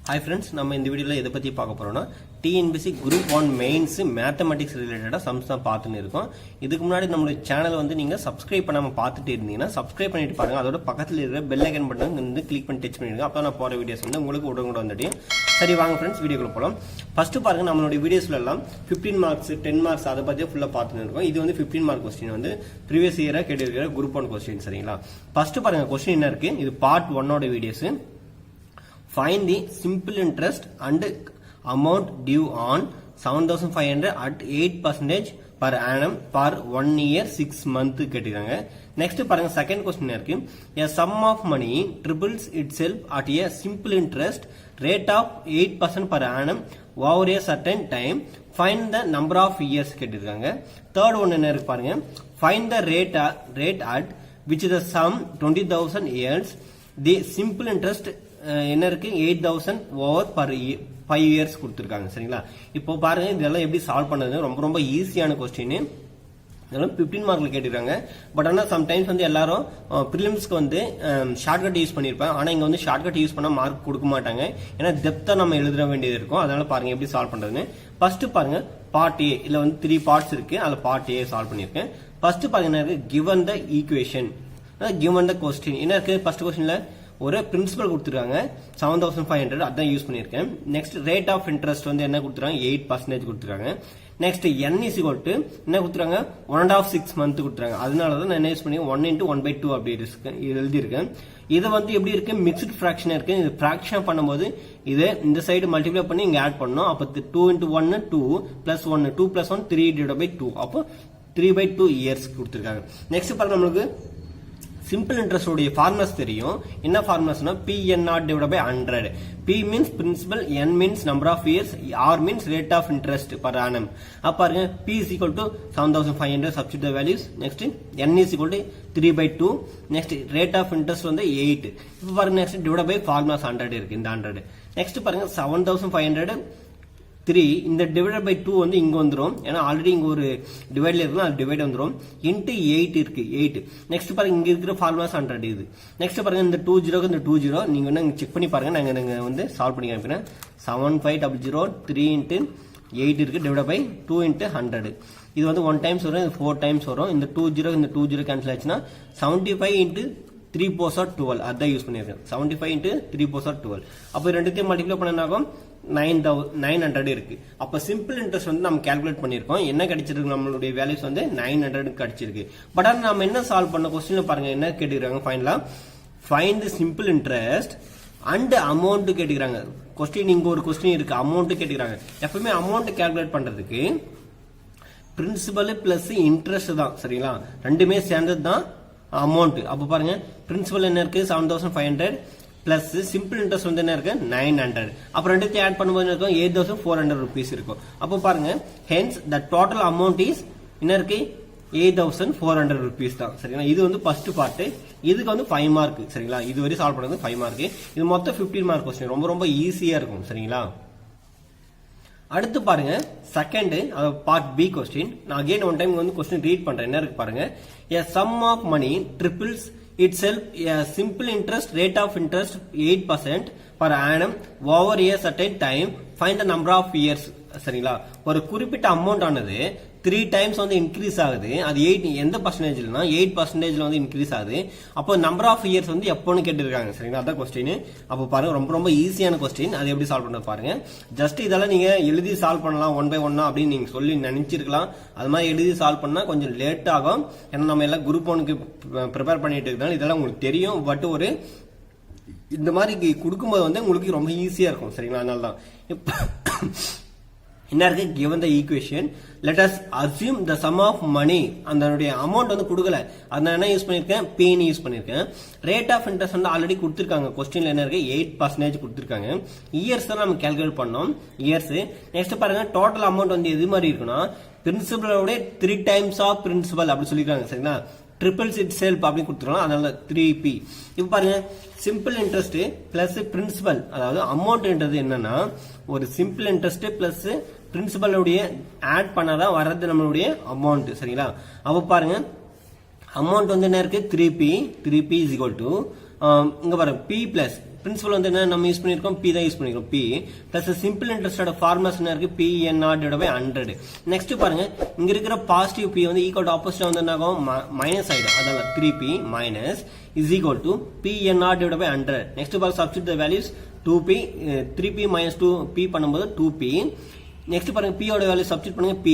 Hi friends, நம்ம இந்த வீடியோல எதை பத்தி பார்க்க போறோம்னா TNPSC Group 1 Mains Mathematics ரிலேட்டடா சம்ஸ் தான் பார்த்துன்னு இருக்கோம். இதுக்கு முன்னாடி நம்மளுடைய சேனல் வந்து நீங்க Subscribe பண்ணாம பார்த்துட்டு இருந்தீங்கன்னா Subscribe பண்ணிட்டு பாருங்க. அதோட பக்கத்துல இருக்கிற பெல் ஐகான் பட்டன் வந்து கிளிக் பண்ணி டச் பண்ணிடுங்க. அப்பதான் நான் போற வீடியோஸ் வந்து உங்களுக்கு உடனே வந்துடும். சரி வாங்க फ्रेंड्स வீடியோக்குள்ள போலாம். ஃபர்ஸ்ட் பாருங்க நம்மளுடைய வீடியோஸ்ல எல்லாம் 15 மார்க்ஸ் 10 மார்க்ஸ் அத பத்தி ஃபுல்லா பார்த்துன்னு இருக்கோம். இது வந்து 15 மார்க் क्वेश्चन வந்து previous year கேட்டிருக்கிற Group 1 क्वेश्चन சரிங்களா. ஃபர்ஸ்ட் பாருங்க क्वेश्चन என்ன இருக்கு? இது பார்ட் 1 ஓட videos. Find the simple interest and amount due on 7,500 at 8% per annum for 1 year 6 months கேட்டிருக்காங்க. Next பாருங்க செகண்ட் क्वेश्चन இருக்கு. A sum of money triples itself at a simple interest rate of 8% per annum over a certain time. Find the number of years கேட்டிருக்காங்க. Third one என்ன இருக்கு பாருங்க. Find the rate at which the sum 20,000 years the simple interest என்ன இருக்கு 8,000 over per 5 years கொடுத்திருக்காங்க சரிங்களா. இப்போ பாருங்க இதெல்லாம் எப்படி சால்வ் பண்றது ரொம்ப ஈஸியான क्वेश्चन. இதெல்லாம் 15 மார்க்ல கேட்டிருக்காங்க. பட் ஆனா சம் டைம்ஸ் வந்து எல்லாரும் பிரிலிம்ஸ்க்கு வந்து ஷார்ட்கட் யூஸ் பண்ணிருப்பாங்க. ஆனா இங்க வந்து ஷார்ட்கட் யூஸ் பண்ணா மார்க் கொடுக்க மாட்டாங்க. ஏன்னா டெப்தா நம்ம எழுத வேண்டியது இருக்கும். அதனால பாருங்க எப்படி சால்வ் பண்றதுன்னு. ஃபர்ஸ்ட் பாருங்க பார்ட் ஏ இல்ல வந்து 3 பார்ட்ஸ் இருக்கு. அதுல பார்ட் ஏ சால்வ் பண்ணிருக்கேன். ஃபர்ஸ்ட் பாருங்க என்ன இருக்கு given the equation given the question என்ன இருக்கு. ஃபர்ஸ்ட் क्वेश्चनல ஒரு பிரின்சிபல் கொடுத்துருக்காங்க 7,500 அதான் யூஸ் பண்ணிருக்கேன். நெக்ஸ்ட் ரேட் ஆஃப் இன்ட்ரெஸ்ட் வந்து என்ன கொடுத்துருக்காங்க 8% கொடுத்துருக்காங்க. Next n is equal to என்ன கொடுத்துருக்காங்க 1.5 6 month கொடுத்துருக்காங்க. அதனாலதான் நான் என்ன யூஸ் பண்ணி 1 into 1/2 அப்படி எழுதியிருக்கேன். இது வந்து எப்படி இருக்கு மிக்ஸ்ட் ஃபிராக்ஷன் இருக்கு. இது ஃபிராக்ஷன் பண்ணும்போது இது இந்த சைடு மல்டிப்ளை பண்ணி இங்க ஆட் பண்ணணும். அப்ப 2 into 1 2 plus 1 2 plus 1 3/2 அப்போ 3/2 இயர்ஸ் கொடுத்துருக்காங்க. நெக்ஸ்ட் பாருங்க நம்மளுக்கு சிம்பிள் இன்ட்ரெஸ்ட் உடைய ஃபார்முலாஸ் தெரியும். என்ன ஃபார்முலாஸ்னா P(n0) divided by 100. P means principal, N means number of years, R means rate of interest per annum. அப்ப பாருங்க P is equal to 7,500 substitute the values. Next N is equal to 3/2. Next rate of interest வந்து 8. இப்ப பாருங்க next divided by formulas 100 இருக்கு இந்த 100. Next பாருங்க 7,500 3 இந்த divided by 2 வந்து இங்க வந்துரும். ஏன்னா ஆல்ரெடி இங்க ஒரு டிவைட்ல இருக்கு அது டிவைட் வந்துரும். இன்டு 8 இருக்கு 8. நெக்ஸ்ட் பாருங்க இங்க இருக்கிற ஃபார்முலாஸ் 100 இது. நெக்ஸ்ட் பாருங்க இந்த 20 இந்த 20 நீங்க வேணா செக் பண்ணி பாருங்க. நாங்க வந்து சால்வ் பண்ணி காமிக்கிறேன். 7500 3 into 8 இருக்கு டிவைட் பை 2 into 100. இது வந்து 1 டைம்ஸ் வரும், இது 4 டைம்ஸ் வரும். இந்த 20 இந்த 20 கேன்சல் ஆச்சுன்னா 75 into 3 powers of 12 அதான் யூஸ் பண்ணிருக்கேன். 75 into 3 powers of 12. அப்ப ரெண்டுத்தையும் மல்டிப்ளை பண்ணனாகும் 900 இருக்கு. அப்ப சிம்பிள் இன்ட்ரெஸ்ட் வந்து நம்ம கால்குலேட் பண்ணிருக்கோம். என்ன கிடைச்சிருக்கு நம்மளுடைய வேல்யூஸ் வந்து 900 கிடைச்சிருக்கு. பட் ஆனா நம்ம என்ன சால்வ் பண்ண क्वेश्चन பாருங்க என்ன கேட்டிருக்காங்க ஃபைனலா find the simple interest and amount கேட்டிருக்காங்க. क्वेश्चन இங்க ஒரு क्वेश्चन இருக்கு அமௌண்ட் கேட்டிருக்காங்க. எப்பவுமே அமௌண்ட் கால்குலேட் பண்றதுக்கு பிரின்சிபல் பிளஸ் இன்ட்ரெஸ்ட் தான் சரிங்களா. ரெண்டுமே சேர்ந்தது தான் அமௌண்ட். அப்ப பாருங்க பிரின்சிபல் என்ன இருக்கு 7,500 பிளஸ் சிம்பிள் இன்ட்ரெஸ்ட் வந்து என்ன இருக்கு 900. அப்ப ரெண்டுத்தையும் ஆட் பண்ணும்போது என்ன இருக்கும் 8,400 rupees இருக்கும். அப்ப பாருங்க hence the total amount is என்ன இருக்கு 8,400 rupees தான் சரிங்களா. இது வந்து ஃபர்ஸ்ட் பார்ட். இதுக்கு வந்து 5 மார்க் சரிங்களா. இது வரை சால்வ் பண்ணது 5 மார்க். இது மொத்தம் 15 மார்க் क्वेश्चन ரொம்ப ஈஸியா இருக்கும் சரிங்களா. அடுத்து பாருங்க செகண்ட் பார்ட் பி क्वेश्चन. நான் அகைன் ஒன் டைம் வந்து क्वेश्चन ரீட் பண்றேன். என்ன இருக்கு பாருங்க a sum of money triples itself a simple interest rate of interest 8% per annum over a certain time. Find the number of years சரிங்களா. ஒரு குறிப்பிட்ட amount ஆனது 3 டைம்ஸ் வந்து இன்க்ரீஸ் ஆகுது. அது 8 எந்த பர்சன்டேஜ்லனா 8% வந்து இன்க்ரீஸ் ஆகுது. அப்போ நம்பர் ஆஃப் இயர்ஸ் வந்து எப்போன்னு கேட்டிருக்காங்க சரிங்களா. அதான் क्वेश्चन. அப்போ பாருங்க ரொம்ப ஈஸியான क्वेश्चन. அது எப்படி சால்வ் பண்ண பாருங்க. ஜஸ்ட் இதெல்லாம் நீங்க எழுதி சால்வ் பண்ணலாம் 1 by 1 அப்படின்னு நீங்க சொல்லி நினைச்சிருக்கலாம். அது மாதிரி எழுதி சால்வ் பண்ணா கொஞ்சம் லேட் ஆகும். ஏன்னா நம்ம எல்லாம் குரூப் 1க்கு ப்ரிப்பேர் பண்ணிட்டு இருக்கனால இதெல்லாம் உங்களுக்கு தெரியும். பட் ஒரு இந்த மாதிரி கொடுக்கும்போது வந்து உங்களுக்கு ரொம்ப ஈஸியா இருக்கும் சரிங்களா. அதனால தான் என்ன இருக்கு given the equation let us assume the sum of money அதனுடைய அமௌண்ட் வந்து கொடுக்கல. அதனால என்ன யூஸ் பண்ணிருக்கேன் p ன்னு யூஸ் பண்ணிருக்கேன். ரேட் ஆஃப் இன்ட்ரெஸ்ட் வந்து ஆல்ரெடி கொடுத்திருக்காங்க. क्वेश्चनல என்ன இருக்கு 8% கொடுத்திருக்காங்க. இயர்ஸ் தான் நம்ம கால்குலேட் பண்ணோம் இயர்ஸ். நெக்ஸ்ட் பாருங்க டோட்டல் அமௌண்ட் வந்து எது மாதிரி இருக்குன்னா பிரின்சிபலோட 3 டைம்ஸ் ஆஃப் பிரின்சிபல் அப்படி சொல்லிருக்காங்க சரிங்களா. ட்ரிபிள்ஸ் இட் செல்ஃப் அப்படி கொடுத்துருக்கோம். அதனால 3p. இப்ப பாருங்க சிம்பிள் இன்ட்ரெஸ்ட் பிளஸ் பிரின்சிபல் அதாவது அமௌண்ட்ன்றது என்னன்னா ஒரு சிம்பிள் இன்ட்ரெஸ்ட் பிளஸ் பிரின்சிபலுடைய ஆட் பண்ணாதான் வர்றது நம்மளுடைய அமௌண்ட் சரிங்களா. அப்ப பாருங்க அமௌண்ட் வந்து என்ன இருக்கு 3p is equal to இங்க பாருங்க p plus பிரின்சிபல் வந்து என்ன நம்ம யூஸ் பண்ணிருக்கோம், பி தான் யூஸ் பண்ணிருக்கோம், பி பிளஸ் சிம்பிள் இன்ட்ரெஸ்டோட ஃபார்முலாஸ் என்ன இருக்கு, P N not divide by 100. Next பாருங்க, இங்க இருக்கிற பாசிட்டிவ் பி வந்து ஈக்குவல் டு ஆப்போசிட் வந்து என்ன ஆகும், மைனஸ் ஆயிடும். அதனால 3p minus is equal to P N not divide by 100. Next பாருங்க, substitute the values 2p 3p minus 2p பண்ணும்போது 2p. நெக்ஸ்ட் பாருங்க, p ஓட வேல்யூ சப்ஸ்டிட்யூட் பண்ணுங்க, p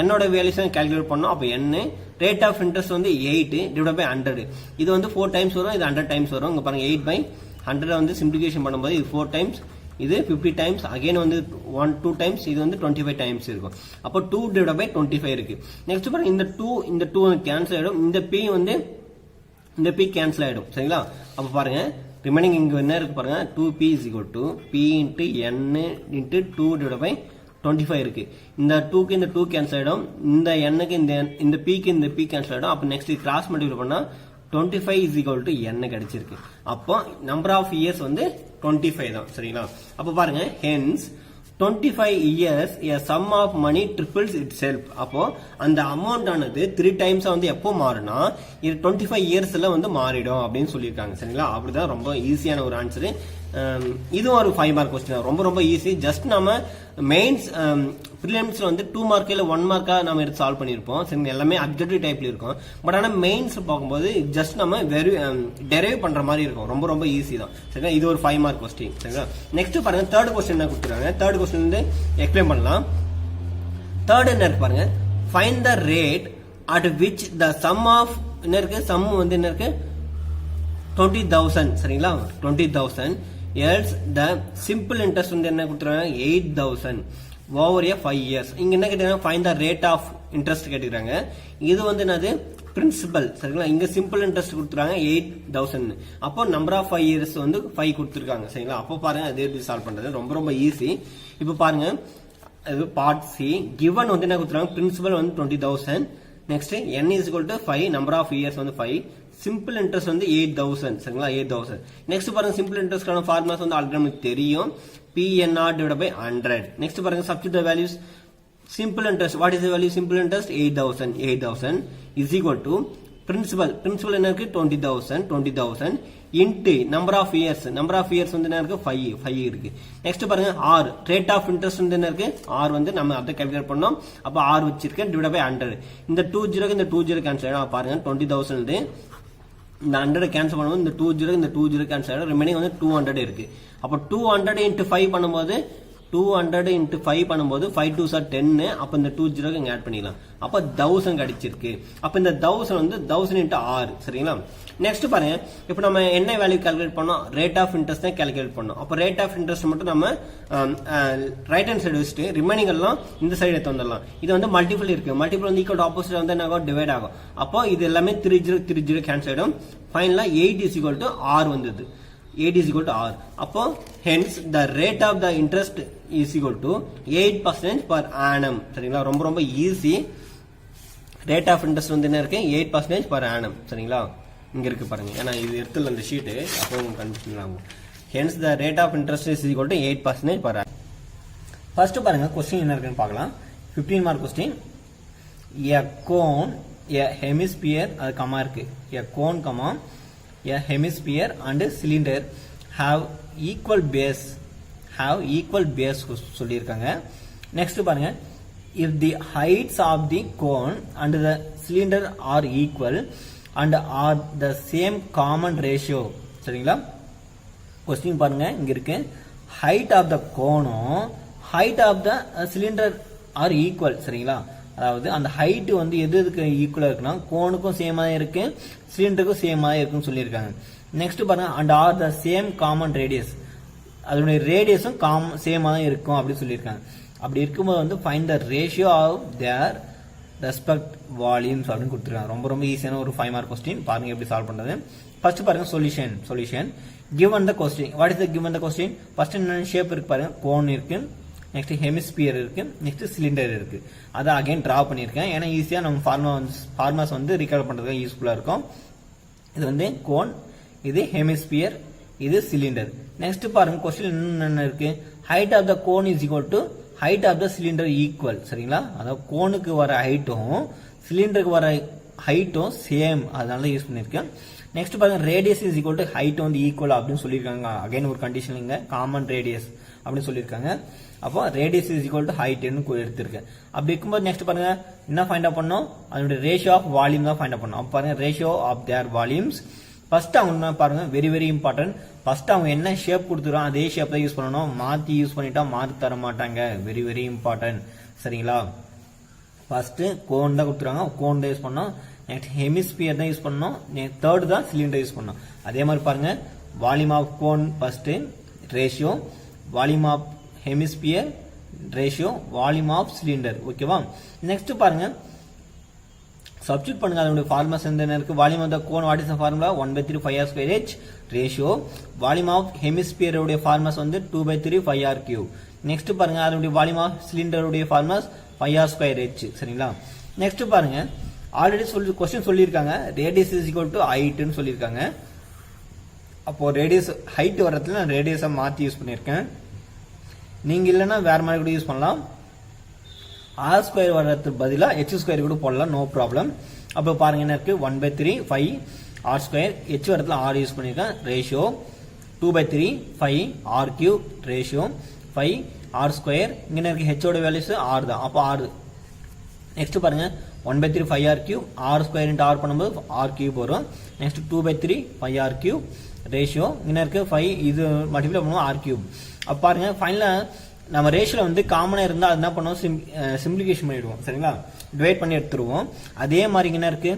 என்னோட வேல்யூஸ் கால்குலேட் பண்ணோம். அப்ப n ரேட் ஆஃப் இன்ட்ரெஸ்ட் வந்து 8 டிவைட் பை 100. இது வந்து 4 டைம்ஸ் வரும், இது 100 டைம்ஸ் வரும். இங்க பாருங்க 8 பை 100 வந்து சிம்பிளிஃபிகேஷன் பண்ணும்போது இது 4 டைம்ஸ், இது 50 டைம்ஸ், அகைன் வந்து 2 டைம்ஸ், இது வந்து 25 டைம்ஸ் இருக்கும். அப்போ 2 டிவைட் பை 25 இருக்கு. நெக்ஸ்ட் பாருங்க, இந்த 2 கேன்சல் ஆயிடும், இந்த p வந்து இந்த p கேன்சல் ஆயிடும். சரிங்களா? அப்ப பாருங்க ரிமைனிங் இங்க என்ன இருக்கு பாருங்க, 2p is equal to p into n into 2 divided by 25 இருக்கு. இந்த 2க்கு இந்த 2 கேன்சல் ஆயிடும், இந்த n-க்கு இந்த p-க்கு இந்த p கேன்சல் ஆயிடும். அப்ப நெக்ஸ்ட் கிராஸ் மல்டிப்ளை பண்ணா 25 is equal to n கிடைச்சிருக்கு. அப்போ நம்பர் ஆஃப் இயர்ஸ் வந்து 25 தான். சரிங்களா? அப்ப பாருங்க, hence 25 years a sum of money triples itself. அப்போ அந்த அமௌண்ட் ஆனது 3 டைம்ஸ் வந்து எப்போ மாறுனா இது 25 இயர்ஸ்ல வந்து மாறிடும் அப்படின்னு சொல்லியிருக்காங்க. சரிங்களா? அப்படிதான் ரொம்ப ஈஸியான ஒரு ஆன்சர். இதுவும் ஒரு 5 மார்க் கொஸ்டின், ரொம்ப ரொம்ப ஈஸி. ஜஸ்ட் நம்ம மெயின்ஸ் ப்ரிலிம்ஸ்ல வந்து 2 மார்க் இல்ல 1 மார்க்கா நம்ம எடுத்து சால்வ் பண்ணிருப்போம். சரி, எல்லாமே அப்ஜெக்டிவ் டைப்ல இருக்கும். பட் ஆனா மெயின்ஸ் பார்க்கும்போது ஜஸ்ட் நம்ம டெரைவ் பண்ற மாதிரி இருக்கும். ரொம்ப ரொம்ப ஈஸி தான். சரிங்களா? இது ஒரு 5 மார்க் கொஸ்டின். சரிங்களா? நெக்ஸ்ட் பாருங்க, தேர்ட் கொஸ்டின் என்ன கொடுத்துருக்காங்க. தேர்ட் கொஸ்டின் வந்து எக்ஸ்பிளைன் பண்ணலாம். தேர்ட் என்ன இருக்கு பாருங்க, find the rate at which the sum of என்ன இருக்கு, சம் வந்து என்ன இருக்கு 20,000. சரிங்களா? 20,000 else the simple interest வந்து என்ன கொடுத்துருக்காங்க 8,000 over a 5 years. இங்க என்ன கேட்டாங்க, find the rate of interest கேட்டுக்கிறாங்க. இது வந்து என்னது, பிரின்சிபல். சரிங்களா? இங்க சிம்பிள் இன்ட்ரெஸ்ட் கொடுத்துருக்காங்க 8,000. அப்போ நம்பர் ஆஃப் 5 இயர்ஸ் வந்து 5 கொடுத்துருக்காங்க. சரிங்களா? அப்போ பாருங்க அது எப்படி சால்வ் பண்றது, ரொம்ப ரொம்ப ஈஸி. இப்போ பாருங்க, இது பார்ட் சி. கிவன் வந்து என்ன கொடுத்துருக்காங்க, பிரின்சிபல் வந்து 20,000. Next n is equal to 5, number of years வந்து 5, சிம்பிள் இன்ட்ரெஸ்ட் வந்து 8,000. சரிங்களா? 8,000. நெக்ஸ்ட் பாருங்க, சிம்பிள் இன்ட்ரெஸ்ட்கான ஃபார்முலாஸ் வந்து ஆல்ரெடி நமக்கு தெரியும், PNR divided by 100. நெக்ஸ்ட் பாருங்க, substitute the values. Simple interest, what is the value simple interest, 8,000 is equal to principal என்ன இருக்கு 20,000 இன்டு நம்பர் ஆஃப் இயர்ஸ் வந்து என்ன இருக்கு 5 இருக்கு. நெக்ஸ்ட் பாருங்க, r ரேட் ஆஃப் இன்ட்ரெஸ்ட் வந்து என்ன இருக்கு, r வந்து நம்ம அதை கால்குலேட் பண்ணோம். அப்ப r வச்சிருக்கேன் டிவைட் பை 100. இந்த 20 இந்த 20 கேன்சல் ஆயிடும். பாருங்க 20,000 இந்த 100 கேன்சல் பண்ணும்போது இந்த 20 கேன்சல் ஆயிடும். ரிமைனிங் வந்து 200 இருக்கு. அப்ப 200 into 5 பண்ணும்போது 200 into 5 பண்ணும்போது 5 2s are 10. அப்ப இந்த 20 இங்க ஆட் பண்ணிடலாம். அப்ப 1000 கிடைச்சிருக்கு. அப்ப இந்த 1000 வந்து 1000 into r. சரிங்களா? நெக்ஸ்ட் பாருங்க, இப்போ நம்ம என்ன வேல்யூ கால்குலேட் பண்ணோம், ரேட் ஆஃப் இன்ட்ரெஸ்ட் தான் கால்குலேட் பண்ணோம். அப்ப ரேட் ஆஃப் இன்ட்ரெஸ்ட் மட்டும் நம்ம ரைட் ஹேண்ட் சைடு வச்சுட்டு ரிமைனிங் எல்லாம் இந்த சைடு எடுத்து வந்துடலாம். இது வந்து மல்டிபிள் இருக்கு, மல்டிபிள் வந்து ஈக்குவல் ஆப்போசிட் வந்து என்ன ஆகும், டிவைட் ஆகும். அப்போ இது எல்லாமே 30 கேன்சல் ஆயிடும். ஃபைனலா 8 is equal to r வந்தது. 8 is equal to r. அப்போ hence the rate of the interest is equal to 8% per annum. சரிங்களா? ரொம்ப ரொம்ப ஈஸி. ரேட் ஆஃப் இன்ட்ரெஸ்ட் வந்து என்ன இருக்கு 8% per annum. சரிங்களா? இங்க இருக்கு பாருங்க, ஏன்னா இது எடுத்துல அந்த ஷீட், அப்போ கன்ஃபியூஷன் ஆகும். hence the rate of interest is equal to 8% per annum. First பாருங்க, क्वेश्चन என்ன இருக்குன்னு பார்க்கலாம். 15 mark question. a cone, a hemisphere, அது கமா இருக்கு, a cone comma a hemisphere and cylinder have equal base சொல்லியிருக்காங்க. Next பாருங்க, if the heights of the cone and the cylinder are equal and are the same common ratio. சரிங்களா? Question பாருங்க, இங்க இருக்கு height of the cone height of the cylinder are equal. சரிங்களா? அதாவது அந்த height வந்து எதுக்கு ஈக்குவலா இருக்குன்னா, கோனுக்கும் சேமா இருக்கு, சிலிண்டருக்கும் சேமா இருக்குன்னு சொல்லியிருக்காங்க. நெக்ஸ்ட் பாருங்க, and R the same common radius, அதனுடைய ரேடியஸும் சேமா தான் இருக்கும் அப்படின்னு சொல்லியிருக்காங்க. அப்படி இருக்கும்போது வந்து find the ratio of their respect volumes அப்படின்னு கொடுத்துருக்காங்க. ரொம்ப ரொம்ப ஈஸியான ஒரு 5 மார்க் கொஸ்டின். பாருங்க எப்படி சால்வ் பண்றது. ஃபர்ஸ்ட் பாருங்க, solution given the question. what is the given the question? First என்ன ஷேப் இருக்கு பாருங்க, கோன் இருக்கு, நெக்ஸ்ட் ஹெமிஸ்பியர் இருக்கு, நெக்ஸ்ட் சிலிண்டர் இருக்கு. அதை அகைன் டிரா பண்ணியிருக்கேன், ஏன்னா ஈஸியா நம்ம ஃபார்முலாஸ் வந்து ரிகார்ட் பண்றதுக்கு யூஸ்ஃபுல்லா இருக்கும். இது வந்து கோன், இது ஹெமிஸ்பியர், இது சிலிண்டர். நெக்ஸ்ட் பாருங்க, கொஸ்டின் என்ன இருக்கு, height of the cone is equal to height of the cylinder equal. சரிங்களா? அதாவது கோனுக்கு வர ஹைட்டும் சிலிண்டருக்கு வர ஹைட்டும் சேம், அதனால யூஸ் பண்ணிருக்கேன். நெக்ஸ்ட் பாருங்க radius is equal to height வந்து ஈக்குவல் அப்படின்னு சொல்லியிருக்காங்க. அகைன் ஒரு கண்டிஷன் இங்க காமன் ரேடியஸ் அப்படின்னு சொல்லியிருக்காங்க. அப்போ ரேடியஸ் இஸ் ஈக்குவல் டு ஹைட்னு எடுத்திருக்கேன். அப்படி இருக்கும்போது நெக்ஸ்ட் பாருங்க என்ன ஃபைண்ட் அவுட் பண்ணோம், அதனுடைய ரேஷியோ ஆஃப் வால்யூம் தான் ஃபைண்ட் அவுட் பண்ணோம். அப்போ பாருங்க ratio of their volumes. First அவங்க பாருங்க வெரி இம்பார்ட்டன்ட். ஃபர்ஸ்ட் அவங்க என்ன ஷேப் கொடுத்துறோம் அதே ஷேப் தான் யூஸ் பண்ணணும். மாத்தி யூஸ் பண்ணிட்டா மார்க் தர மாட்டாங்க. Very important. சரிங்களா? ஃபர்ஸ்ட் கோன் தான் கொடுத்துருவாங்க, கோன் தான் யூஸ் பண்ணோம். நெக்ஸ்ட் ஹெமிஸ்பியர் தான் யூஸ் பண்ணோம். தேர்ட் தான் சிலிண்டர் யூஸ் பண்ணோம். அதே மாதிரி பாருங்க volume of cone first ratio, volume of hemisphere ratio, volume of cylinder. ஓகேவா? நெக்ஸ்ட் பாருங்க சப்ஸ்டிட் பண்ணுங்க. அதனுடைய ஃபார்முலாஸ் என்ன இருக்கு? Volume of the cone what is the formula? 1/3 πr²h ratio. Volume of hemisphere உடைய ஃபார்முலாஸ் வந்து 2/3 πr³. நெக்ஸ்ட் பாருங்க அதனுடைய வால்யூம் ஆஃப் சிலிண்டர் உடைய ஃபார்முலாஸ் πr²h. சரிங்களா? நெக்ஸ்ட் பாருங்க ஆல்ரெடி क्वेश्चन சொல்லியிருக்காங்க ரேடியஸ் இஸ் ஈக்குவல் டு ஹைட்னு சொல்லியிருக்காங்க. அப்போ ரேடியஸ் ஹைட் வரதுல நான் ரேடியஸை மாத்தி யூஸ் பண்ணியிருக்கேன். நீங்க இல்லைன்னா வேற மாதிரி கூட யூஸ் பண்ணலாம். r² வர்றதுக்கு பதிலா h² கூட போடலாம், நோ ப்ராப்ளம். அப்போ பாருங்க என்ன இருக்கு 1/3 5r², h வரதுல r யூஸ் பண்ணியிருக்கேன். Ratio 2/3 5r³ ratio 5r². இங்க இருக்கு h ஓட வேல்யூஸ் r தான். அப்போ r. நெக்ஸ்ட் பாருங்க 1/3 5r³ r² into r பண்ணும்போது r³ வரும். நெக்ஸ்ட் 2/3 5r³ ரேஷியோ இங்க இருக்கு 5 இது மல்டிப்ளை பண்ணுவோம் r³. அப்ப பாருங்க ஃபைனலா நம்ம ரேஷியோல வந்து காமனா இருந்தா அது என்ன பண்ணுவோம் சிம்பிளிஃபிகேஷன் பண்ணிடுவோம். சரிங்களா? டிவைட் பண்ணி எடுத்துருவோம். அதே மாதிரி இங்க இருக்கு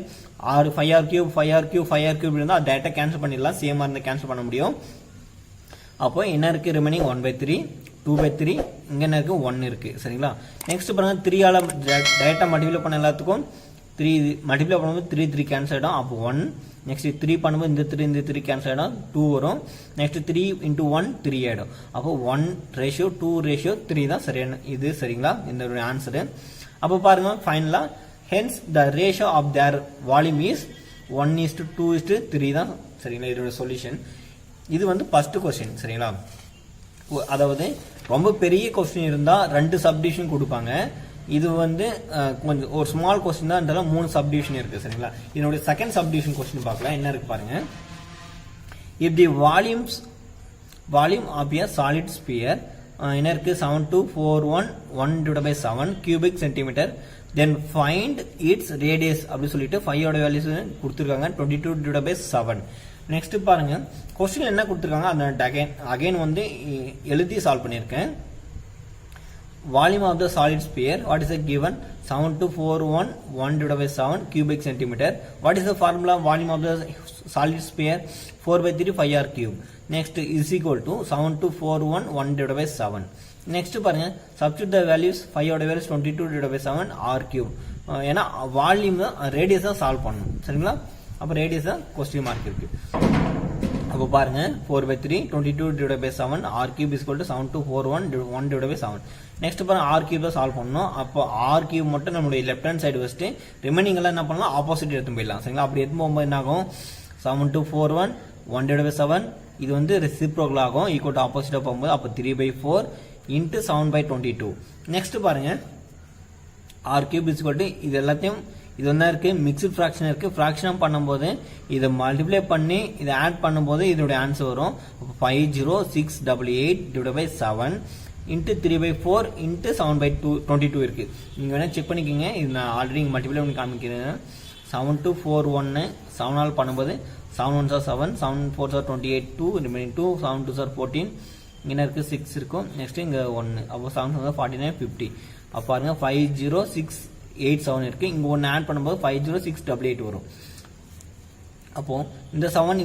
5r³ இருந்தா டைரக்டா கேன்சல் பண்ணிடலாம். சேமா இருந்தா கேன்சல் பண்ண முடியும். அப்போ என்ன இருக்கு ரிமைனிங் 1/3 2/3 இங்க என்ன இருக்கு 1 இருக்கு. சரிங்களா? நெக்ஸ்ட் பாருங்க 3 ஆல டைரக்டா மல்டிப்ளை பண்ண எல்லாத்துக்கும் 3 மல்டிப்ளை பண்ணும்போது 3 கேன்சல் ஆயிடும். அப்போ 1. நெக்ஸ்ட் 3 பண்ணும்போது இந்த 3 கேன்சல் ஆயிடும் 2 வரும். நெக்ஸ்ட் 3 into 1 3 ஆயிடும். அப்போ 1 ரேஷியோ 2 ரேஷியோ 3 தான் சரியான இது. சரிங்களா? இந்த ஆன்சர். அப்போ பாருங்க ஃபைனலா hence the ratio of their volume is 1:2:3 தான். சரிங்களா? இதோட சொல்யூஷன். இது வந்து ஃபர்ஸ்ட் क्वेश्चन. சரிங்களா? அதாவது ரொம்ப பெரிய क्वेश्चन இருந்தா 2 சப்டிவிஷன் கொடுப்பாங்க. இது வந்து கொஞ்சம் ஒரு ஸ்மால் क्वेश्चन தான், அதனால 3 சப்டிவிஷன் இருக்கு. சரிங்களா? இதனுடைய செகண்ட் சப்டிவிஷன் क्वेश्चन பார்க்கலாம். என்ன இருக்கு பாருங்க. if the volume of a solid sphere என்ன இருக்கு 72411/7 cubic centimeter, then find its radius அப்படி சொல்லிட்டு 5 ஓட வேல்யூஸ் கொடுத்திருக்காங்க 22/7. நெக்ஸ்ட் பாருங்க क्वेश्चन என்ன கொடுத்திருக்காங்க அந்த அகைன் வந்து எழுதி சால்வ் பண்ணிருக்கேன். Volume of the solid sphere, what is the given? 72411/7 cubic centimeter. What is the formula? Volume of the solid sphere 4/3 πr³. Next is equal to 72411/7. Next பாருங்க substitute the values 5 ஓட values 22/7 r³. ஏன்னா volume தான் radius தான் solve பண்ணணும். சரிங்களா? அப்ப radius தான் question mark இருக்கு. அப்ப பாருங்க 4/3 22/7 r³ is equal to 72411/7. Next பாருங்க r³ தான் சால்வ் பண்ணனும். அப்போ r³ மட்டும் நம்மளுடைய லெஃப்ட் ஹேண்ட் சைடு வச்சிட்டு ரிமைனிங் எல்லாம் என்ன பண்ணலாம் ஆப்போசிட் எடுத்து போயிடலாம். சரிங்களா? அப்படி எடுத்து போகும்போது என்ன ஆகும் 72411/7 இது வந்து ரெசிப்ரோக்கல் ஆகும். ஈக்குவல் டு ஆப்போசிட்டா போகும்போது அப்போ 3/4 into 7/22. நெக்ஸ்ட் பாருங்க r³ is equal to இது எல்லாத்தையும் இது என்ன இருக்கு மிக்ஸ்ட் ஃபிராக்ஷன் இருக்கு. ஃபிராக்ஷன் பண்ணும்போது இதை மல்டிப்ளை பண்ணி இதை ஆட் பண்ணும்போது இதோட ஆன்சர் வரும் 50688/7 into 3/4 into 7/22 இருக்கு. நீங்க வேணா செக் பண்ணிக்கோங்க. இது நான் ஆல்ரெடி மல்டிப்ளை பண்ணி காமிக்கிறேன். 7241 7 ஆல் பண்ணும்போது 7 1s are 7 7 4s are 28 2 remaining 2 7 2s are 14 இங்க இருக்கு 6 இருக்கும். நெக்ஸ்ட் இங்க 1 அப்போ 7 49 50. அப்ப பாருங்க 50687 இருக்கு. இங்க 1 ஆட் பண்ணும்போது 50688 வரும். அப்போ இந்த 7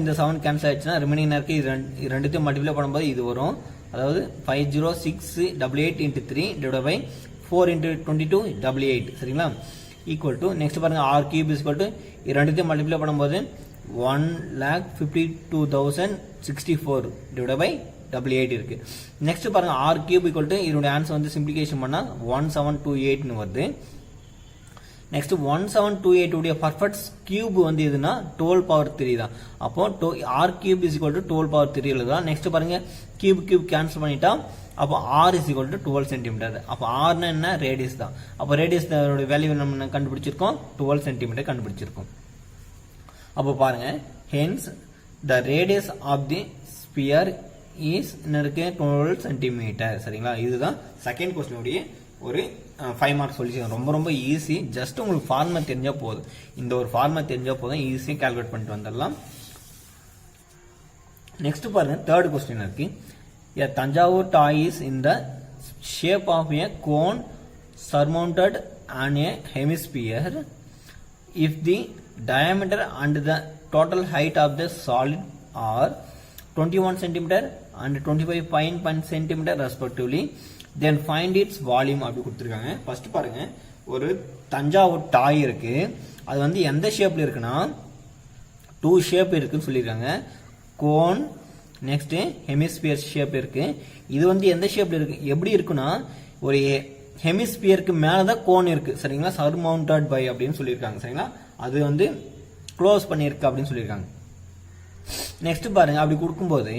கேன்சல் ஆயிடுச்சுன்னா ரிமைனிங் இருக்கு ரெண்டுத்தையும் மல்டிப்ளை பண்ணும்போது இது வரும். அதாவது 50688 into 3 divided by 4 into 22 88. சரிங்களா? ஈக்குவல் டு நெக்ஸ்ட் பாருங்க r³ is equal to ரெண்டுத்தையும் மல்டிப்ளை பண்ணும்போது 1,52,064 divided by 88 இருக்கு. நெக்ஸ்ட் பாருங்க r³ equal to இதோட ஆன்சர் வந்து சிம்பிளிஃபிகேஷன் பண்ணா 1728 னு வருது. நெக்ஸ்ட் 1728 உடைய பர்ஃபெக்ட் கியூப் வந்து எதுனா 12/3 தான். அப்போ r³ is equal to 12/3 எழுதலாம். நெக்ஸ்ட் பாருங்க கியூப் கேன்சல் பண்ணிட்டா அப்போ r is equal to 12 centimetre. அப்போ r னா என்ன ரேடியஸ் தான். அப்போ ரேடியஸ் வேல்யூ நம்ம கண்டுபிடிச்சிருக்கோம் 12 சென்டிமீட்டர் கண்டுபிடிச்சிருக்கோம். அப்போ பாருங்க hence the radius of the sphere is 12 cm. சரிங்களா, இதுதான் செகண்ட் क्वेश्चन உடைய ஒரு 5 மார்க் சொல்யூஷன். ரொம்ப ரொம்ப ஈஸி. ஜஸ்ட் உங்களுக்கு ஃபார்முலா தெரிஞ்சா போதும். இந்த ஒரு ஃபார்முலா தெரிஞ்சா போதும், ஈஸியா கால்குலேட் பண்ணிட்டு வந்துடலாம். நெக்ஸ்ட் பாருங்க, தேர்ட் क्वेश्चन இருக்கு. A Tanjavur toy is in the shape of a cone surmounted on a hemisphere. If the diameter and the total height of the solid are 21 cm and 25 cm respectively, then find its volume அப்படி கொடுத்துருக்காங்க. First பாருங்க, ஒரு தஞ்சாவூர் டாய் இருக்கு. அது வந்து எந்த ஷேப்ல இருக்குன்னா 2 ஷேப் இருக்குன்னு சொல்லியிருக்காங்க. கோன், நெக்ஸ்ட் ஹெமிஸ்பியர் ஷேப் இருக்கு. இது வந்து எந்த ஷேப்ல இருக்கு, எப்படி இருக்குன்னா ஒரு ஹெமிஸ்பியருக்கு மேலதான் கோன் இருக்கு. சரிங்களா, சர்மவுண்டட் பை அப்படின்னு சொல்லியிருக்காங்க. சரிங்களா, அது வந்து க்ளோஸ் பண்ணிருக்கு அப்படின்னு சொல்லியிருக்காங்க. நெக்ஸ்ட் பாருங்க, அப்படி கொடுக்கும்போது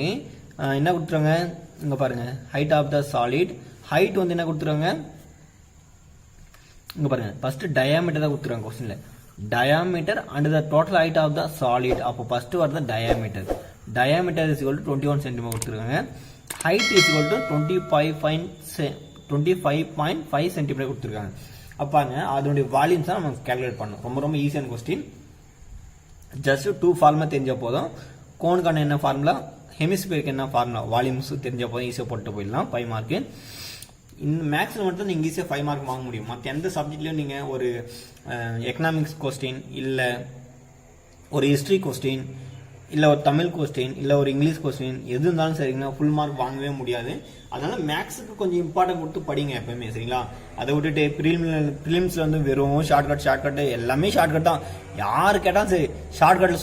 என்ன கொடுத்துருவாங்க, இங்க பாருங்க, height of the solid. Height வந்து என்ன கொடுத்துருவாங்க, இங்க பாருங்க, ஃபர்ஸ்ட் டயாமீட்டர் தான் கொடுத்துருவாங்க क्वेश्चनல. Diameter and the total height of the solid. அப்போ ஃபர்ஸ்ட் வரது diameter. Diameter is equal to 21 centimetre கொடுத்துருக்காங்க. Height is equal to 25.5 centimetre கொடுத்துருக்காங்க. அப்பாங்க அதனுடைய வால்யூம்ஸ் தான் நம்ம கால்குலேட் பண்ணணும். ரொம்ப ரொம்ப ஈஸியான क्वेश्चन. ஜஸ்ட் 2 ஃபார்முலா தெரிஞ்சா போதும். கோனுக்கான என்ன ஃபார்முலா, ஹெமிஸ்பியருக்கு என்ன ஃபார்முலா, வால்யூம்ஸ் தெரிஞ்ச போதும் ஈஸியாக போட்டு போயிடலாம். 5 மார்க்கு. இந்த மேக்ஸில் மட்டும் நீங்கள் ஈஸியாக 5 மார்க் வாங்க முடியும். மற்ற எந்த சப்ஜெக்ட்லையும் நீங்கள் ஒரு எக்கனாமிக்ஸ் கொஸ்டின், இல்லை ஒரு ஹிஸ்ட்ரி கொஸ்டின், இல்லை ஒரு தமிழ் கொஸ்டின், இல்லை ஒரு இங்கிலீஷ் கொஸ்டின், எது இருந்தாலும் சரிங்களா ஃபுல் மார்க் வாங்கவே முடியாது. அதனால மேக்ஸுக்கு கொஞ்சம் இம்பார்ட்டன்ட் கொடுத்து படிங்க எப்பவுமே. சரிங்களா, அதை விட்டுட்டு ப்ரிலிம்ஸ்ல வந்து வெறும் ஷார்ட்கட் எல்லாமே ஷார்ட்கட் தான். யாரு கேட்டாலும் சரி ஷார்ட்கட்ல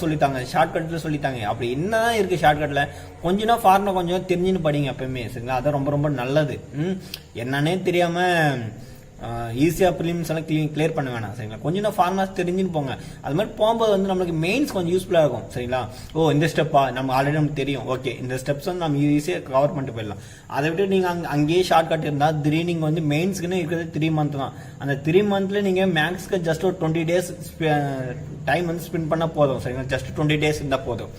சொல்லித்தாங்க. அப்படி என்னதான் இருக்கு ஷார்ட்கட்ல, கொஞ்சம் ஃபார்முலா கொஞ்சம் தெரிஞ்சுன்னு படிங்க எப்பவுமே. சரிங்களா, அதான் ரொம்ப ரொம்ப நல்லது. என்னன்னே தெரியாம ஈஸியா ப்ரிலிம்ஸ் எல்லாம் கிளியர் பண்ண வேணாம். சரிங்களா, கொஞ்சம் ஃபார்முலாஸ் தெரிஞ்சுன்னு போங்க. அது மாதிரி போகும்போது வந்து நம்மளுக்கு மெயின்ஸ் கொஞ்சம் யூஸ்ஃபுல்லா இருக்கும். சரிங்களா, ஓ இந்த ஸ்டெப்பா நம்ம ஆல்ரெடி நமக்கு தெரியும், ஓகே இந்த ஸ்டெப்ஸ் வந்து நம்ம ஈஸியா கவர் பண்ணிட்டு போயிடலாம். அதை விட்டு நீங்க அங்கேயே ஷார்ட் கட் இருந்தா திடீர்னு நீங்க வந்து மெயின்ஸ்க்குன்னு இருக்கிறது 3 மந்த் தான். அந்த 3 மந்த்ல நீங்க மேக்ஸ்க்கு ஜஸ்ட் ஒரு 20 டேஸ் டைம் வந்து ஸ்பெண்ட் பண்ணா போதும். சரிங்களா, ஜஸ்ட் 20 டேஸ் இருந்தா போதும்.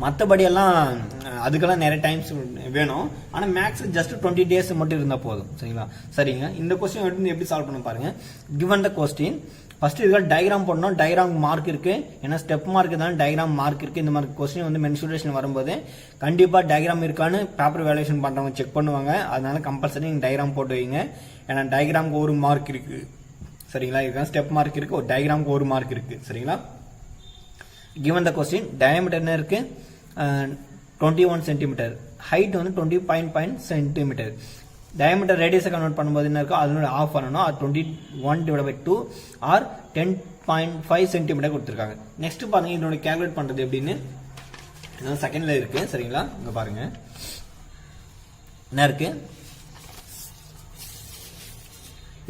மற்றபடி எல்லாம் அதுக்கெல்லாம் நிறைய டைம்ஸ் வேணும். ஆனா மேக்ஸ் ஜஸ்ட் 20 டேஸ் மட்டும் இருந்தா போதும். சரிங்களா, சரிங்க. இந்த क्वेश्चन எடுத்து எப்படி சால்வ் பண்ண பாருங்க. கிவன் த क्वेश्चन, ஃபர்ஸ்ட் இதுக்கு டயகிராம் போடணும். டயகிராம் மார்க் இருக்கு, ஏன்னா ஸ்டெப் மார்க் தான் டயகிராம் மார்க் இருக்கு. இந்த மாதிரி क्वेश्चन வந்து மென்சுரேஷன் வரும்போது கண்டிப்பா டயகிராம் இருக்கான்னு பேப்பர் வேல்யூஷன் பண்றவங்க செக் பண்ணுவாங்க. அதனால கம்பல்சரி நீங்க டயகிராம் போட்டு வைங்க. ஏன்னா டயகிராமுக்கு ஒரு மார்க் இருக்கு. சரிங்களா, இதுதான் ஸ்டெப் மார்க் இருக்கு, ஒரு டயகிராமுக்கு ஒரு மார்க் இருக்கு. சரிங்களா, given the question, diameter என்ன இருக்கு 21 சென்டிமீட்டர், ஹைட் வந்து 20.5 சென்டிமீட்டர். diameter ரேடியஸை கன்வெர்ட் பண்ணும்போது என்ன இருக்கும், அதனோட ஆஃப் பண்ணணும். 21/2 ஆர் 10.5 சென்டிமீட்டர் கொடுத்துருக்காங்க. நெக்ஸ்ட் பாருங்க, இதனோட கால்குலேட் பண்றது எப்படின்னு செகண்ட்ல இருக்கு. சரிங்களா, இங்க பாருங்க என்ன இருக்கு,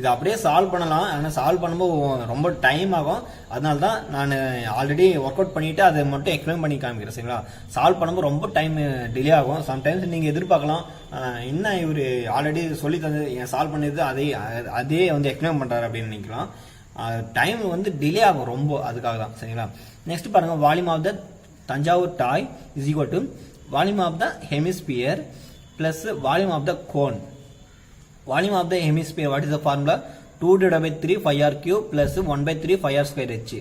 இது அப்படியே சால்வ் பண்ணலாம். ஆனால் சால்வ் பண்ணும்போது ரொம்ப டைம் ஆகும். அதனால தான் நான் ஆல்ரெடி ஒர்க் அவுட் பண்ணிட்டு அதை மட்டும் எக்ஸ்பிளைன் பண்ணி காமிக்கிறேன். சரிங்களா, சால்வ் பண்ணும்போது ரொம்ப டைம் டிலே ஆகும். சம்டைம்ஸ் நீங்க எதிர்பார்க்கலாம், என்ன இவர் ஆல்ரெடி சொல்லி தந்து சால்வ் பண்ணிட்டு அதே வந்து எக்ஸ்பிளைன் பண்றாரு அப்படின்னு நினைக்கலாம். டைம் வந்து டிலே ஆகும் ரொம்ப, அதுக்காக தான். சரிங்களா, நெக்ஸ்ட் பாருங்க, volume of the Thanjavur toy is equal to volume of the hemisphere plus volume of the cone. Volume of the hemisphere, what is the formula? 2/3 5r³ plus 1/3 5r² h.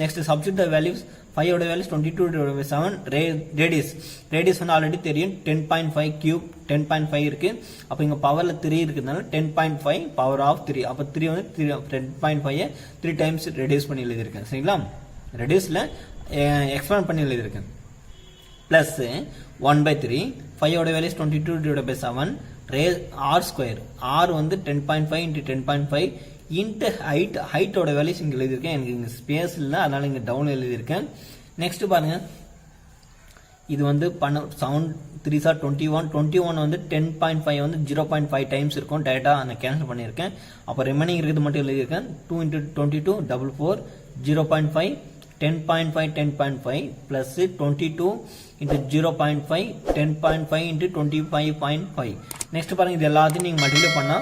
Next substitute the values. 5 oda values 22/7. Radius வந்து already தெரியும், 10.5 cube 10.5 இருக்கு. அப்ப இங்க பவர்ல 3 இருக்குனால 10.5 power of 3. அப்ப 3 வந்து 10.5 3 times reduce பண்ணி எழுதி இருக்கேன். சரிங்களா, ரெடியூஸ்ல எக்ஸ்பேண்ட் பண்ணி எழுதி இருக்கேன். Plus 1/3 5 oda values 22/7 r square. r வந்து 10.5 into 10.5 into ஹைட்டோட வேல்யூஸ் இங்க எழுதியிருக்கேன். எனக்கு இங்க ஸ்பேஸ் இல்ல, அதனால இங்க டவுன் எழுதியிருக்கேன். நெக்ஸ்ட் பாருங்க, இது வந்து 7 3 21 வந்து 10.5 வந்து 0.5 டைம்ஸ் இருக்கும். டேட்டா நான் கேன்சல் பண்ணியிருக்கேன். அப்போ ரிமைனிங் இருக்குது மட்டும் எழுதியிருக்கேன். 2 into 22 4 0.5 10.5 10.5 plus 22 into 0.5 10.5 into 25.5. Next பாருங்க, இது எல்லாத்தையும் நீங்க மல்டிப்ளை பண்ணா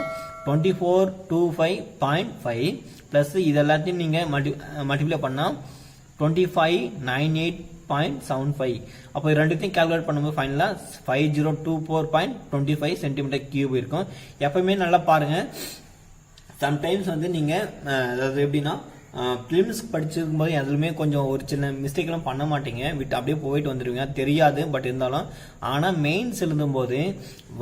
2425.5 பிளஸ் இது எல்லாத்தையும் நீங்க மல்டிப்ளை பண்ணா 2598 26.75. அப்போ ரெண்டுத்தையும் கால்குலேட் பண்ணும்போது ஃபைனலா 5024.25 சென்டிமீட்டர் கியூப் இருக்கும். எப்பவுமே நல்லா பாருங்க, சம்டைம்ஸ் வந்து நீங்க அதாவது எப்படின்னா பிலிம்ஸ் படிச்சிருக்கும் போது எதுவுமே கொஞ்சம் ஒரு சின்ன மிஸ்டேக் எல்லாம் பண்ண மாட்டீங்க, விட்டு அப்படியே போயிட்டு வந்துருவீங்க, தெரியாது. பட் இருந்தாலும் ஆனா மெயின்ஸ் எழுதும் போது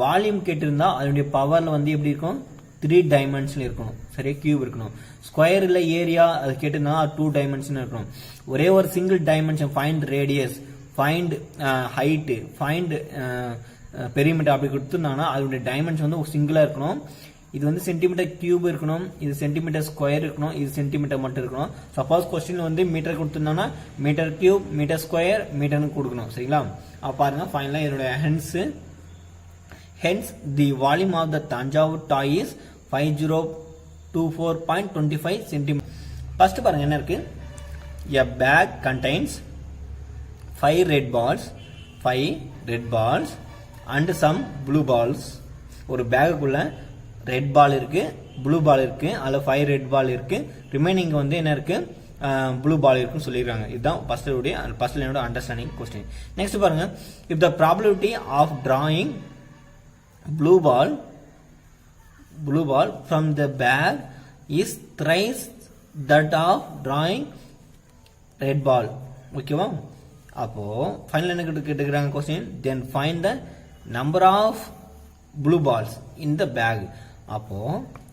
வால்யூம் கேட்டிருந்தா அதனுடைய பவர்ல வந்து எப்படி இருக்கும், 3 டைமென்ஷன் இருக்கணும், சரியா, கியூப் இருக்கணும். ஸ்கொயர் இல்ல ஏரியா அது கேட்டிருந்தா 2 டைமென்ஷன் இருக்கணும். ஒரே ஒரு single dimension, find radius, find height, find perimeter அப்படி கொடுத்துருந்தாங்கன்னா அதனுடைய டைமென்ஷன் வந்து சிங்கிளா இருக்கணும். இது வந்து சென்டிமீட்டர் கியூப் இருக்கணும், இது சென்டிமீட்டர் ஸ்கொயர் இருக்கணும், இது சென்டிமீட்டர் மட்டும் இருக்கணும். சப்போஸ் கொஸ்டின் வந்து மீட்டர் கொடுத்துருந்தாங்கன்னா மீட்டர் கியூப், மீட்டர் ஸ்கொயர், மீட்டர்னு கொடுக்கணும், சரிங்களா. பாருங்க ஃபைனலா என்னோட hence the volume of the Tanjavur toy is 5024.25 cm. First பாருங்க என்ன இருக்கு, a bag contains 5 red balls and some blue balls. ஒரு பேக்குள்ள ரெட் பால் இருக்கு, ப்ளூ பால் இருக்கு, அதுல 5 ரெட் பால் இருக்கு, ரிமைனிங் வந்து என்ன இருக்கு, ப்ளூ பால் இருக்குன்னு சொல்லிருக்காங்க. இதுதான் ஃபர்ஸ்ட் லைனோட அண்டர்ஸ்டாண்டிங் கொஸ்டின். நெக்ஸ்ட் பாருங்க, if the probability of drawing blue ball from the bag is thrice that of drawing red ball. ஓகேவா? அப்போ ஃபைனல் என்ன கேட்டுக்கிறாங்க question, then find the number of blue balls in the bag. அப்போ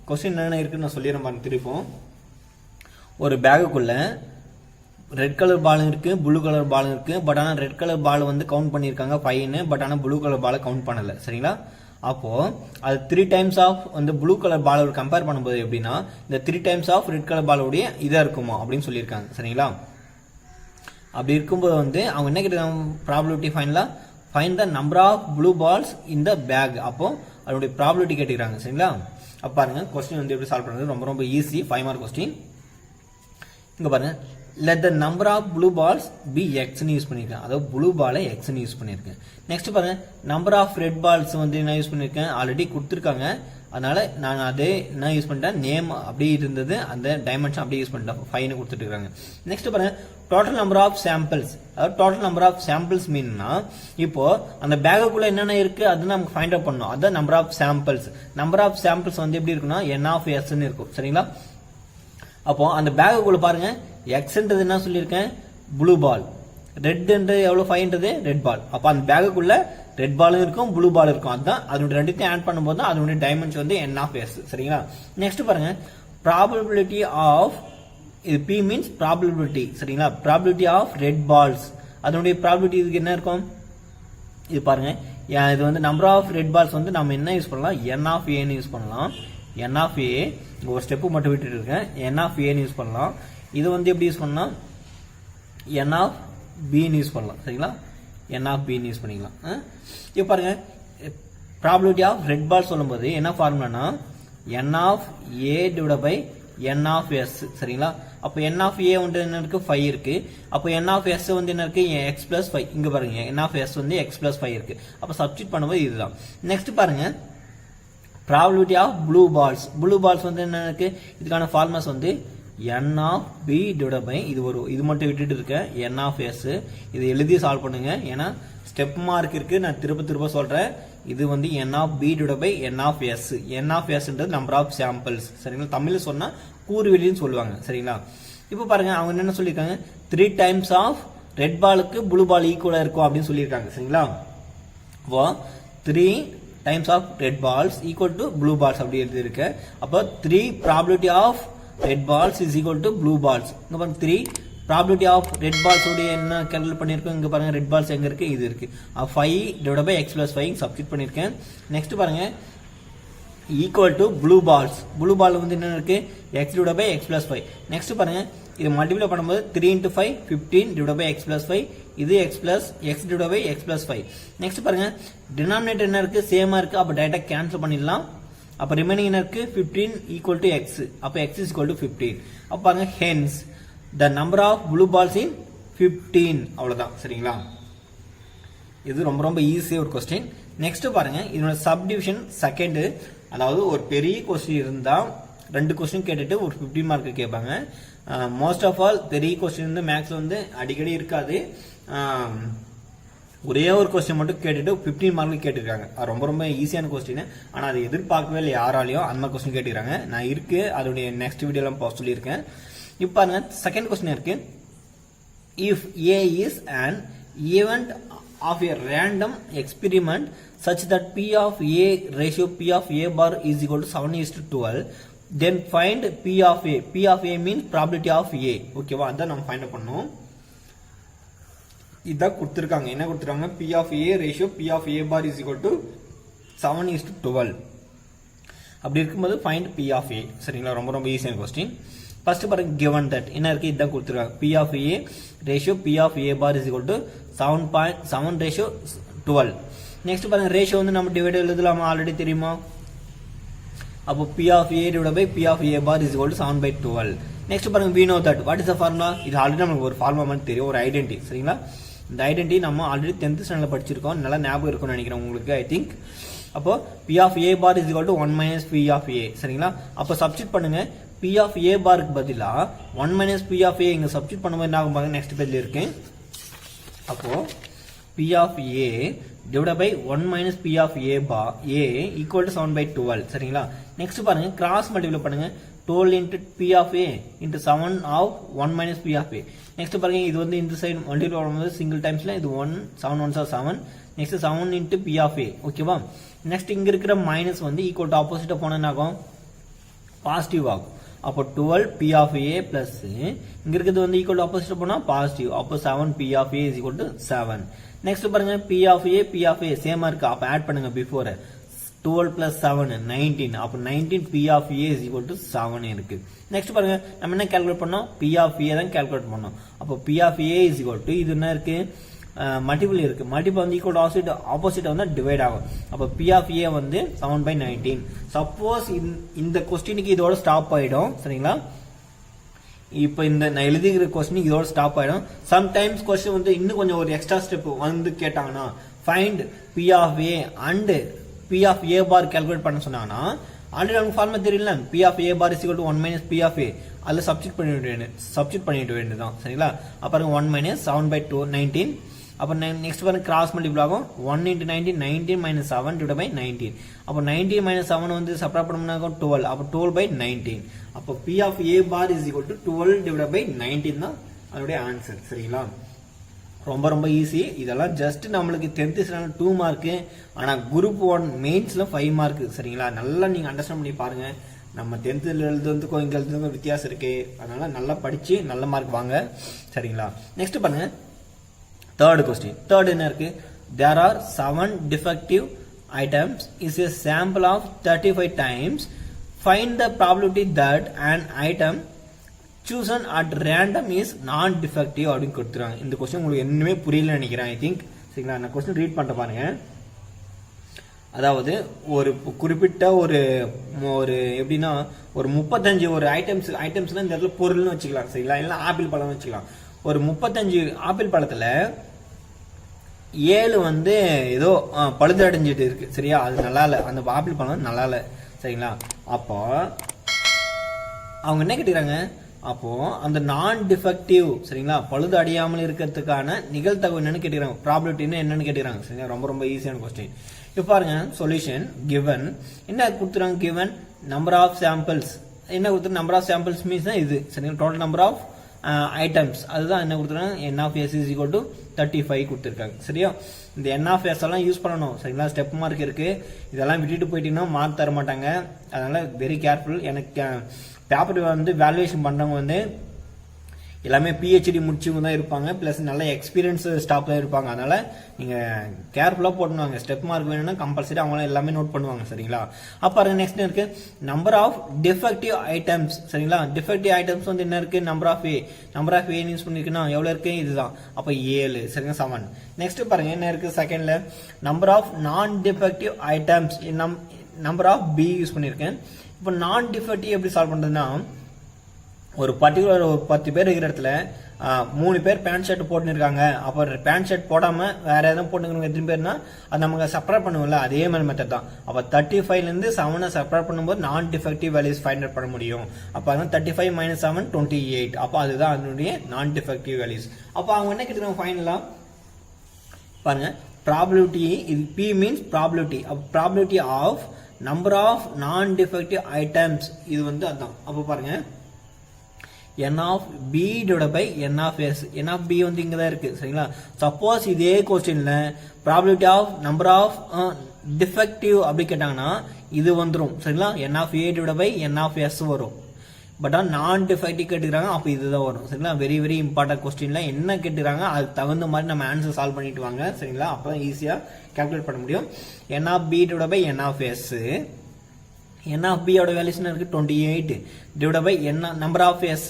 question என்ன இருக்குன்னு நான் சொல்லிடுறேன் பாருங்க திருப்போம். ஒரு பேக்குள்ள ரெட் கலர் பால் இருக்கு, ப்ளூ கலர் பால் இருக்கு. பட் ஆனா ரெட் கலர் பால் வந்து கவுண்ட் பண்ணிருக்காங்க 5ன்னு, பட் ஆனா ப்ளூ கலர் பாலை கவுண்ட் பண்ணல, சரிங்களா. அப்போ அது 3 டைம்ஸ் ஆஃப் வந்து ப்ளூ கலர் பாலோட கம்பேர் பண்ணும்போது எப்படின்னா இந்த 3 டைம்ஸ் ஆஃப் ரெட் கலர் பாலோடைய இதா இருக்குமா அப்படின்னு சொல்லியிருக்காங்க, சரிங்களா. அப்படி இருக்கும்போது வந்து அவங்க என்ன கேட்டாங்க, ப்ராபபிலிட்டி ஃபைனலா find the number of blue balls in the bag. அப்போ அதோடைய ப்ராபபிலிட்டி கேட்டுக்கிறாங்க, சரிங்களா. அப்ப பாருங்க கொஸ்டின் வந்து எப்படி சால்வ் பண்றது, ரொம்ப ரொம்ப ஈஸி, 5 மார்க் கொஸ்டின். இங்க பாருங்க, let the number of blue balls be x ன்னு யூஸ் பண்ணிருக்கேன், அதாவது ப்ளூ பாலை x ன்னு யூஸ் பண்ணிருக்கேன். நெக்ஸ்ட் பாருங்க, நம்பர் ஆஃப் ரெட் பால்ஸ் வந்து என்ன யூஸ் பண்ணிருக்கேன், ஆல்ரெடி கொடுத்துருக்காங்க, அதனால நான் அதே என்ன யூஸ் பண்ணிட்டேன், நேம் அப்படியே இருந்தது, அந்த டைமென்ஷன் அப்படியே யூஸ் பண்ணிட்டேன், 5ன்னு கொடுத்துட்டு இருக்காங்க. நெக்ஸ்ட் பாருங்க, டோட்டல் நம்பர் ஆஃப் சாம்பிள்ஸ், அதாவது டோட்டல் நம்பர் ஆஃப் சாம்பிள்ஸ் மீன்னா இப்போ அந்த பேக்குள்ள என்னென்ன இருக்கு அது நமக்கு ஃபைண்ட் அவுட் பண்ணணும், அதான் number of samples. Number of samples வந்து எப்படி இருக்குன்னா n of s ன்னு இருக்கும், சரிங்களா. அப்போ அந்த பேக்குள்ள பாருங்க, எக்ஸ்ன்றது என்ன சொல்லியிருக்கேன், ப்ளூ பால், ரெட்ன்றது எவ்வளவு 5ன்றது ரெட் பால். அப்ப அந்த பேக்குள்ள ரெட் பாலும் இருக்கும், ப்ளூ பால் இருக்கும், அதுதான் அதோட ரெண்டுத்தையும் ஆட் பண்ணும்போது அதோட டைமென்ஷன் வந்து n of s, சரிங்களா. நெக்ஸ்ட் பாருங்க, ப்ராபபிலிட்டி ஆஃப், இது p மீன்ஸ் ப்ராபபிலிட்டி, சரிங்களா. ப்ராபபிலிட்டி ஆஃப் ரெட் பால்ஸ், அதனுடைய ப்ராபபிலிட்டி இதுக்கு என்ன இருக்கும், இது பாருங்க, இது வந்து நம்பர் ஆஃப் ரெட் பால்ஸ் வந்து நம்ம என்ன யூஸ் பண்ணலாம், n of a ன்னு யூஸ் பண்ணலாம். n of a ஒரு ஸ்டெப் மட்டும் விட்டுட்டு இருக்கேன், n of a ன்னு யூஸ் பண்ணலாம். இது வந்து எப்படி யூஸ் பண்ணலாம், n of b ன்னு யூஸ் பண்ணலாம், சரிங்களா. n of b ன்னு யூஸ் பண்ணிக்கலாம். இப்போ பாருங்க, ப்ராபபிலிட்டி ஆஃப் ரெட் பால் சொல்லும்போது என்ன ஃபார்முலானா n of a divided by n of s, சரிங்களா. அப்போ n of a வந்து என்ன இருக்கு, 5 இருக்கு. அப்போ n of s வந்து என்ன இருக்கு, x plus 5. இங்க பாருங்க, n of s வந்து x plus 5 இருக்கு. அப்போ சப்ஸ்டிட் பண்ணும்போது இதுதான். நெக்ஸ்ட் பாருங்க, probability of blue balls. Blue balls வந்து என்ன இருக்கு, இதுக்கான ஃபார்முலாஸ் வந்து n of b divided by, இது மட்டும் விட்டுட்டு இருக்கேன், n of s. இது எழுதி சால்வ் பண்ணுங்க, ஏன்னா ஸ்டெப் மார்க் இருக்கு, நான் திரும்ப சொல்றேன். இது வந்து n of b divided by n of s. n of s ன்றது நம்பர் ஆஃப் சாம்பிள்ஸ், சரிங்களா. தமிழ்ல சொன்னா கூறுவெளின்னு சொல்லுவாங்க, சரிங்களா. இப்போ பாருங்க, அவங்க என்ன சொல்லியிருக்காங்க, 3 டைம்ஸ் ஆஃப் ரெட் பாலுக்கு ப்ளூ பால் ஈக்குவலா இருக்கும் அப்படின்னு சொல்லியிருக்காங்க, சரிங்களா. 3 times of red balls equal to blue balls அப்படி எழுதி இருக்கு. அப்போ 3 probability of red balls is equal to blue balls. இங்க பாருங்க, 3 ப்ராபபிலிட்டி ஆஃப் ரெட் பால்ஸ் உடைய என்ன கால்குலேட் பண்ணிருக்கோம், இங்க பாருங்க ரெட் பால்ஸ் எங்க இருக்கு, இது இருக்கு. 5 divided by x plus 5 substitute பண்ணிருக்கேன். நெக்ஸ்ட் பாருங்க, equal to blue balls. Blue ball வந்து என்ன இருக்கு, x divided by x plus 5. Next பாருங்க, இது மல்டிப்ளை பண்ணும்போது 3 into 5 15 divided by x plus 5. இது x divided by x plus 5. Next பாருங்க, டினாமினேட்டர் என்ன இருக்கு, சேமா இருக்கு. அப்ப டைரக்டா கேன்சல் பண்ணிடலாம். அப்ப ரிமைனிங் என்ன இருக்கு, 15 equal to x. அப்ப x is equal to 15. அப்ப பாருங்க, hence the number of blue balls in 15. அவ்வளவுதான், சரிங்களா. இது ரொம்ப ரொம்ப ஈஸியா ஒரு கொஸ்டின். நெக்ஸ்ட் பாருங்க, இதோட சப்டிவிஷன் செகண்ட். அதாவது ஒரு பெரிய கொஸ்டின் இருந்தா 2 கொஸ்டின் கேட்டுட்டு ஒரு 15 மார்க் கேட்பாங்க. மோஸ்ட் ஆஃப் ஆல் பெரிய கொஸ்டின் வந்து மேக்ஸ்ல வந்து அடிக்கடி இருக்காது. ஒரே ஒரு கொஸ்டின் மட்டும் கேட்டுட்டு 15 மார்க் கேட்டிருக்காங்க. அது ரொம்ப ரொம்ப ஈஸியான கொஸ்டின். ஆனால் அதை எதிர்பார்க்கவே இல்லை யாராலையும். அந்த மாதிரி கொஸ்டின் கேட்டிருக்காங்க. நான் இருக்கு அதோடைய நெக்ஸ்ட் வீடியோலாம் சொல்லியிருக்கேன். இப்போ பாருங்க செகண்ட் கொஸ்டின் இருக்கு. If A is an event of a random experiment such that P of A ratio P of A bar is equal to 7:12, then find P of A. P of A means probability of A. ஓகேவா, அதான் நம்ம find பண்ணோம். இதான் கொடுத்துருக்காங்க. என்ன கொடுத்துருக்காங்க? P of A ratio P of A bar is equal to 7:12. அப்படி இருக்கும்போது find P of A. சரிங்களா, ரொம்ப ரொம்ப ஈஸியான கொஸ்டின். ஃபர்ஸ்ட் பாருங்க, given that என்ன இருக்கு, இதான் கொடுத்துருக்காங்க. P of A ratio P of A bar is equal to 7:12. Next பாருங்க, ரேஷியோ வந்து நம்ம டிவைட் எழுதலாமா, ஆல்ரெடி தெரியுமா. அப்போ P of A divided by P of A bar is equal to 7/12. Next பாருங்க, we know that. what is the formula? இது already நமக்கு ஒரு ஃபார்முலா மாதிரி தெரியும், ஒரு ஐடென்டி. சரிங்களா, இந்த ஐடென்டி நம்ம ஆல்ரெடி 10th ஸ்டாண்டர்ட்ல படிச்சிருக்கோம். நல்லா ஞாபகம் இருக்கும்னு நினைக்கிறேன் உங்களுக்கு, ஐ திங்க். அப்போ P of A bar is equal to 1 minus P of A. சரிங்களா, அப்போ சப்ஸ்டிட் பண்ணுங்க. P of A பாருக்கு பதிலா 1 minus P of A இங்க சப்ஸ்டிட் பண்ணும்போது என்ன ஆகும் பாருங்க, நெக்ஸ்ட் பேஜ்ல இருக்கு. அப்போ P of A divided by 1 minus P of A bar A equal to 7/12. சரிங்களா, நெக்ஸ்ட் பாருங்க, கிராஸ் மல்டிப்ளை பண்ணுங்க. 12 into P of A into 7 of 1 minus P of A. Next பாருங்க, இது வந்து இந்த சைடு மல்டிப்ளை பண்ணும்போது சிங்கிள் டைம்ஸ்ல இது 1 7 1s are 7. Next 7 into P of A. ஓகேவா, நெக்ஸ்ட் இங்க இருக்கிற மைனஸ் வந்து ஈக்குவல் டு ஆப்போசிட்டா போனா என்ன ஆகும், பாசிட்டிவ் ஆகும். அப்போ 12 P of A பிளஸ் இங்க இருக்கிறது வந்து ஈக்குவல் டு ஆப்போசிட் போனா பாசிட்டிவ். அப்போ 7 P of A is equal to 7. Next பாருங்க, P of A P of A சேமா இருக்கு. அப்ப ஆட் பண்ணுங்க. Before 12 plus 7 19. அப்போ 19 P of A is equal to 7 இருக்கு. நெக்ஸ்ட் பாருங்க, நம்ம என்ன கால்குலேட் பண்ணோம், P of A தான் கால்குலேட் பண்ணோம். அப்போ P of A is equal to இது என்ன இருக்கு, மல்டிபிள் இருக்கு. மல்டிபிள் வந்து ஈக்குவல் டு ஆப்போசிட் வந்து டிவைட் ஆகும். அப்போ P of A வந்து 7/19. சப்போஸ் இந்த கொஸ்டினுக்கு இதோட ஸ்டாப் ஆயிடும். சரிங்களா, இப்போ இந்த நான் எழுதிக்கிற கொஸ்டின் இதோட ஸ்டாப் ஆயிடும். சம்டைம்ஸ் கொஸ்டின் வந்து இன்னும் கொஞ்சம் ஒரு எக்ஸ்ட்ரா ஸ்டெப் வந்து கேட்டாங்கன்னா, find P of A and P of A bar calculate பண்ண சொன்னாங்கன்னா, ஆல்ரெடி நமக்கு ஃபார்முலா தெரியல. P of A bar is equal to 1 minus P of A. அதில் சப்ஸ்டிட் பண்ணிட்டு வேண்டியதுதான். சரிங்களா, அப்புறம் 1 minus 7/19. அப்போ நெக்ஸ்ட் பாருங்க, கிராஸ் மல்டிபிள் ஆகும். 1 into 19 19 minus 7 divided by 19. அப்போ 19 minus 7 வந்து சப்ராக்ட் பண்ணோம்னா 12. அப்போ 12/19. அப்போ P of A bar is equal to 12 divided by 19 தான் அதோடைய ஆன்சர். சரிங்களா, ரொம்ப ரொம்ப ஈஸி. இதெல்லாம் ஜஸ்ட் நம்மளுக்கு 10th ஸ்டாண்டர்ட் 2 மார்க்கு. ஆனா குரூப் 1 மெயின்ஸ்ல 5 மார்க். சரிங்களா, நல்லா நீங்க அண்டர்ஸ்டாண்ட் பண்ணி பாருங்க. நம்ம 10th எழுதுறதுக்கும் இங்க எழுதுறதுக்கும் வித்தியாசம் இருக்கு. அதனால நல்லா படிச்சு நல்ல மார்க் வாங்க. சரிங்களா, நெக்ஸ்ட் பாருங்க, தேர்ட் கொஸ்டின். தேர்ட் என்ன இருக்கு, there are 7 defective items is a sample of 35 times. Find the probability that an item chosen at random is non defective அப்படின்னு கொடுத்துறாங்க. இந்த கொஸ்டின் உங்களுக்கு என்னமே புரியல நினைக்கிறேன், ஐ திங்க். சரிங்களா, நான் கொஸ்டின் ரீட் பண்ணிட்டு பாருங்க. அதாவது ஒரு குறிப்பிட்ட ஒரு எப்படின்னா ஒரு 35 ஒரு ஐட்டம்ஸ்ல இந்த இடத்துல பொருள்னு வச்சுக்கலாம். சரிங்களா, இல்ல ஆப்பிள் பழம் வச்சுக்கலாம். ஒரு 35 ஆப்பிள் பழத்துல 7 வந்து ஏதோ பழுது அடைஞ்சிட்டு இருக்கு. சரியா, அது நல்லா இல்ல, அந்த ஆப்பிள் பழம் நல்லா இல்ல. சரிங்களா, அப்போ அவங்க என்ன கேட்டுக்கிறாங்க, அப்போ அந்த நான் டிஃபெக்டிவ், சரிங்களா, பழுது அடையாமல் இருக்கிறதுக்கான நிகழ்தகவு என்னன்னு கேட்டுக்கிறாங்க. ப்ராபபிலிட்டி என்னன்னு கேட்டுக்கிறாங்க. சரிங்களா, ரொம்ப ரொம்ப ஈஸியான கொஸ்டின். இப்போ பாருங்க, சொல்யூஷன் given என்ன கொடுத்துறாங்க, given number of samples என்ன கொடுத்துரு, நம்பர் ஆஃப் சாம்பிள்ஸ் மீன்ஸ் தான் இது. சரிங்களா, டோட்டல் நம்பர் ஆஃப் ஐட்டம்ஸ் அதுதான் என்ன கொடுத்துருக்காங்க, n of s is equal to 35 கொடுத்துருக்காங்க. சரியா, இந்த n of s எல்லாம் யூஸ் பண்ணணும். சரிங்களா, ஸ்டெப் மார்க் இருக்கு. இதெல்லாம் விட்டுட்டு போயிட்டீங்கன்னா மார்க் தர மாட்டாங்க. அதனால வெரி கேர்ஃபுல். எனக்கு பேப்பர் வந்து வேல்யூவேஷன் பண்றவங்க வந்து எல்லாமே PhD முடிச்சவங்க தான் இருப்பாங்க. பிளஸ் நல்ல எக்ஸ்பீரியன்ஸ் ஸ்டாஃப் தான் இருப்பாங்க. அதனால நீங்க கேர்ஃபுல்லா போடணுவாங்க. ஸ்டெப் மார்க் வேணும்னா கம்பல்சரி அவங்க எல்லாமே நோட் பண்ணுவாங்க. சரிங்களா, அப்ப நெக்ஸ்ட் இருக்கு நம்பர் ஆஃப் டிஃபெக்டிவ் ஐட்டம்ஸ். சரிங்களா, டிஃபெக்டிவ் ஐட்டம்ஸ் வந்து என்ன இருக்கு, நம்பர் ஆஃப் ஏ யூஸ் பண்ணிருக்குன்னா எவ்வளவு இருக்கு, இதுதான். அப்ப 7. சரிங்க, 7. நெக்ஸ்ட் பாருங்க என்ன இருக்கு, செகண்ட்ல number of non defective items number of B use பண்ணிருக்கேன். இப்போ நான் டிஃபெக்டிவ் எப்படி சால்வ் பண்றதுன்னா, ஒரு பர்டிகுலர் ஒரு 10 பேர் இருக்கிற இடத்துல 3 பேர் பேண்ட் ஷர்ட் போட்டுருக்காங்க. அப்போ பேண்ட் ஷர்ட் போடாம வேற எதுவும் போட்டுக்கணும் எத்தனை பேர்னா அது நமக்கு செப்பரேட் பண்ணுவோம்ல, அதே மாதிரி மெத்தட் தான். அப்போ 35 இருந்து 7 செப்பரேட் பண்ணும்போது நான் டிஃபெக்டிவ் வேல்யூஸ் ஃபைண்ட் அவுட் பண்ண முடியும். அப்போ அதான் 35 - 7 28. அப்போ அதுதான் அதனுடைய நான் டிஃபெக்டிவ் வேல்யூஸ். அப்போ அவங்க என்ன கேட்டுருக்காங்க, ஃபைனலா பாருங்க ப்ராபபிலிட்டி இது P மீன்ஸ் ப்ராபபிலிட்டி. அப்போ probability of number of non defective items இது வந்து அதான். அப்போ பாருங்க n of b divided by n of s. n of b வந்து இங்க தான் இருக்கு சரிங்களா. சப்போஸ் இதே क्वेश्चनல probability of number of defective அப்படி கேட்டாங்கன்னா இது வந்துரும் சரிங்களா. n of a divided by n of s வரும். பட் நான் டிஃபெக்டிவ் கேட்டுக்கிறாங்க அப்போ இதுதான் வரும் சரிங்களா. வெரி வெரி இம்பார்ட்டன்ட் क्वेश्चनல என்ன கேட்டுக்கிறாங்க அதுக்கு தகுந்த மாதிரி நம்ம ஆன்சர் சால்வ் பண்ணிட்டு வாங்க சரிங்களா. அப்பதான் ஈஸியா கால்குலேட் பண்ண முடியும். n of b divided by n of s. n of b ஓட வேல்யூஸ் இருக்கு 28 divided by n number of s.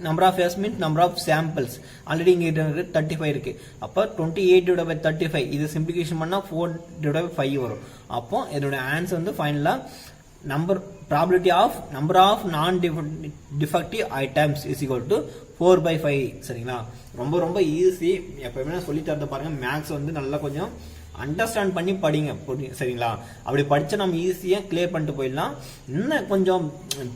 number of s means number of samples. Already இங்க இருக்கு 35 இருக்கு. அப்ப 28 divided by 35 இது சிம்பிளிஃபிகேஷன் பண்ணா 4 divided by 5 வரும். அப்போ இதோட ஆன்சர் வந்து ஃபைனலா probability of number of non defective items is equal to 4/5 சரிங்களா. ரொம்ப ரொம்ப ஈஸி. எப்பவுமே நான் சொல்லி தரத பாருங்க. மேக்ஸ் வந்து நல்லா கொஞ்சம் அண்டர்ஸ்டாண்ட் பண்ணி படிங்க சரிங்களா. அப்படி படிச்சா நம்ம ஈஸியா கிளியர் பண்ணிட்டு போயிடலாம். இன்னும் கொஞ்சம்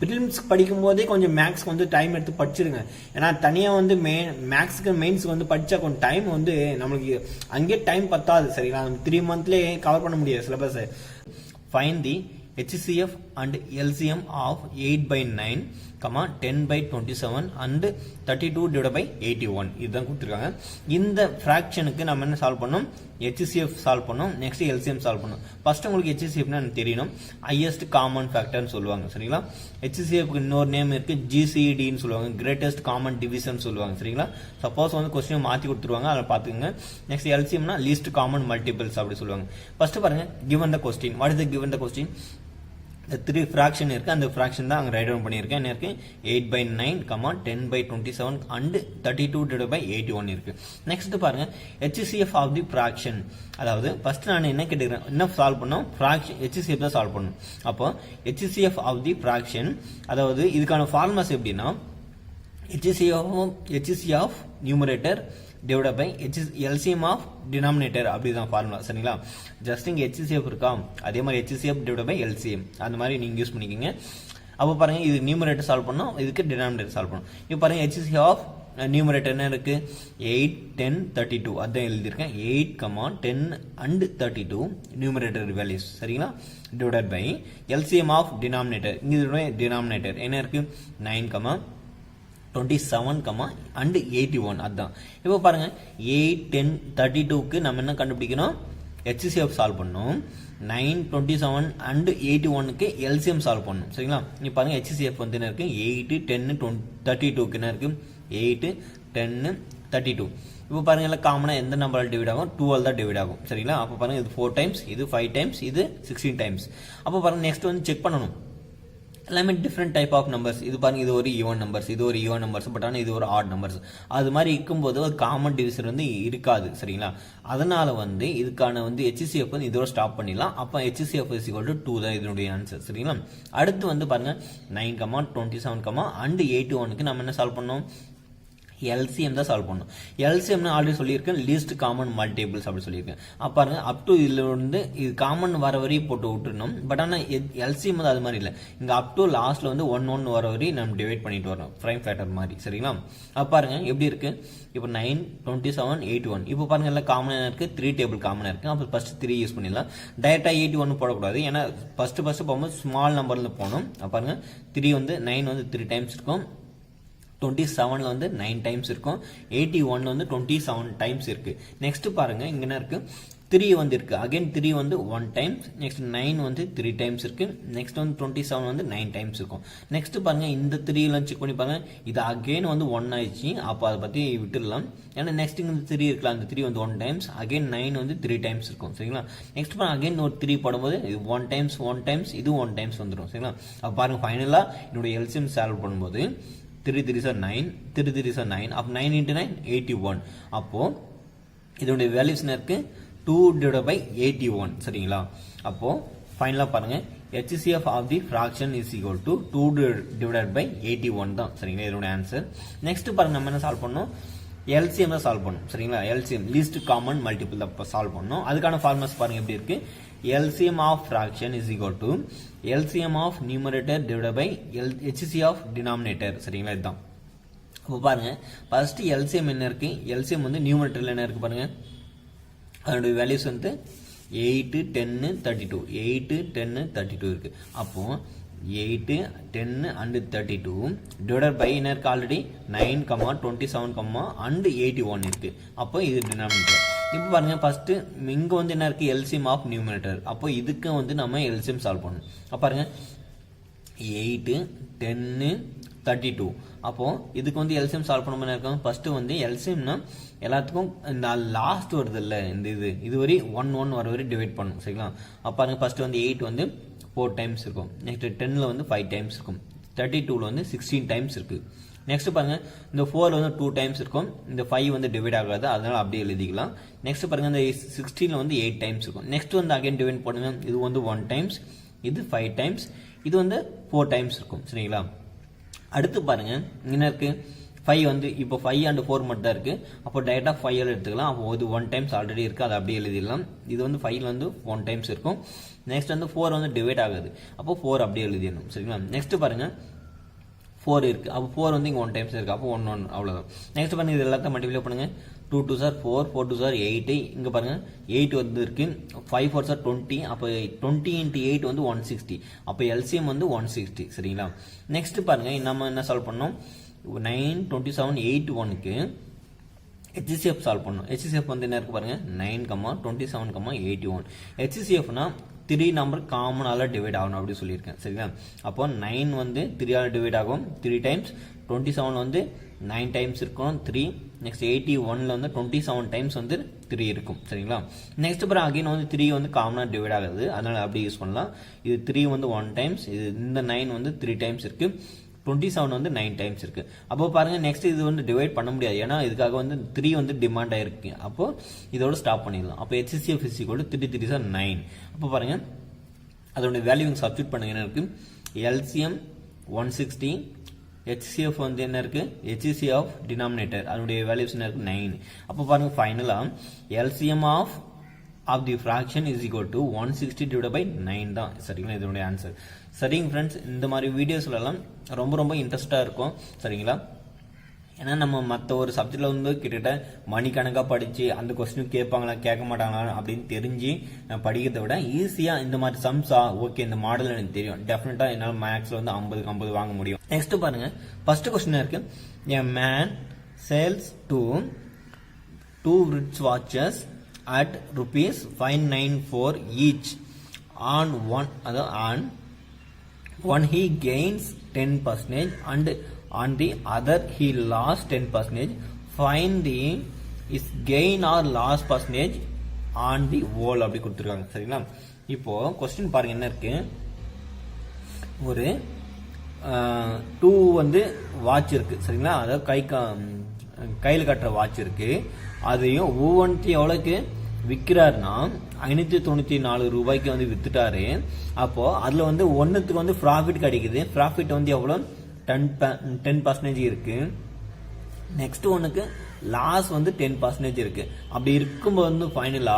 பிரிலிம்ஸ் படிக்கும் போதே கொஞ்சம் மேக்ஸ் வந்து டைம் எடுத்து படிச்சிருங்க. ஏன்னா தனியா வந்து மேக்ஸ்க்கு மெயின்ஸ்க்கு வந்து படிச்சா கொஞ்சம் டைம் வந்து நம்மளுக்கு அங்கே டைம் பத்தாது சரிங்களா. 3 மந்த்லயே கவர் பண்ண முடியாது syllabus. Find the HCF and LCM of 8/9, 10/27 and 32 divided by 81 இதுதான் கொடுத்திருக்காங்க. இந்த ஃபிராக்ஷனுக்கு நம்ம என்ன சால்வ் பண்ணோம்? HCF சால்வ் பண்ணோம். நெக்ஸ்ட் LCM சால்வ் பண்ணோம். ஃபர்ஸ்ட் உங்களுக்கு HCF னா தெரியணும். ஹையஸ்ட் காமன் ஃபேக்டர்னு சொல்லுவாங்க சரிங்களா. HCF க்கு இன்னொரு நேம் இருக்கு GCD ன்னு சொல்லுவாங்க. கிரேட்டஸ்ட் காமன் டிவிஷன் சொல்லுவாங்க சரிங்களா. சப்போஸ் வந்து क्वेश्चन மாத்தி கொடுத்துருவாங்க அதை பாத்துக்கங்க. நெக்ஸ்ட் LCM னா லீஸ்ட் காமன் மல்டிபிள்ஸ் அப்படி சொல்லுவாங்க. ஃபர்ஸ்ட் பாருங்க given the question. what is the given the question? The 3 fraction இருக்கு. அந்த fraction தான் அங்க ரைட் டவுன் பண்ணியிருக்கேன். என்ன இருக்கு 8/9, 10/27 and 32 divided by 81 இருக்கு. நெக்ஸ்ட் பாருங்க HCF of the fraction. அதாவது ஃபர்ஸ்ட் நான் என்ன கேட்கிறேன் என்ன சால்வ் பண்ணோம் fraction HCF தான் சால்வ் பண்ணோம். அப்போ HCF of the fraction அதாவது இதுக்கான ஃபார்முலாஸ் எப்படின்னா HCF of numerator divided by LCM of denominator அப்படிதான் ஃபார்முலா சரிங்களா. ஜஸ்ட் இங்க HCF இருக்கா அதே மாதிரி HCF divided by LCM அந்த மாதிரி நீங்க யூஸ் பண்ணிக்கங்க. அப்போ பாருங்க இது நியூமரேட்டர் சால்வ் பண்ணோம் இதுக்கு டினாமினேட்டர் சால்வ் பண்ணோம். இப்போ பாருங்க HCF of நியூமரேட்டர் என்ன இருக்கு 8 10 32 அதான் எழுதியிருக்கேன். 8, 10 and 32 நியூமரேட்டர் வேல்யூஸ் சரிங்களா. divided by LCM of denominator இங்க டினாமினேட்டர் என்ன இருக்கு 9, 27, and 81 அதான். இப்போ பாருங்க 8 10 32க்கு நம்ம என்ன கண்டுபிடிக்கணும் HCF சால்வ் பண்ணனும். 9 27 and 81க்கு LCM சால்வ் பண்ணனும் சரிங்களா. இப்போ பாருங்க HCF வந்து என்ன இருக்கு 8 10 32க்கு என்ன இருக்கு 8 10 32. இப்போ பாருங்க எல்லாம் காமனா எந்த நம்பரால டிவைட் ஆகும் 12 தான் டிவைட் ஆகும் சரிங்களா. அப்போ பாருங்க இது 4 டைம்ஸ் இது 5 டைம்ஸ் இது 16 டைம்ஸ். அப்போ பாருங்க நெக்ஸ்ட் வந்து செக் பண்ணனும் எல்லாமே டிஃப்ரெண்ட் டைப் ஆஃப் நம்பர்ஸ். இது பாருங்க இது ஒரு ஈவன் நம்பர்ஸ் இது ஒரு ஈவன் நம்பர்ஸ் பட் ஆனால் இது ஒரு ஆட் நம்பர்ஸ். அது மாதிரி இருக்கும்போது ஒரு காமன் டிவிசன் வந்து இருக்காது சரிங்களா. அதனால வந்து இதுக்கான வந்து HCF வந்து இதோட ஸ்டாப் பண்ணிடலாம். அப்போ HCF is equal to 2 தான் இதனுடைய ஆன்சர் சரிங்களா. அடுத்து வந்து பாருங்க 9, 27, and 81க்கு நம்ம என்ன சால்வ் பண்ணோம் LCM தான் சால்வ் பண்ணணும். LCM நான் ஆல்ரெடி சொல்லியிருக்கேன் லீஸ்ட் காமன் மல்டிபிள்ஸ் அப்படி சொல்லியிருக்கேன். அப்ப பாருங்க அப் டு இதுல வந்து இது காமன் வர வரை போட்டு விட்டுறணும். பட் ஆனா LCM அது மாதிரி இல்லை. இங்க அப் டு லாஸ்ட்ல வந்து 1 வர வரை நம்ம டிவைட் பண்ணிட்டு வரணும் பிரைம் ஃபேக்டர் மாதிரி சரிங்களா. அப்ப பாருங்க எப்படி இருக்கு இப்போ 9 27 81. இப்போ பாருங்க எல்லாம் காமனா இருக்கு 3 டேபிள் காமனா இருக்கு. அப்ப ஃபர்ஸ்ட் 3 யூஸ் பண்ணிடலாம். டைரக்டா 81 போடக்கூடாது. ஏன்னா ஃபர்ஸ்ட் போகும்போது ஸ்மால் நம்பர்ல போகணும். அப்ப பாருங்க 3 வந்து 9 வந்து 3 டைம்ஸ் இருக்கும். 27 வந்து 9 டைம்ஸ் இருக்கும். 81 வந்து 27 டைம்ஸ் இருக்கு. நெக்ஸ்ட் பாருங்க இங்க என்ன இருக்கு 3 வந்து இருக்கு. அகைன் 3 வந்து 1 டைம்ஸ். நெக்ஸ்ட் 9 வந்து 3 டைம்ஸ் இருக்கு. நெக்ஸ்ட் வந்து 27 வந்து 9 டைம்ஸ் இருக்கும். நெக்ஸ்ட் பாருங்க இந்த 3 எல்லாம் செக் பண்ணி பாருங்க இது அகைன் வந்து 1 ஆயிடுச்சு. அப்ப அதை பத்தி விட்டுடலாம். ஏன்னா நெக்ஸ்ட் இந்த 3 இருக்கலாம். அந்த 3 வந்து 1 டைம்ஸ். அகைன் 9 வந்து 3 டைம்ஸ் இருக்கும் சரிங்களா. நெக்ஸ்ட் பாருங்க அகைன் ஒரு 3 போடும்போது இது 1 டைம்ஸ் இது 1 டைம்ஸ் வந்துடும் சரிங்களா. அப்ப பாருங்க ஃபைனலா என்னோட LCM சால்வ் பண்ணும்போது 3 3s are 9 3 3s are 9 அப்ப 9 into 9 81. அப்போ இதோட வேல்யூஸ் என்ன இருக்கு 2 divided by 81 சரிங்களா. அப்போ ஃபைனலா பாருங்க HCF of the fraction is equal to 2 divided by 81 தான் சரிங்களா இதோட ஆன்சர். நெக்ஸ்ட் பாருங்க நம்ம என்ன சால்வ் பண்ணோம் LCM தான் சால்வ் பண்ணோம் சரிங்களா. LCM லீஸ்ட் காமன் மல்டிபிள் தான் சால்வ் பண்ணோம். அதுக்கான ஃபார்முலாஸ் பாருங்க எப்படி இருக்கு LCM of fraction is equal to LCM of numerator divided by HCF of denominator சரிங்களா. இதுதான். அப்போ பாருங்க ஃபர்ஸ்ட் LCM என்ன இருக்கு LCM வந்து நியூமரேட்டர்ல என்ன இருக்கு பாருங்க அதனுடைய வேல்யூஸ் வந்து 8, 10, 32. 8, 10, 32 இருக்கு. அப்போ 8, 10 and 32 divided by என்ன இருக்கு ஆல்ரெடி 9, 27, and 81 இருக்கு. அப்போ இது டினாமினேட்டர். இப்போ பாருங்க ஃபர்ஸ்ட் இங்க வந்து என்ன இருக்கு LCM ஆஃப் நியூமரேட்டர். அப்போ இதுக்கு வந்து நம்ம LCM சால்வ் பண்ணணும். அப்ப பாருங்க 8, 10, 32. அப்போ இதுக்கு வந்து LCM சால்வ் பண்ண மாதிரி இருக்கும். ஃபர்ஸ்ட் வந்து LCMனா எல்லாத்துக்கும் இந்த லாஸ்ட் வருது இல்ல இந்த இது வரை 1 வர வரை டிவைட் பண்ணும் சரிங்களா. அப்ப பாருங்க ஃபர்ஸ்ட் வந்து 8 வந்து 4 டைம்ஸ் இருக்கும். நெக்ஸ்ட் 10ல வந்து 5 டைம்ஸ் இருக்கும். 32ல வந்து 16 டைம்ஸ் இருக்கு. நெக்ஸ்ட் பாருங்க இந்த 4ல வந்து 2 டைம்ஸ் இருக்கும். இந்த 5 வந்து டிவைட் ஆகாது அதனால அப்படியே எழுதிக்கலாம். நெக்ஸ்ட் பாருங்க இந்த 16ல வந்து 8 டைம்ஸ் இருக்கும். நெக்ஸ்ட் வந்து அகைன் டிவைட் பண்ணுங்க. இது வந்து 1 டைம்ஸ், இது 5 டைம்ஸ், இது வந்து 4 டைம்ஸ் இருக்கும் சரிங்களா. அடுத்து பாருங்க என்ன இருக்கு 5 வந்து இப்போ 5 and 4 மட்டும் தான் இருக்கு. அப்போ டைரக்டா 5 எடுத்துக்கலாம். அப்போ இது 1 டைம்ஸ் ஆல்ரெடி இருக்கு அதை அப்படியே எழுதிடலாம். இது வந்து 5ல வந்து 1 டைம்ஸ் இருக்கும். நெக்ஸ்ட் வந்து 4 வந்து டிவைட் ஆகுது. அப்போ 4 அப்படியே எழுதிடணும் சரிங்களா. நெக்ஸ்ட் பாருங்க 4 இருக்கு. அப்போ 4 வந்து இங்க 1 டைம்ஸ் இருக்கு. அப்போ 1 அவ்வளவுதான். நெக்ஸ்ட் பாருங்க இது எல்லாத்தையும் மல்டிப்ளை பண்ணுங்க. 2 2s are 4, 4 2s are 8. இங்க பாருங்க 8 வந்து இருக்கு. 5 4s are 20. அப்போ 20 into 8 வந்து 160. அப்போ LCM வந்து 160 சரிங்களா. நெக்ஸ்ட் பாருங்க நம்ம என்ன சால்வ் பண்ணோம் 9, 27, 81க்கு HCF சால்வ் பண்ணோம். HCF வந்து என்ன இருக்கு பாருங்க 9, 27, 81. HCFனா 3 நம்பர் காமனால டிவைட் ஆகணும் அப்படி சொல்லியிருக்கேன் சரிங்களா. அப்போ 9 வந்து 3 ஆல டிவைட் ஆகும் 3 டைம்ஸ். 27 வந்து 9 டைம்ஸ் இருக்கும் 3. நெக்ஸ்ட் 81ல வந்து 27 டைம்ஸ் வந்து 3 இருக்கும் சரிங்களா. நெக்ஸ்ட் அப்புறம் அகைன் வந்து 3 வந்து காமனா டிவைட் ஆகுது அதனால அப்படி யூஸ் பண்ணலாம். இது 3 வந்து 1 டைம்ஸ், இது இந்த 9 வந்து 3 டைம்ஸ் இருக்கு. 27 வந்து 9 டைம்ஸ் இருக்கு. அப்போ பாருங்க நெக்ஸ்ட் இது வந்து டிவைட் பண்ண முடியாது ஏன்னா இதுக்காக வந்து 3 வந்து டிமாண்ட் ஆயிருக்கு. அப்போ இதோட ஸ்டாப் பண்ணிடலாம். அப்போ HCF is equal to 3 3s are 9. அப்போ பாருங்க அதோட வேல்யூ சப்ஸ்டிட் பண்ணுங்க என்ன இருக்கு LCM 160, HCF வந்து என்ன இருக்கு HCF ஆஃப் டினாமினேட்டர் அதோட வேல்யூஸ் என்ன இருக்கு 9. அப்போ பாருங்க ஃபைனலா LCM of the fraction is equal to 160 divide by 9 தான் சரிங்களா இதோட ஆன்சர். சரிங்க ஃப்ரெண்ட்ஸ் இந்த மாதிரி வீடியோஸ்ல எல்லாம் ரொம்ப இன்ட்ரெஸ்டா இருக்கும் சரிங்களா. ஏன்னா நம்ம மற்ற ஒரு சப்ஜெக்ட்ல வந்து கிட்டத்தட்ட மணிக்கணக்கா படிச்சு அந்த கொஸ்டின் கேட்பாங்களா கேட்க மாட்டாங்களா அப்படின்னு தெரிஞ்சு படிக்கிறத விட ஈஸியா இந்த மாதிரி சம்ஸா ஓகே இந்த மாடல் எனக்கு தெரியும் டெஃபினட்டா என்னால மேக்ஸ்ல வந்து 50 வாங்க முடியும். நெக்ஸ்ட் பாருங்க ஃபர்ஸ்ட் கொஸ்டின் இருக்கு a man sells two wrist watches at rupees 594 each. On one he gains 10% and on the other he lost 10%. Find the is gain or loss percentage on the whole அப்படி கொடுத்துருக்காங்க சரிங்களா. இப்போ question பாருங்க என்ன இருக்கு ஒரு 2 வந்து வாட்ச் இருக்கு சரிங்களா. அதாவது கையில் கட்டுற வாட்ச் இருக்கு. அதையும் ஒவ்வொன்றையும் எவ்வளவுக்கு விற்கிறாருன்னா 594 ரூபாய்க்கு வந்து வித்துட்டாரு. அப்போ அதுல வந்து ஒன்னுக்கு வந்து ப்ராஃபிட் கிடைக்குது. ப்ராஃபிட் வந்து எவ்வளவு 10% இருக்கு. நெக்ஸ்ட் ஒன்னுக்கு லாஸ் வந்து 10% இருக்கு. அப்படி இருக்கும்போது வந்து ஃபைனலா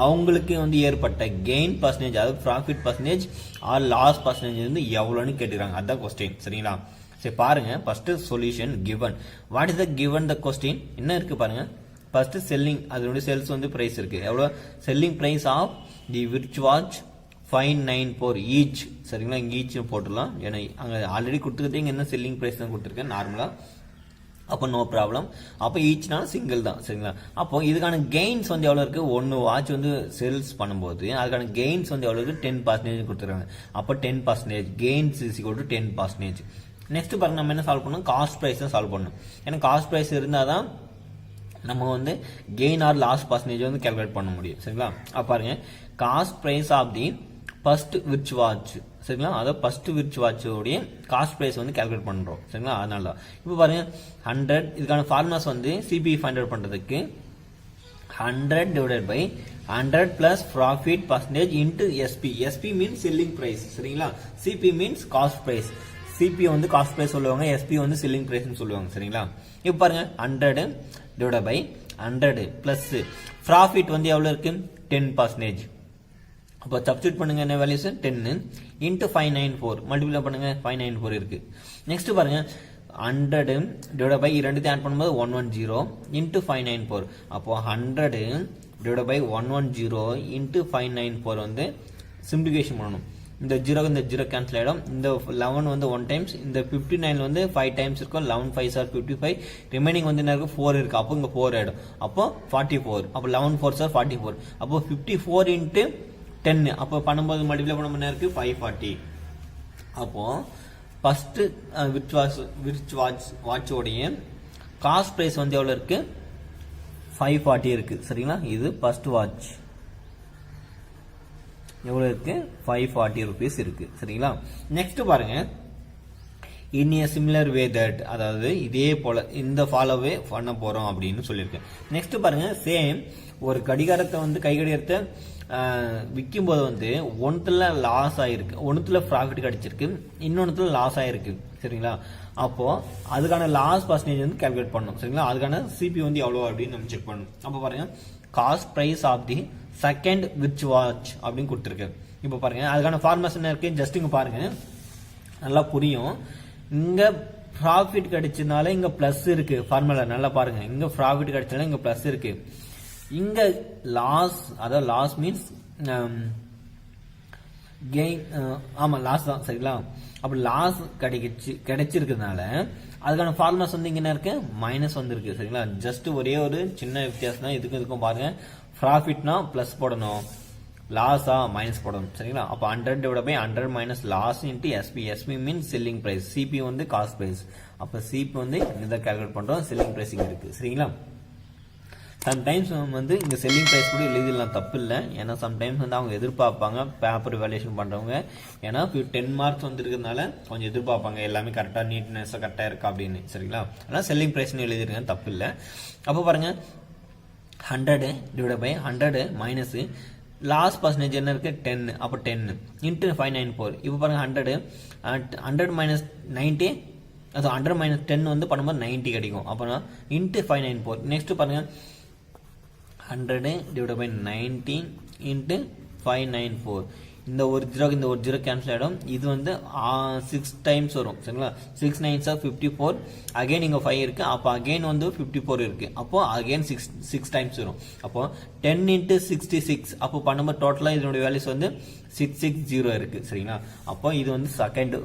அவங்களுக்கு வந்து ஏற்பட்ட கெயின் பர்சன்டேஜ் அதாவது profit percentage or loss percentage வந்து எவ்வளவுன்னு கேட்டுக்கிறாங்க. அதான் கொஸ்டின் சரிங்களா. சரி பாருங்க first solution given. What is the given the question என்ன இருக்கு பாருங்க. ஃபர்ஸ்ட் செல்லிங் அதனுடைய சேல்ஸ் வந்து பிரைஸ் இருக்கு எவ்வளவு selling price of the which watch 594 each சரிங்களா. இங்க ஈச் போட்டுடலாம் ஏன்னா அங்க ஆல்ரெடி கொடுத்துக்கிட்டே என்ன செல்லிங் பிரைஸ் தான் கொடுத்துருக்கேன் நார்மலா. அப்போ நோ ப்ராப்ளம். அப்போ ஈச்னா சிங்கிள் தான் சரிங்களா. அப்போ இதுக்கான கெயின்ஸ் வந்து எவ்வளவு இருக்கு ஒன்னு வாட்ச் வந்து சேல்ஸ் பண்ணும்போது அதுக்கான கெயின்ஸ் வந்து எவ்வளவு இருக்கு 10% கொடுத்துருக்காங்க. அப்போ 10% gains is equal to 10%. Next பாருங்க நம்ம என்ன சால்வ் பண்ணணும் காஸ்ட் பிரைஸ் தான் சால்வ் பண்ணணும். ஏன்னா காஸ்ட் பிரைஸ் இருந்தாதான் நம்ம வந்து கெயின் ஆர் லாஸ் பர்சன்டேஜ் வந்து கால்குலேட் பண்ண முடியும் சரிங்களா. அப்ப பாருங்க cost price of the first which watch சரிங்களா. அதாவது ஃபர்ஸ்ட் விச் வாட்சோடைய காஸ்ட் பிரைஸ் வந்து கால்குலேட் பண்றோம் சரிங்களா. அதனால இப்போ பாருங்க 100 இதுக்கான ஃபார்முலாஸ் வந்து சிபி ஃபைண்ட் அவுட் பண்றதுக்கு 100 divided by 100 plus profit percentage into SP. SP means selling price சரிங்களா. CP means cost price. CP வந்து காஸ்ட் பிரைஸ் சொல்லுவாங்க, எஸ்பி வந்து செல்லிங் பிரைஸ் சொல்லுவாங்க சரிங்களா. இப்போ பாருங்க 100 டிவைட் பை 100 பிளஸ் ப்ராஃபிட் வந்து எவ்வளவு இருக்கு 10%. அப்போ சப்ஸ்டிட் பண்ணுங்க என்ன வேல்யூஸ் 10 இன்டு 594 மல்டிப்ளை பண்ணுங்க 594 இருக்கு. நெக்ஸ்ட் பாருங்க 100 டிவைட் பை 2 ஆட் பண்ணும்போது 110 இன்டு 594. அப்போ 100 டிவைட் பை 110 இன்ட்டு 594 வந்து சிம்பிளிஃபிகேஷன் பண்ணணும். இந்த 0 கேன்சல் ஆகிடும். இந்த 11 வந்து 1 டைம்ஸ், இந்த 59 வந்து 5 டைம்ஸ் இருக்கும். 11 5 ஆர் 55, ரிமைனிங் வந்து என்ன இருக்கு 4 இருக்கு. அப்போ இங்கே 4 ஆகிடும். அப்போ 44. அப்போ 11 4 ஆர் 44. அப்போ 54 இன்ட்டு 10. அப்போ பண்ணும்போது மல்டிப்ளை பண்ண என்ன இருக்கு 540. அப்போ ஃபர்ஸ்ட் விச் வாட்சோடைய காஸ்ட் பிரைஸ் வந்து எவ்வளோ இருக்கு 540 இருக்கு. சரிங்களா, இது ஃபர்ஸ்ட் வாட்ச் எவ்வளோ இருக்கு 540 ருபீஸ் இருக்கு. சரிங்களா, நெக்ஸ்ட் பாருங்க இன் ஏ சிமிலர் வே தட், அதாவது இதே போல இந்த ஃபாலோவே பண்ண போறோம் அப்படின்னு சொல்லியிருக்கேன். நெக்ஸ்ட் பாருங்க சேம் ஒரு கடிகாரத்தை வந்து கை கடிகாரத்தை விற்கும் போது வந்து ஒன்றுல லாஸ் ஆயிருக்கு, ஒன்றுல ப்ராஃபிட் கிடைச்சிருக்கு, இன்னொன்னுல லாஸ் ஆயிருக்கு. சரிங்களா, அப்போ அதுக்கான லாஸ் பர்சன்டேஜ் வந்து கால்குலேட் பண்ணணும். சரிங்களா, அதுக்கான சிபி வந்து எவ்வளோ அப்படின்னு நம்ம செக் பண்ணணும். அப்போ பாருங்க cost price of the second which watch அப்படின்னு கொடுத்துருக்கு. இப்போ பாருங்க அதுக்கான ஃபார்முலாஸ் என்ன இருக்கு ஜஸ்ட் இங்க பாருங்க நல்லா புரியும். இங்க ப்ராஃபிட் கிடைச்சதுனால இங்க பிளஸ் இருக்கு ஃபார்முலா நல்லா பாருங்க. இங்க ப்ராஃபிட் கிடைச்சதுனால இங்க பிளஸ் இருக்கு. இங்க லாஸ், அதாவது லாஸ் மீன்ஸ் கெயின், ஆமா லாஸ் தான். சரிங்களா, அப்படி லாஸ் கிடைச்சிருக்கிறதுனால அதுக்கான ஃபார்முலாஸ் வந்து இங்க என்ன இருக்கு மைனஸ் வந்துருக்கு. சரிங்களா, ஜஸ்ட் ஒரே ஒரு சின்ன வித்தியாசம் தான் இதுக்கும் பாருங்க. ப்ராஃபிட்னா பிளஸ் போடணும், லாஸா மைனஸ் போடணும். சரிங்களா, அப்போ 100 divide by 100 minus loss into SP. SP means selling price, CP வந்து காஸ்ட் பிரைஸ். அப்போ சிபி வந்து இதை கால்குலேட் பண்றோம், செல்லிங் பிரைஸ் இங்க இருக்கு. சரிங்களா, சம்டைம்ஸ் வந்து இங்க செல்லிங் பிரைஸ் கூட எழுதிடலாம், தப்பு இல்லை. ஏன்னா சம்டைம்ஸ் வந்து அவங்க எதிர்பார்ப்பாங்க பேப்பர் வேல்யூஷன் பண்றவங்க, ஏன்னா 10 மார்க்ஸ் வந்து இருக்கிறதுனால கொஞ்சம் எதிர்பார்ப்பாங்க எல்லாமே கரெக்டா நீட்னஸ் கரெக்டா இருக்கா அப்படின்னு. சரிங்களா, அதனால செல்லிங் பிரைஸ்னு எழுதிருங்க, தப்பு இல்லை. அப்போ பாருங்க 100 divide by 100 minus loss percentage என்ன இருக்கு 10. அப்போ 10 இன்ட்டு 594. இப்போ பாருங்க 100 மைனஸ் 90, அது 100 மைனஸ் 10 வந்து பண்ணும்போது 90 கிடைக்கும். அப்புறம் இன்ட்டு 594. நெக்ஸ்ட் பாருங்க 100 டிவைட் பை 90 இன்ட்டு 594. இந்த ஒரு ஜீரோ கேன்சல் ஆகிடும். இது வந்து 6 டைம்ஸ் வரும். சரிங்களா, 6 9s are 54. அகைன் இங்க 5 இருக்கு, அப்போ அகைன் வந்து 54 இருக்கு. அப்போ அகைன் 6 டைம்ஸ் வரும். அப்போ 10 இன்ட்டு 66. அப்போ பண்ணும்போது டோட்டலா இதனுடைய வேல்யூஸ் வந்து 660 இருக்கு. சரிங்களா, அப்போ இது வந்து செகண்ட்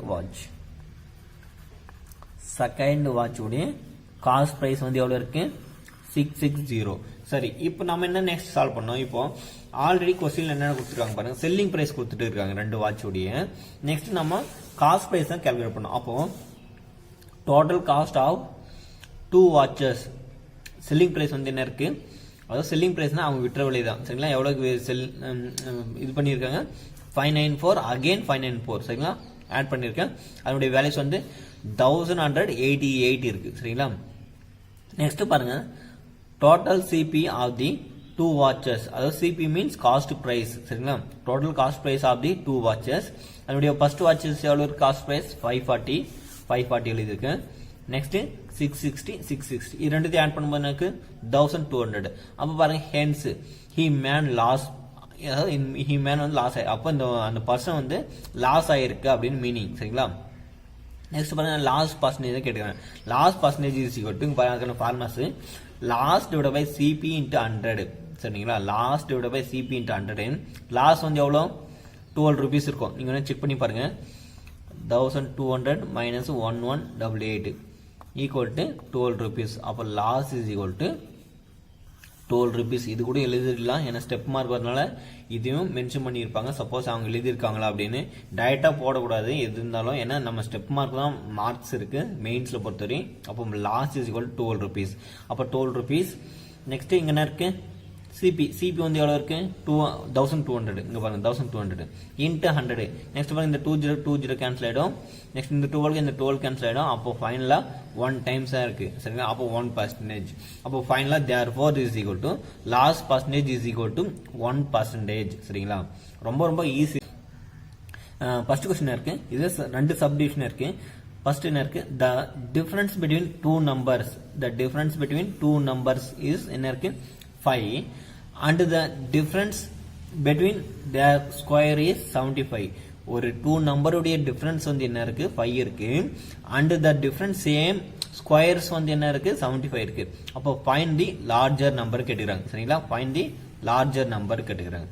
வாட்ச் உடைய காஸ்ட் பிரைஸ் வந்து எவ்வளவு இருக்கு 660. சரி, இப்போ நம்ம என்ன நெக்ஸ்ட் சால்வ் பண்ணோம். இப்போ ஆல்ரெடி கொஸ்டின்ல என்ன கொடுத்துருக்காங்க பாருங்க, செல்லிங் பிரைஸ் கொடுத்துட்டு இருக்காங்க 2 வாட்ச் உடைய. நெக்ஸ்ட் நம்ம காஸ்ட் பிரைஸ் தான் கால்குலேட் பண்ணோம். அப்போ total cost of 2 watches, selling price வந்து என்ன இருக்கு, அதாவது செல்லிங் பிரைஸ்னா அவங்க விற்ற விலை தான். சரிங்களா, எவ்வளவு இது பண்ணியிருக்காங்க 594, அகைன் 594. சரிங்களா, ஆட் பண்ணியிருக்கேன். அதனுடைய வேல்யூஸ் வந்து 1188 இருக்கு. சரிங்களா, நெக்ஸ்ட் பாருங்க total CP of the 2 watches, அதாவது சிபி மீன்ஸ் காஸ்ட் பிரைஸ். சரிங்களா, total cost price of the 2 watches. அதனுடைய ஃபர்ஸ்ட் வாட்சஸ் எவ்வளவு காஸ்ட் பிரைஸ் 540 எழுதிருக்கு. நெக்ஸ்ட் 660 இது ரெண்டுத்தையும் ஆட் பண்ணும்போது எனக்கு 1200. அப்ப பாருங்க ஹென்ஸ் ஹி மேன் லாஸ், அதாவது ஹி மேன் வந்து லாஸ் ஆயி, அப்போ அந்த பர்சன் வந்து லாஸ் ஆயிருக்கு அப்படின்னு மீனிங். சரிங்களா, நெக்ஸ்ட் பாருங்க லாஸ் பர்சன்டேஜ் கேட்டுக்கிறேன். Loss percentage is equal to பாருங்க formulas loss divide by CP into 100. சரிங்களா, loss divide by CP into 100. Loss வந்து எவ்வளோ 12 ருபீஸ் இருக்கும். நீங்க செக் பண்ணி பாருங்க. 1200 மைனஸ் 1188 ஈக்குவல் டு 12 ருபீஸ். அப்போ loss is equal to 12 rupees. இது கூட எழுதிடலாம், ஏன்னா ஸ்டெப் மார்க் வரனால இதையும் மென்ஷன் பண்ணியிருப்பாங்க. சப்போஸ் அவங்க எழுதியிருக்காங்களா அப்படின்னு டைரக்டா போடக்கூடாது எது இருந்தாலும், ஏன்னா நம்ம ஸ்டெப் மார்க் தான் மார்க்ஸ் இருக்கு மெயின்ஸ்ல பொறுத்தவரை. அப்போ லாஸ் இஸ் ஈக்குவல் 12 ருபீஸ். அப்போ 12 ருபீஸ். நெக்ஸ்ட் இங்க என்ன இருக்கு சிபி வந்து எவ்வளவு இருக்கு 1200. இங்க பாருங்க 1200 இன்ட்டு 100. நெக்ஸ்ட் பாருங்க இந்த 20 கேன்சல் ஆயிடும். நெக்ஸ்ட் இந்த 12 இந்த 12 கேன்சல் ஆயிடும். அப்போ ஃபைனலா 1 டைம்ஸ் இருக்கு. சரிங்களா, அப்போ 1%. அப்போ ஃபைனலா therefore is equal to loss percentage is equal to 1%. சரிங்களா, ரொம்ப ஈஸி. ஃபர்ஸ்ட் क्वेश्चन இருக்கு, இது 2 சப்டிவிஷன் இருக்கு. ஃபர்ஸ்ட் என்ன இருக்கு the difference between two numbers is என்ன இருக்கு 5 and the difference between their square is 75. ஒரு 2 நம்பர் உடைய டிஃபரன்ஸ் வந்து என்ன இருக்கு 5 இருக்கு. and the difference same squares வந்து என்ன இருக்கு 75 இருக்கு. அப்போ find the larger number கேட்குறாங்க. சரிங்களா, find the லார்ஜர் நம்பர் கேட்டுக்கிறாங்க.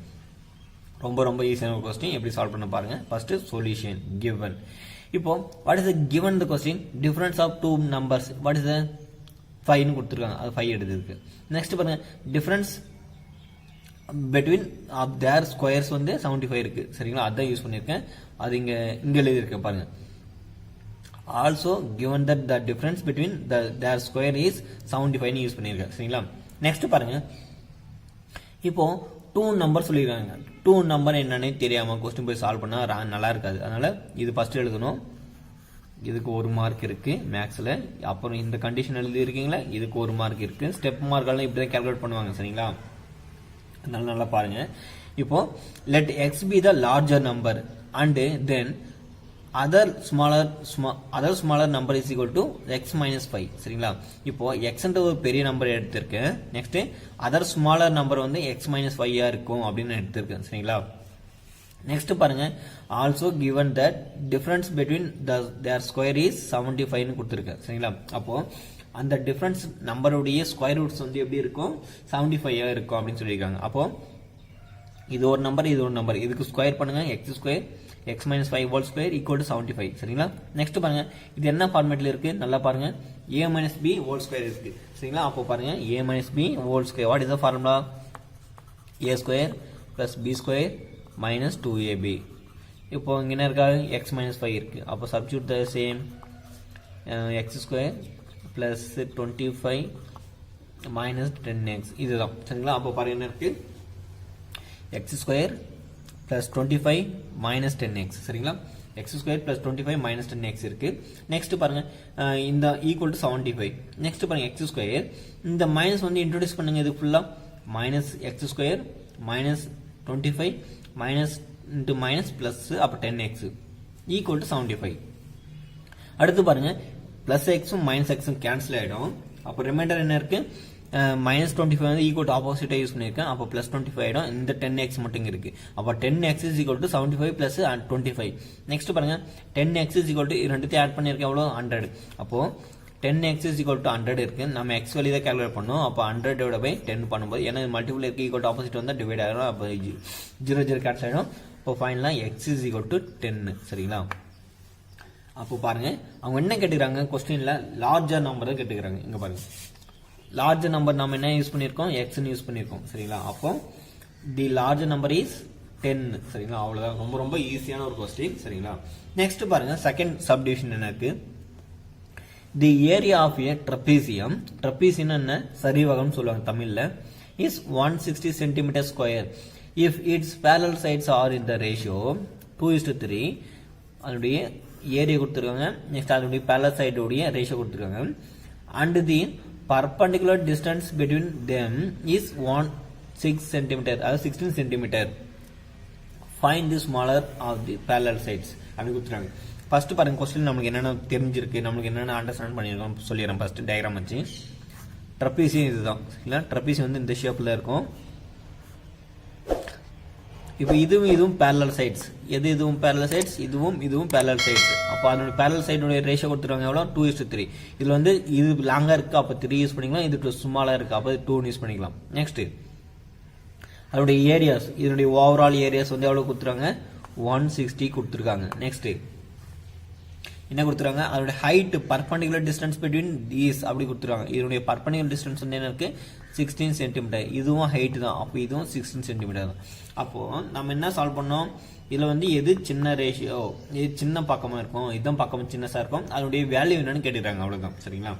ரொம்ப ரொம்ப ஈஸியான ஒரு கொஸ்டின். எப்படி சால்வ் பண்ண பாருங்க. First solution given. இப்போ what is the given the question? difference of two numbers. What is த 5 னு கொடுத்திருக்காங்க. அது 5 எடுத்துருக்கு. நெக்ஸ்ட் பாருங்க difference between of their squares வந்து 75 இருக்கு. சரிங்களா? அதான் யூஸ் பண்ணிருக்கேன். அது இங்க எழுதி இருக்கேன் பாருங்க. also given that the difference between their square is 75 னு யூஸ் பண்ணிருக்கேன். சரிங்களா? நெக்ஸ்ட் பாருங்க. இப்போ 2 நம்பர் சொல்லிருக்காங்க. 2 நம்பர் என்னன்னு தெரியாம கொஸ்டின் போய் சால்வ் பண்ணா நல்லா இருக்காது. அதனால இது ஃபர்ஸ்ட் எழுதணும். இதுக்கு 1 மார்க் இருக்கு மேக்ஸ்ல. அப்புறம் இந்த கண்டிஷன் எழுதி இருக்கீங்களா, இதுக்கு 1 மார்க் இருக்கு. ஸ்டெப் மார்க் எல்லாம் இப்படி தான் கால்குலேட் பண்ணுவாங்க. சரிங்களா? நல்லா பாருங்க. இப்போ let x be the larger number and then other smaller number is equal to x minus 5. சரிங்களா? இப்போ x என்ற ஒரு பெரிய நம்பர் எடுத்திருக்கேன். நெக்ஸ்ட் other smaller number வந்து x minus 5 இருக்கும் அப்படின்னு எடுத்திருக்கேன். சரிங்களா? நெக்ஸ்ட் பாருங்க also given that difference between their square is 75 னு கொடுத்திருக்கேன். சரிங்களா? அப்போ அந்த டிஃபரன்ஸ் நம்பருடைய ஸ்கொயர் ரூட்ஸ் வந்து எப்படி இருக்கும், 75 இருக்கும் அப்படின்னு சொல்லியிருக்காங்க. அப்போ இது ஒரு நம்பர், இது ஒரு நம்பர், இதுக்கு ஸ்கொயர் பண்ணுங்க. X square X minus 5 whole square equal to 75. சரிங்களா? நெக்ஸ்ட் பாருங்க இது என்ன ஃபார்மேட்ல இருக்கு, நல்லா பாருங்க. a minus B whole square இருக்கு. சரிங்களா? அப்போ பாருங்க a minus B whole square. What is the formula? a square plus B square minus 2ab. இப்போ இங்க என்ன இருக்கா, எக்ஸ் மைனஸ் 5 இருக்கு. அப்போ substitute the same X square plus 25 minus 10x. இதுதான். சரிங்களா? அப்போ பாருங்க என்ன இருக்கு, X square plus 25 minus 10x. சரிங்களா? X square plus 25 minus 10x இருக்கு. நெக்ஸ்ட் பாருங்க இந்த ஈக்குவல் டு 75. நெக்ஸ்ட் பாருங்க எக்ஸ் ஸ்கொயர், இந்த மைனஸ் வந்து இன்ட்ரோடியூஸ் பண்ணுங்க. இது ஃபுல்லா minus X square minus 25 minus into minus plus அப்போ 10x ஈக்குவல் டு 75. அடுத்து பாருங்க பிளஸ் எக்ஸும் மைனஸ் எக்ஸும் கேன்சல் ஆயிடும். அப்போ ரிமைண்டர் என்ன இருக்கு, மைனஸ் 25 வந்து ஈக்குவல் டு ஆப்போசிட்டா யூஸ் பண்ணிருக்கேன். அப்போ பிளஸ் 25 ஆயிடும். இந்த 10x மட்டும் இருக்கு. அப்போ 10x is equal to 75 plus 25. Next பாருங்க 10x இஸ் ஈக்குவல் டு ரெண்டுத்தையும் ஆட் பண்ணிருக்கேன் எவ்வளோ, 100. அப்போ 10x இஸ் ஈக்குவல் டு 100 இருக்கு. நம்ம x வேல்யூ தான் கால்குலேட் பண்ணோம். அப்போ 100 டிவைட் பை 10 பண்ணும்போது ஏன்னா மல்டிபிள் இருக்கு, ஈக்குவல் டு ஆப்போசிட் வந்தா டிவைட் ஆயிடும். அப்போ 0 கேன்சல் ஆயிடும். இப்போ ஃபைனலா x இஸ் ஈக்குவல் டு 10. சரிங்களா? அப்போ பாருங்க அவங்க என்ன கேட்டுக்கிறாங்க, கொஸ்டின்ல லார்ஜர் நம்பர் கேட்டுக்கிறாங்க. இங்க பாருங்க லார்ஜர் நம்பர் நம்ம என்ன யூஸ் பண்ணிருக்கோம், எக்ஸ் யூஸ் பண்ணிருக்கோம். சரிங்களா? அப்போ தி லார்ஜர் நம்பர் இஸ் 10. சரிங்களா? அவ்வளவுதான். ரொம்ப ரொம்ப ஈஸியான ஒரு கொஸ்டின். சரிங்களா? நெக்ஸ்ட் பாருங்க செகண்ட் சப்டிவிஷன் என்ன இருக்கு, the area of a trapezium. Trapezium என்ன, சரிவகம் சொல்லுவாங்க தமிழ்ல. Is 160 centimetre square if it's parallel sides are in the ratio 2:3. அதனுடைய ஏரியா கொடுத்துருக்காங்க. நெக்ஸ்ட் அதனுடைய parallel side உடைய ரேஷியோ கொடுத்துருக்காங்க. And the perpendicular distance between them is 16 cm. அதாவது 16 cm. Find the smaller of the parallel sides அப்படி கொடுத்துருக்காங்க. First பாருங்க question நமக்கு என்னென்ன தெரிஞ்சிருக்கு, நமக்கு என்னென்ன அண்டர்ஸ்டாண்ட் பண்ணிருக்கோம் சொல்லிடுறேன். ஃபர்ஸ்ட் டயக்ராம் வச்சு ட்ரபீசியம் இதுதான். இல்லை ட்ரபீசியம் வந்து இந்த ஷேப்ல இருக்கும். இப்போ இதுவும் parallel sides. இதுவும் parallel sides, இதுவும் parallel sides. அப்போ அதோட parallel side உடைய ரேஷியோ கொடுத்துருவாங்க எவ்வளோ, 2:3. இதுல வந்து இது லாங்கா இருக்கு, அப்போ 3 யூஸ் பண்ணிக்கலாம். இது ஸ்மாலா இருக்கு, அப்போ 2 யூஸ் பண்ணிக்கலாம். நெக்ஸ்ட் அதோட ஏரியாஸ், இதனுடைய ஓவரால் ஏரியாஸ் வந்து எவ்வளவு கொடுத்துருக்காங்க, 160 கொடுத்துருக்காங்க. நெக்ஸ்ட் என்ன கொடுத்துருக்காங்க, அதோட height perpendicular distance between these அப்படி கொடுத்துருக்காங்க. இதனுடைய பர்பெண்டிகுலர் டிஸ்டன்ஸ் வந்து என்ன இருக்கு, 16 சென்டிமீட்டர். இதுவும் ஹைட் தான், அப்போ இதுவும் 16 சென்டிமீட்டர் தான். அப்போ நம்ம என்ன சால்வ் பண்ணோம், இதுல வந்து எது சின்ன ரேஷியோ, இது சின்ன பக்கமா இருக்கும், இதுதான் பக்கம் சின்னசா இருக்கும், அதனுடைய வேல்யூ என்னன்னு கேட்டுறாங்க. அவ்வளவுதான். சரிங்களா?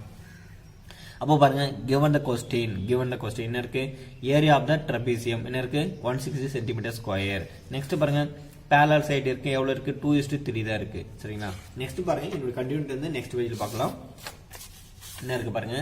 அப்போ பாருங்க given the question என்ன இருக்கு, ஏரியா ஆஃப் த ட்ரபீசியம் என்ன இருக்கு, 160 சென்டிமீட்டர் ஸ்கொயர். நெக்ஸ்ட் பாருங்க parallel side இருக்கு, எவ்வளவு இருக்கு, 2:3 தான் இருக்கு. சரிங்களா? நெக்ஸ்ட் பாருங்க என்னோட கண்டினியூட்டி வந்து நெக்ஸ்ட் பேஜ்ல பார்க்கலாம். என்ன இருக்கு பாருங்க,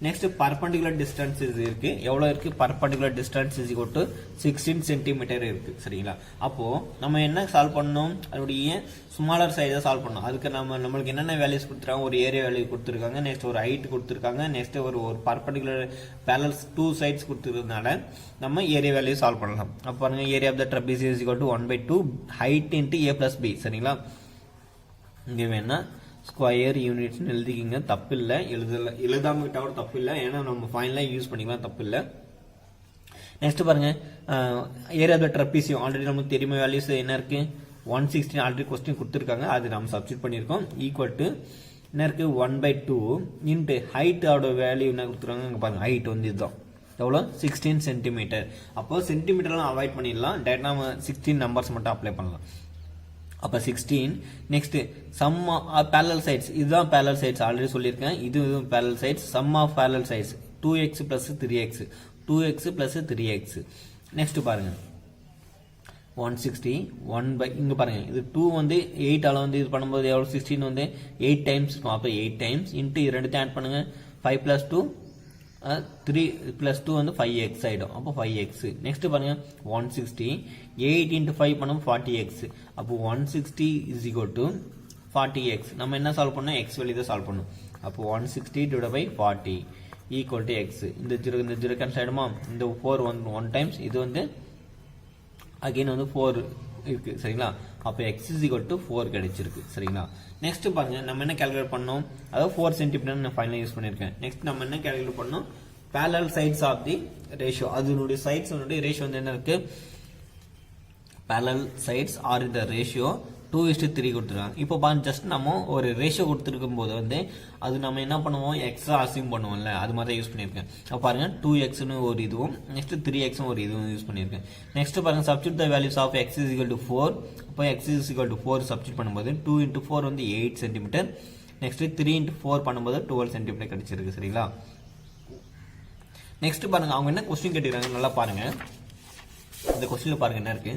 நெக்ஸ்ட் பர்பெண்டிகுலர் டிஸ்டன்ஸ் இருக்கு, எவ்வளவு இருக்கு, perpendicular distance is equal to 16 centimetre இருக்கு. சரிங்களா? அப்போ நம்ம என்ன சால்வ் பண்ணணும், அதோடைய ஸ்மாலர் சைஸை சால்வ் பண்ணணும். அதுக்கு நம்மளுக்கு என்னென்ன வேல்யூஸ் கொடுத்துருக்காங்க, ஒரு ஏரியா வேல்யூ கொடுத்துருக்காங்க, நெக்ஸ்ட் ஒரு ஹைட் கொடுத்துருக்காங்க, நெக்ஸ்ட் ஒரு பர்பெண்டிகுலர் பேரலல் 2 சைட்ஸ் கொடுத்துருக்கனால நம்ம ஏரியா வேல்யூ சால்வ் பண்ணலாம். அப்போ பாருங்க area of the trapezium is equal to 1/2 height into a plus b. சரிங்களா? இங்க வேணா ஸ்கொயர் யூனிட்ஸ் எழுதிக்கிங்க, தப்பு இல்லை. எழுதாம விட்டா கூட தப்பு இல்லை, ஏன்னா நம்ம ஃபைனலா யூஸ் பண்ணிக்கலாம், தப்பு இல்லை. நெக்ஸ்ட் பாருங்க ஏரியா ஆஃப் ட்ரப்பீசியம் ஆல்ரெடி நமக்கு தெரியுமா வேல்யூஸ் என்ன இருக்கு 116 ஆல்ரெடி கொஸ்டின் கொடுத்துருக்காங்க அது நம்ம சப்ஸ்டிட் பண்ணியிருக்கோம் ஈக்குவல் டு என்ன இருக்கு 1/2 இன்ட்டு ஹைட்டோட வேல்யூ என்ன கொடுத்துருக்காங்க இங்கே பாருங்க ஹைட் வந்து இதுதான் எவ்வளோ 16 சென்டிமீட்டர். அப்போ சென்டிமீட்டர்லாம் அவாய்ட் பண்ணிடலாம் டேரக்டாக நம்ம 16 நம்பர்ஸ் மட்டும் அப்ளை பண்ணலாம். அப்போ 16 நெக்ஸ்ட் சம் பேரலல் சைட்ஸ் இதுதான் பேரலல் சைட்ஸ் ஆல்ரெடி சொல்லியிருக்கேன் இதுவும் parallel sides sum of parallel sides 2x + 3x 2x + 3x next பாருங்க 160 இங்கே பாருங்க இது 2 வந்து 8 ஆல வந்து இது பண்ணும்போது எவ்வளோ 16 வந்து 8 டைம்ஸ் இருக்கும். அப்போ 8 டைம்ஸ் இன்ட்டு ரெண்டுத்தையும் ஆட் பண்ணுங்க 5 + 2 3 + 2 வந்து 5x ஆகிடும். அப்போ 5x நெக்ஸ்ட் பாருங்க 160 8 × 5 பண்ணும் 40x. அப்போ 160 = 40x. நம்ம என்ன சால்வ் பண்ணோம் x வேல்யூ தான் சால்வ் பண்ணோம். அப்போ 160 / 40 = x. இந்த 0 கேன்சல் ஆகிடுமா இந்த 4 1 டைம்ஸ் இது வந்து அகைன் வந்து 4 இருக்கு சரிங்களா. அப்போ x = 4 கிடைச்சிருக்கு சரிங்களா. நெக்ஸ்ட் பாருங்க நம்ம என்ன கால்குலேட் பண்ணோம் அதாவது 4 சென்டிமீட்டர் நான் ஃபைனலாக யூஸ் பண்ணியிருக்கேன். நெக்ஸ்ட் நம்ம என்ன கால்குலேட் பண்ணோம் parallel sides of the ratio அதனுடைய சைட்ஸ் ரேஷியோ வந்து என்ன இருக்கு parallel sides ஆர் இந்த ரேஷியோ 2:3 கொடுத்துருக்காங்க. இப்போ பாருங்க ஜஸ்ட் நம்ம ஒரு ரேஷியோ கொடுத்துருக்கும் போது வந்து அது நம்ம என்ன பண்ணுவோம் எக்ஸ்ட்ரா அசியூம் பண்ணுவோம்ல அது மாதிரி தான் யூஸ் பண்ணியிருக்கேன். அப்போ பாருங்க 2xன்னு ஒரு இதுவும் நெக்ஸ்ட் 3xன்னு ஒரு இதுவும் யூஸ் பண்ணியிருக்கேன். நெக்ஸ்ட் பாருங்க substitute the values of x = 4. அப்போ x = 4 சப்ஸ்டிட்யூட் பண்ணும்போது 2 × 4 வந்து 8 சென்டிமீட்டர் நெக்ஸ்ட் 3 × 4 பண்ணும்போது 12 சென்டிமீட்டர் கிடைச்சிருக்கு சரிங்களா. நெக்ஸ்ட் பாருங்க அவங்க என்ன கொஸ்டின் கேட்டிருக்காங்க நல்லா பாருங்க. இந்த கொஸ்டின்ல பாருங்க என்ன இருக்கு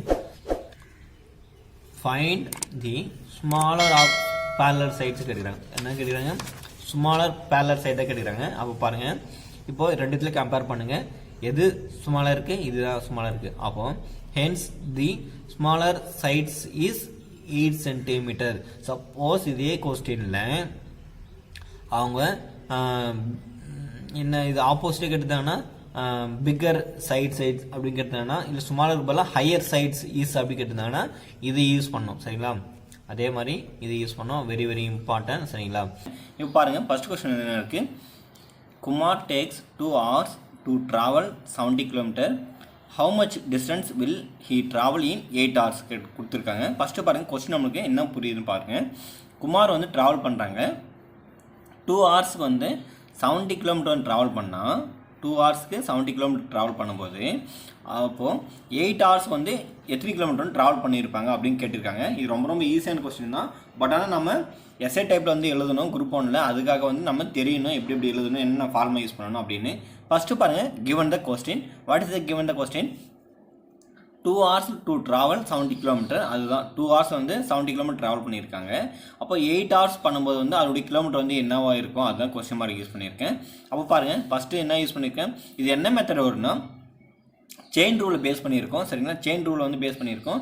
find the smaller of parallel sides கேட்குறாங்க. என்ன கேட்குறாங்க ஸ்மாலர் parallel side தான் கேட்குறாங்க. அப்போ பாருங்க இப்போ ரெண்டுத்துல கம்பேர் பண்ணுங்க எது ஸ்மாலர் இருக்கு இதுதான் ஸ்மாலர் இருக்கு. அப்போ hence the smaller sides is 8 centimetre. Suppose இதே கொஸ்டின்ல அவங்க என்ன இது ஆப்போசிட்டே கேட்டுட்டாங்கன்னா பிக்கர் சைட்ஸ் அப்படின்னு கேட்டாங்கன்னா இல்லை ஸ்மாலர் பதிலாக ஹையர் சைட்ஸ் இஸ் அப்படி கேட்டிருந்தாங்கன்னா இது யூஸ் பண்ணோம் சரிங்களா. அதே மாதிரி இது யூஸ் பண்ணோம் வெரி வெரி இம்பார்ட்டன்ட் சரிங்களா. இப்போ பாருங்க ஃபர்ஸ்ட் கொஸ்டின் என்ன இருக்கு Kumar takes 2 hours to travel 70 km. How much distance will he travel in 8 hours கொடுத்துருக்காங்க. ஃபர்ஸ்ட் பாருங்க கொஸ்டின் நம்மளுக்கு என்ன புரியுதுன்னு பாருங்க. குமார் வந்து ட்ராவல் பண்ணுறாங்க 2 hours வந்து 70 km ட்ராவல் பண்ணால் 2 ஹவர்ஸ்க்கு 70 km ட்ராவல் பண்ணும்போது அப்போது 8 hours வந்து எத்தனை கிலோமீட்டர் ட்ராவல் பண்ணியிருப்பாங்க அப்படின்னு கேட்டிருக்காங்க. இது ரொம்ப ரொம்ப ஈஸியான கொஸ்டின் தான். பட் ஆனால் நம்ம எஸ்ஏ டைப்பில் வந்து எழுதணும் குரூப் 1ல் அதுக்காக வந்து நம்ம தெரியணும் எப்படி எப்படி எழுதணும் என்ன ஃபார்முலா யூஸ் பண்ணணும் அப்படின்னு. ஃபஸ்ட்டு பாருங்கள் given the question what is the given the question 2 hours to travel 70 km அதுதான் 2 hours வந்து 70 km ட்ராவல் பண்ணியிருக்காங்க. அப்போ 8 hours பண்ணும்போது வந்து அதோடைய கிலோமீட்டர் வந்து என்னவா இருக்கும் அதுதான் கொஸ்டின் மார்க் யூஸ் பண்ணியிருக்கேன். அப்போ பாருங்கள் ஃபஸ்ட்டு என்ன யூஸ் பண்ணியிருக்கேன் இது என்ன மெத்தட் வரும்னா செயின் ரூலை பேஸ் பண்ணியிருக்கோம் சரிங்களா. செயின் ரூலை வந்து பேஸ் பண்ணியிருக்கோம்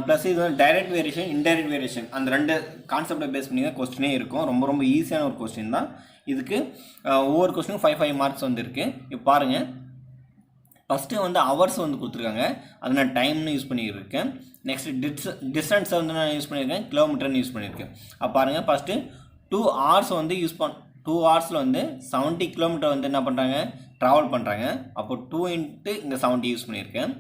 ப்ளஸ் இது வந்து டைரக்ட் வேரியேஷன் இன்டைரக்ட் வேரியேஷன் அந்த ரெண்டு கான்செப்டை பேஸ் பண்ணி தான் கொஸ்டினே இருக்கும். ரொம்ப ரொம்ப ஈஸியான ஒரு கொஸ்டின் தான். இதுக்கு ஒவ்வொரு கொஸ்டினும் 5 மார்க்ஸ் வந்து இருக்குது. இப்போ பாருங்கள் ஃபஸ்ட்டு வந்து ஹவர்ஸ் வந்து கொடுத்துருக்காங்க அது நான் டைம்னு யூஸ் பண்ணியிருக்கேன். நெக்ஸ்ட் டிஸ்டன்ஸை வந்து நான் யூஸ் பண்ணியிருக்கேன் கிலோமீட்டர்னு யூஸ் பண்ணியிருக்கேன். அப்போ பாருங்கள் ஃபஸ்ட்டு 2 hours வந்து 2 hours வந்து 70 km வந்து என்ன பண்ணுறாங்க ட்ராவல் பண்ணுறாங்க. அப்போ 2 × இங்கே 70 யூஸ் பண்ணியிருக்கேன்.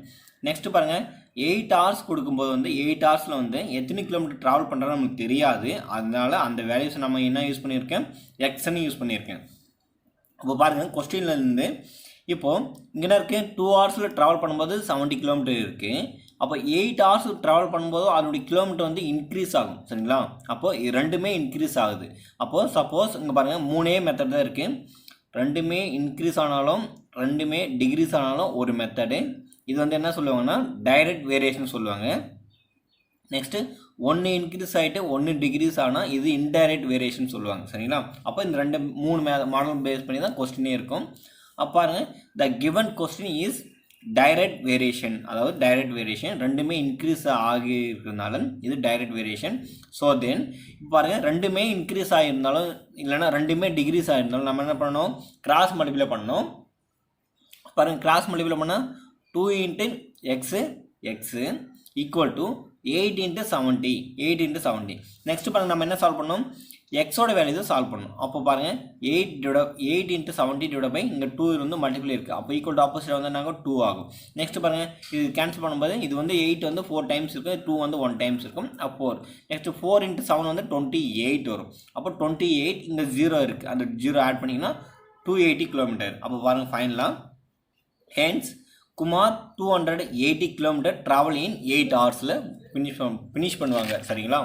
நெக்ஸ்ட்டு பாருங்கள் 8 hours கொடுக்கும்போது வந்து 8 hours வந்து எத்தனை கிலோமீட்டர் ட்ராவல் பண்ணுறாங்க நமக்கு தெரியாது. அதனால அந்த வேல்யூஸ் நம்ம என்ன யூஸ் பண்ணியிருக்கேன் எக்ஸ்ன்னு யூஸ் பண்ணியிருக்கேன். அப்போ பாருங்கள் கொஸ்டின்லேருந்து இப்போது இங்கே இருக்குது 2 hours ட்ராவல் பண்ணும்போது 70 km இருக்குது. அப்போ 8 hours ட்ராவல் பண்ணும்போது அதனுடைய கிலோமீட்டர் வந்து இன்க்ரீஸ் ஆகும் சரிங்களா. அப்போது ரெண்டுமே இன்க்ரீஸ் ஆகுது. அப்போது சப்போஸ் இங்கே பாருங்கள் 3 மெத்தட் தான் இருக்குது. ரெண்டுமே இன்க்ரீஸ் ஆனாலும் ரெண்டுமே டிக்ரீஸ் ஆனாலும் ஒரு மெத்தடு. இது வந்து என்ன சொல்லுவாங்கன்னா டைரக்ட் வேரியேஷன் சொல்லுவாங்க. நெக்ஸ்ட்டு 1 இன்க்ரீஸ் ஆகிட்டு 1 டிக்ரீஸ் ஆனால் இது இன்டைரக்ட் வேரியேஷன் சொல்லுவாங்க சரிங்களா. அப்போ இந்த 3 மாடல் பேஸ் பண்ணி தான் கொஸ்டினே இருக்கும். அப்போ பாருங்கள் the given question is direct variation அதாவது டைரக்ட் வேரியேஷன் ரெண்டுமே இன்க்ரீஸ் ஆகி இருக்கிறதுனால இது டைரக்ட் வேரியேஷன். ஸோ தென் இப்போ பாருங்கள் ரெண்டுமே இன்க்ரீஸ் ஆகியிருந்தாலும் இல்லைனா ரெண்டுமே டிக்ரீஸ் ஆகிருந்தாலும் நம்ம என்ன பண்ணணும் கிராஸ் மல்டிப்ளை பண்ணணும். பாருங்கள் கிராஸ் மல்டிப்ளை பண்ணால் 2 × x = 8 into 70, 8 into 70. நெக்ஸ்ட் பாருங்க நம்ம என்ன சால்வ் பண்ணோம், எக்ஸோட வேல்யூ சால்வ் பண்ணணும். அப்போ பாருங்க 8 into 70 டிவைட் பை இங்கே 2 இருந்து மல்டிப்ளை இருக்குது, அப்போ ஈக்குவல் டு ஆப்போசிட் வந்து நாங்கள் 2 ஆகும். நெக்ஸ்ட் பாருங்க இது கேன்சல் பண்ணும்போது இது வந்து 8 வந்து 4 டைம்ஸ் இருக்கும், 2 வந்து 1 டைம்ஸ் இருக்கும், அப்போ 4. நெக்ஸ்ட் 4 into 7 வந்து 28 வரும். அப்போ 28 இங்கே 0 இருக்குது, அந்த 0 ஆட் பண்ணிங்கன்னா 280 கிலோமீட்டர். அப்போ பாருங்க ஃபைனலாக hence Kumar 280 kilometre travel in 8 ஹவர்ஸில் ஃபினிஷ் பண்ணுவாங்க. சரிங்களா?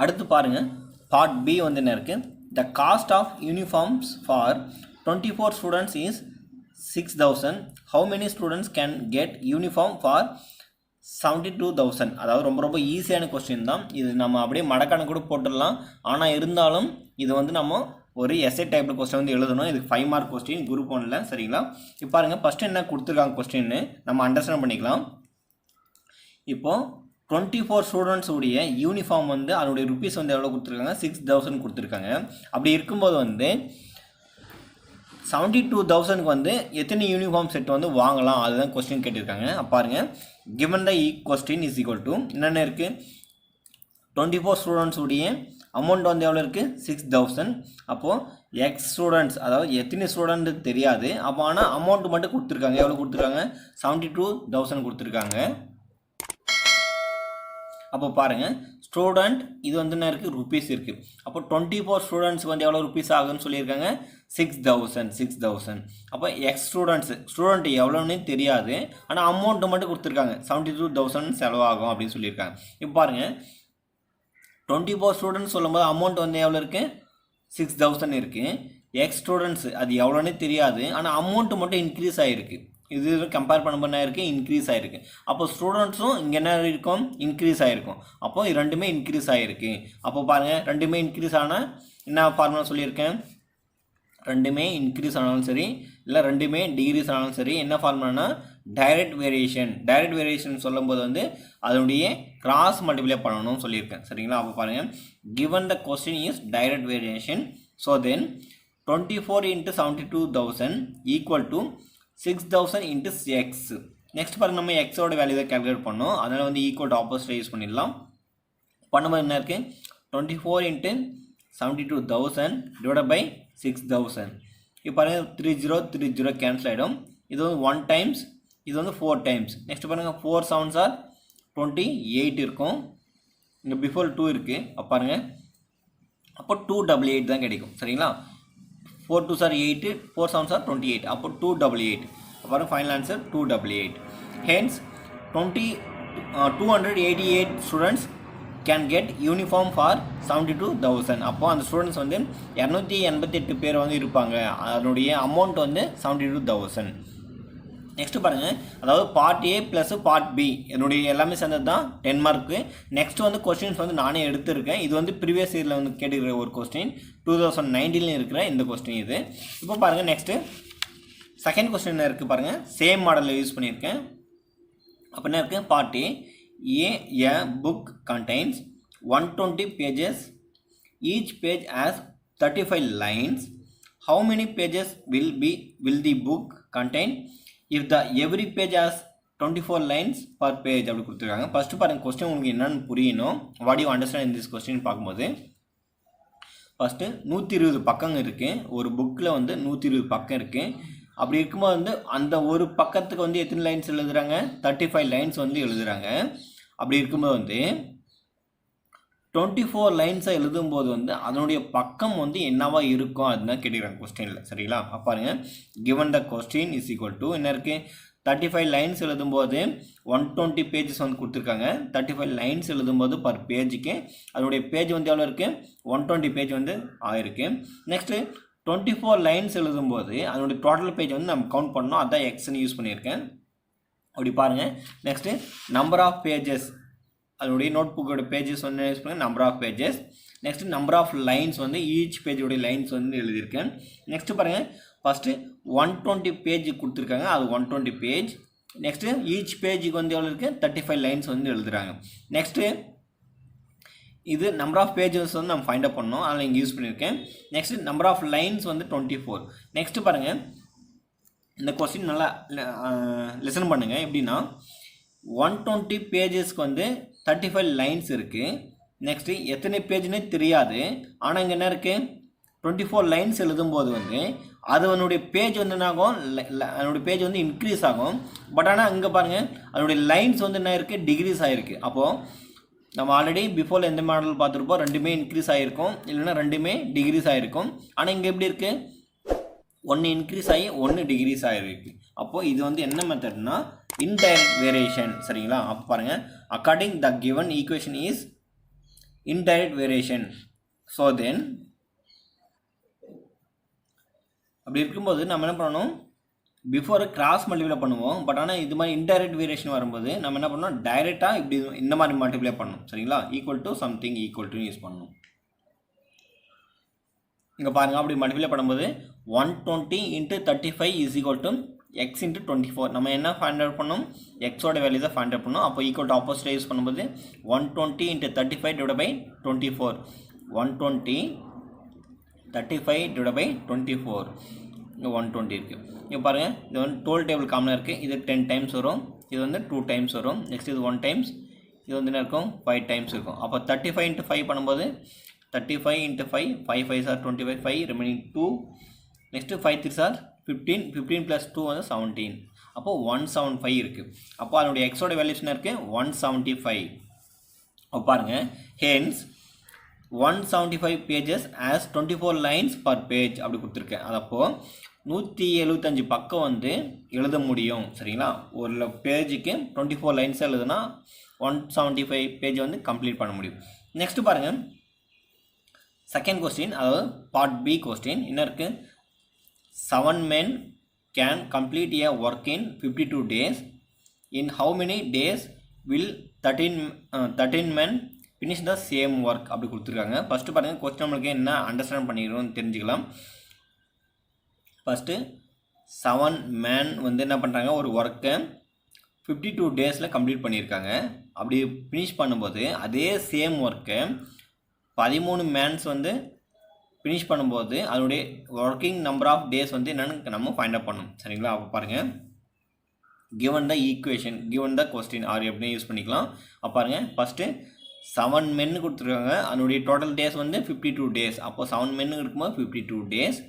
அடுத்து பாருங்க பார்ட் பி வந்து என்ன இருக்கு, the cost of uniforms for 24 students is 6000. How many students can get uniform for 72,000. அதாவது ரொம்ப ரொம்ப ஈஸியான கொஸ்டின் தான் இது, நம்ம அப்படியே மடக்கான கூட போட்டுடலாம். ஆனால் இருந்தாலும் இது வந்து நம்ம ஒரு எஸ்ஏ டைப்பில் கொஸ்டின் வந்து எழுதணும். இதுக்கு 5 மார்க் கொஸ்டின் குரூப் 1ல. சரிங்களா? இப்போ பாருங்கள் ஃபஸ்ட்டு என்ன கொடுத்துருக்காங்க கொஸ்டின்னு நம்ம அண்டர்ஸ்டாண்ட் பண்ணிக்கலாம். இப்போது 24 ஸ்டூடெண்ட்ஸ் உடைய யூனிஃபார்ம் வந்து அதனுடைய ருப்பீஸ் வந்து எவ்வளோ கொடுத்துருக்காங்க, 6000 கொடுத்துருக்காங்க. அப்படி இருக்கும்போது வந்து 72,000க்கு வந்து எத்தனை யூனிஃபார்ம் செட் வந்து வாங்கலாம், அதுதான் கொஸ்டின் கேட்டிருக்காங்க. பாருங்க given the question is equal to என்னென்ன இருக்குது, 24 ஸ்டூடெண்ட்ஸ் உடைய அமௌண்ட் வந்து எவ்வளோ இருக்குது, 6000. அப்போது எக்ஸ் ஸ்டூடெண்ட்ஸ், அதாவது எத்தனை ஸ்டூடெண்ட் தெரியாது, அப்போ ஆனால் அமௌண்ட் மட்டும் கொடுத்துருக்காங்க. எவ்வளோ கொடுத்துருக்காங்க, 72,000 கொடுத்துருக்காங்க. அப்போ பாருங்கள் ஸ்டூடெண்ட் இது வந்து என்ன இருக்குது, ருப்பீஸ் இருக்குது. அப்போ 24 ஸ்டூடெண்ட்ஸ்க்கு வந்து எவ்வளோ ருப்பீஸ் ஆகுதுன்னு சொல்லியிருக்காங்க, 6000. அப்போ எக்ஸ் ஸ்டூடெண்ட் எவ்வளோன்னு தெரியாது, ஆனால் அமௌண்ட்டு மட்டும் கொடுத்துருக்காங்க, 72,000 செலவாகும் அப்படின்னு சொல்லியிருக்காங்க. இப்போ பாருங்கள் 24 ஸ்டூடெண்ட்ஸ் சொல்லும்போது அமௌண்ட் வந்து எவ்வளோ இருக்குது, 6000 இருக்குது. எக்ஸ் ஸ்டூடெண்ட்ஸ் அது எவ்வளோன்னு தெரியாது, ஆனால் அமௌண்ட்டு மட்டும் இன்க்ரீஸ் ஆகிருக்கு. இது கம்பேர் பண்ண இருக்குது, இன்க்ரீஸ் ஆகிருக்கு. அப்போ ஸ்டூடெண்ட்ஸும் இங்கே என்ன இருக்கும், இன்க்ரீஸ் ஆகிருக்கும். அப்போது ரெண்டுமே இன்க்ரீஸ் ஆகிருக்கு. அப்போ பாருங்கள் ரெண்டுமே இன்க்ரீஸ் ஆனால் என்ன ஃபார்முலா சொல்லியிருக்கேன், ரெண்டுமே இன்க்ரீஸ் ஆனாலும் சரி இல்லை ரெண்டுமே டிகிரீஸ் ஆனாலும் சரி என்ன ஃபார்முலானா டைரக்ட் வேரியேஷன் சொல்லும்போது வந்து அதனுடைய கிராஸ் மல்டிப்ளை பண்ணணும்னு சொல்லியிருக்கேன். சரிங்களா? அப்போ பாருங்கள் given the question is direct variation, so then 24 into 72,000 equal to 6,000 into x. Next பாருங்கள் நம்ம எக்ஸோட வேல்யூ தான் கேல்குலேட் பண்ணோம், அதனால் வந்து ஈக்குவல் டு ஆப்போசிட் யூஸ் பண்ணிடலாம். பண்ணும்போது என்ன இருக்குது, 24 into 72,000 divided by 6,000. இப்போ பாருங்கள் 30 கேன்சல் ஆகிடும். இது வந்து 1 டைம்ஸ், இது வந்து 4 டைம்ஸ். நெக்ஸ்ட் பாருங்கள் 4 7s are 28 இருக்கும், இங்கே பிஃபோர் 2 இருக்குது. அப்போ பாருங்கள் அப்போ 288 தான் கிடைக்கும். சரிங்களா? 4 2s are 8, 4 7s are 28, அப்போ 288. பாருங்கள் final answer 288. Hence 288 students can get uniform for 72,000. அப்போ அந்த ஸ்டூடெண்ட்ஸ் வந்து 288 பேர் வந்து இருப்பாங்க, அதனுடைய அமௌண்ட் வந்து 72,000. நெக்ஸ்ட் பாருங்கள், அதாவது part A plus part B என்னுடைய எல்லாமே சேர்ந்தது தான் 10 மார்க்கு. நெக்ஸ்ட் வந்து கொஸ்டின்ஸ் வந்து நானே எடுத்திருக்கேன். இது வந்து ப்ரீவியஸ் இயரில் வந்து கேட்டுக்கிற ஒரு கொஸ்டின், 2019 இருக்கிற இந்த கொஸ்டின் இது. இப்போ பாருங்கள் நெக்ஸ்ட்டு செகண்ட் கொஸ்டின் என்ன இருக்குது பாருங்கள், சேம் மாடலில் யூஸ் பண்ணியிருக்கேன். அப்போ என்ன இருக்குது, part A A book contains 120 pages. Each page has 35 lines. How many pages will the book contain if the every page has 24 lines per page? அப்படி கொடுத்துருக்காங்க. ஃபர்ஸ்ட் பாருங்க கொஸ்டின் உங்களுக்கு என்னன்னு புரியணும், what you understand in this question பார்க்கும்போது first 120 பக்கம் இருக்குது, ஒரு புக்கில் வந்து 120 பக்கம் இருக்குது. அப்படி இருக்கும்போது வந்து அந்த ஒரு பக்கத்துக்கு வந்து எத்தனை லைன்ஸ் எழுதுறாங்க, 35 லைன்ஸ் வந்து எழுதுறாங்க. அப்படி இருக்கும்போது வந்து 24 லைன்ஸை எழுதும்போது வந்து அதனுடைய பக்கம் வந்து என்னவா இருக்கும் அதுதான் கேட்டுக்கிறாங்க கொஸ்டினில். சரிங்களா? பாருங்க given the question is equal to என்ன இருக்குது, 35 லைன்ஸ் எழுதும்போது 120 பேஜஸ் வந்து கொடுத்துருக்காங்க. 35 லைன்ஸ் எழுதும்போது பர் பேஜுக்கு அதனுடைய பேஜ் வந்து எவ்வளோ இருக்குது, 120 பேஜ் வந்து ஆயிருக்கு. நெக்ஸ்ட்டு 24 லைன்ஸ் எழுதும்போது அதனுடைய டோட்டல் பேஜ் வந்து நம்ம கவுண்ட் பண்ணோம், அதான் எக்ஸ்ன்னு யூஸ் பண்ணியிருக்கேன். அப்படி பாருங்கள். நெக்ஸ்ட்டு நம்பர் ஆஃப் பேஜஸ், அதனுடைய நோட் புக்கோட பேஜஸ் வந்து யூஸ் பண்ணுங்கள், number of pages. Next number of lines வந்து ஈச் பேஜோடைய லைன்ஸ் வந்து எழுதியிருக்கேன். நெக்ஸ்ட்டு பாருங்கள் ஃபஸ்ட்டு 120 பேஜ் கொடுத்துருக்காங்க, அது 120 பேஜ். நெக்ஸ்ட்டு ஈச் பேஜுக்கு வந்து எவ்வளோ இருக்குது, 35 லைன்ஸ் வந்து எழுதுகிறாங்க. நெக்ஸ்ட்டு இது நம்பர் ஆஃப் பேஜஸ் வந்து நம்ம ஃபைண்ட் அப் பண்ணோம், அதில் இங்கே யூஸ் பண்ணியிருக்கேன். நெக்ஸ்ட்டு நம்பர் ஆஃப் லைன்ஸ் வந்து 24. நெக்ஸ்ட்டு பாருங்கள் இந்த கொஸ்டின் நல்லா லிசன் பண்ணுங்கள். எப்படின்னா 120 பேஜஸ்க்கு வந்து 35 லைன்ஸ் இருக்குது. நெக்ஸ்ட்டு எத்தனை பேஜ்னே தெரியாது. ஆனால் இங்கே என்ன இருக்குது, 24 லைன்ஸ் எழுதும்போது வந்து அது அதனுடைய பேஜ் வந்து என்ன ஆகும், அதனுடைய பேஜ் வந்து இன்க்ரீஸ் ஆகும். பட் ஆனால் இங்கே பாருங்கள் அதனுடைய லைன்ஸ் வந்து என்ன இருக்குது, டிக்ரீஸ் ஆகிருக்கு. அப்போது நம்ம ஆல்ரெடி பிஃபோரில் எந்த மாடல் பார்த்துருப்போம், ரெண்டுமே இன்க்ரீஸ் ஆகிருக்கும், இல்லைன்னா ரெண்டுமே டிக்ரீஸ் ஆகிருக்கும். ஆனால் இங்கே எப்படி இருக்குது, ஒன்று இன்க்ரீஸ் ஆகி ஒன்று டிக்ரீஸ் ஆகிருக்கு. அப்போது இது வந்து என்ன மெத்தட்னா இன்டைரக்ட் வேரியேஷன். சரிங்களா? அப்போ பாருங்கள், according the given equation is indirect variation. So then அப்படி இருக்கும்போது நம்ம என்ன பண்ணணும், பிஃபோர் கிராஸ் மல்டிப்ளை பண்ணுவோம். பட் ஆனால் இது மாதிரி இன்டைரக்ட் வேரியேஷன் வரும்போது நம்ம என்ன பண்ணணும், டைரெக்டாக இப்படி இந்த மாதிரி மல்டிப்ளை பண்ணணும். சரிங்களா? Equal to something equal to use பண்ணணும். இங்கே பாருங்கள், அப்படி மல்டிப்ளை பண்ணும்போது 120 × 35 இஸ் ஈக்குவல் டு x × 24. நம்ம என்ன ஃபைண்ட் அவுட் பண்ணோம், எக்ஸோட வேல்யூ தான் ஃபைண்ட் அவுட் பண்ணோம். அப்போ ஈக்குவல் டு ஆப்போசிட் யூஸ் பண்ணும்போது 120 × 35 / 24. 120 35 / 24. இங்கே 120 இருக்குது. இங்கே பாருங்கள், இது வந்து 12 டேபிள் காமனாக இருக்குது. இது 10 டைம்ஸ் வரும், இது வந்து 2 டைம்ஸ் வரும். நெக்ஸ்ட் இது 1 டைம்ஸ், இது வந்து என்ன இருக்கும், 5 டைம்ஸ் இருக்கும். அப்போ 35 × 5 பண்ணும்போது 35 × 5, 5 5s are 25, 5 remaining 2. Next 5 3s are 15, 15 + 2 வந்து 17. அப்போது 175 இருக்குது. அப்போ அதனுடைய எக்ஸோட வேல்யூஷன் இருக்குது 175. அப்போ பாருங்கள், hence 175 pages as 24 lines per page அப்படி கொடுத்துருக்கேன். அது அப்போது 175 பக்கம் வந்து எழுத முடியும். சரிங்களா? ஒரு பேஜுக்கு 24 லைன்ஸ் எழுதுனா 175 பேஜ் வந்து கம்ப்ளீட் பண்ண முடியும். நெக்ஸ்ட்டு பாருங்கள், செகண்ட் கொஸ்டின், அதாவது பார்ட் பி கொஸ்டின் என்ன இருக்குது, 7 men can complete a work in 52 days. In how many days will 13 men finish the same work அப்படி கொடுத்துருக்காங்க. ஃபஸ்ட்டு பாருங்கள், கொஸ்டின் நம்மளுக்கு என்ன அண்டர்ஸ்டாண்ட் பண்ணிக்கிறோம்னு தெரிஞ்சுக்கலாம். ஃபஸ்ட்டு 7 men வந்து என்ன பண்ணுறாங்க, ஒரு ஒர்க்கை 52 டேஸில் கம்ப்ளீட் பண்ணியிருக்காங்க. அப்படி ஃபினிஷ் பண்ணும்போது அதே சேம் ஒர்க்கை 13 மேன்ஸ் வந்து ஃபினிஷ் பண்ணும்போது அதனுடைய ஒர்க்கிங் நம்பர் ஆஃப் டேஸ் வந்து என்னென்னு நம்ம ஃபைண்ட் அவுட் பண்ணணும். சரிங்களா? அப்போ பாருங்கள், given the equation given the question or எப்படின்னு யூஸ் பண்ணிக்கலாம். அப்போ பாருங்கள், ஃபஸ்ட்டு 7 men கொடுத்துருக்காங்க, அதனுடைய டோட்டல் டேஸ் வந்து 52 டேஸ். அப்போது 7 men இருக்கும்போது 52 டேஸ்.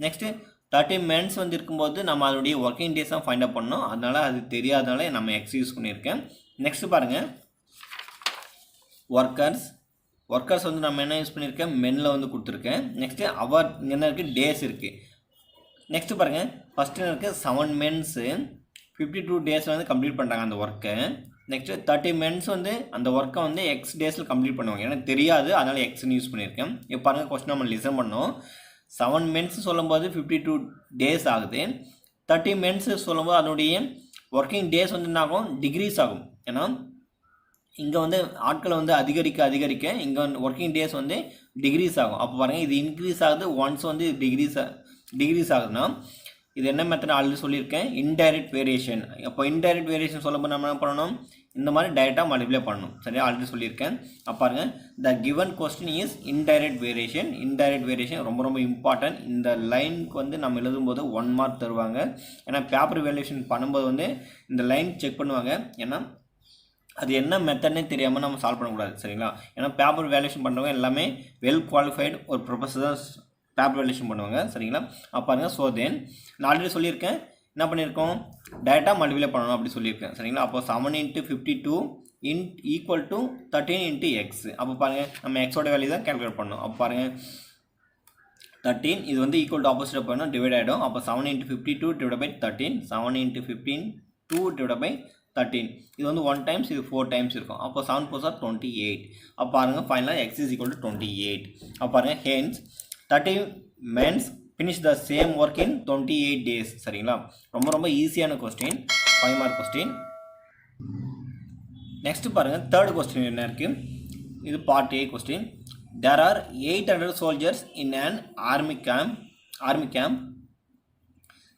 நெக்ஸ்ட்டு 30 men வந்து இருக்கும்போது நம்ம அதனுடைய ஒர்க்கிங் டேஸ் தான் ஃபைண்ட் அவுட் பண்ணோம். அதனால் அது தெரியாதனால நம்ம எக்ஸ் யூஸ் பண்ணியிருக்கேன். நெக்ஸ்ட்டு பாருங்கள், ஒர்க்கர்ஸ் வந்து நம்ம என்ன யூஸ் பண்ணியிருக்கேன், மென்னில் வந்து கொடுத்துருக்கேன். நெக்ஸ்ட்டு அவர் என்ன இருக்குது, டேஸ் இருக்குது. நெக்ஸ்ட்டு பாருங்கள், ஃபஸ்ட்டு இருக்குது 7 men 52 டேஸில் வந்து கம்ப்ளீட் பண்ணுறாங்க அந்த ஒர்க்கை. நெக்ஸ்ட்டு 30 men வந்து அந்த ஒர்க்கை வந்து எக்ஸ் டேஸில் கம்ப்ளீட் பண்ணுவாங்க. எனக்கு தெரியாது, அதனால் எக்ஸ்ன்னு யூஸ் பண்ணியிருக்கேன். இப்போ பாருங்கள், கொஸ்டின் நம்ம லிசன் பண்ணோம். 7 men சொல்லும்போது 52 டேஸ் ஆகுது. 30 men சொல்லும்போது அதனுடைய ஒர்க்கிங் டேஸ் வந்து என்ன ஆகும், டிக்ரீஸ் ஆகும். ஏன்னா இங்கே வந்து ஆட்களை வந்து அதிகரிக்க இங்கே வந்து ஒர்க்கிங் டேஸ் வந்து டிக்ரீஸ் ஆகும். அப்போ பாருங்கள், இது இன்க்ரீஸ் ஆகுது, ஒன்ஸ் வந்து டிக்ரீஸ் ஆகுதுன்னா இது என்ன மெத்தட் ஆல்ரெடி சொல்லியிருக்கேன், இன்டைரக்ட் வேரியேஷன். அப்போ இன்டைரக்ட் வேரியேஷன் சொல்லும்போது நம்ம என்ன பண்ணணும், இந்த மாதிரி டைரெக்டாக மல்டிப்ளை பண்ணணும். சரியா? ஆல்ரெடி சொல்லியிருக்கேன். அப்போ பாருங்கள், the given question is indirect variation. Indirect variation ரொம்ப ரொம்ப இம்பார்ட்டன்ட். இந்த லைனுக்கு வந்து நம்ம எழுதும்போது 1 மார்க் தருவாங்க. ஏன்னா பேப்பர் வேல்யூஷன் பண்ணும்போது வந்து இந்த லைன் செக் பண்ணுவாங்க. ஏன்னா அது என்ன மெத்தட்னே தெரியாமல் நம்ம சால்வ் பண்ணக்கூடாது. சரிங்களா? ஏன்னா பேப்பர் வேல்யூஷன் பண்ணுறவங்க எல்லாமே வெல் குவாலிஃபைடு ஒரு ப்ரொஃபஸர் தான் பேப்பர் வேல்யூஷன் பண்ணுவாங்க. சரிங்களா? அப்போ பாருங்கள், ஸோ தென் நான் ஆல்ரெடி சொல்லியிருக்கேன், என்ன பண்ணியிருக்கோம், டைரெக்டாக மல்டிப்ளை பண்ணணும் அப்படி சொல்லியிருக்கேன். சரிங்களா? அப்போ 7 × 52 ஈக்குவல் டு 13 × x. அப்போ பாருங்கள், நம்ம எக்ஸோட வேல்யூ தான் கேல்குலேட் பண்ணணும். அப்போ பாருங்கள், 13 இது வந்து ஈக்குவல் டு ஆப்போசிட் பண்ணணும், டிவைட் ஆகிடும். அப்போ 7 × 52 / 13, 7 × 15 2 / 13. இது வந்து 1 டைம்ஸ், இது 4 டைம்ஸ் இருக்கும். அப்போ 7 4s are 28. அப்போ பாருங்கள், ஃபைனலாக x is equal to 28. அப்போ பாருங்கள், hence 30 men finish the same work in 28 days. சரிங்களா? ரொம்ப ரொம்ப ஈஸியான கொஸ்டின், 5 மார்க் கொஸ்டின். நெக்ஸ்ட் பாருங்கள், தேர்ட் கொஸ்டின் என்ன இருக்குது, இது part A question. There are 800 soldiers in an army camp.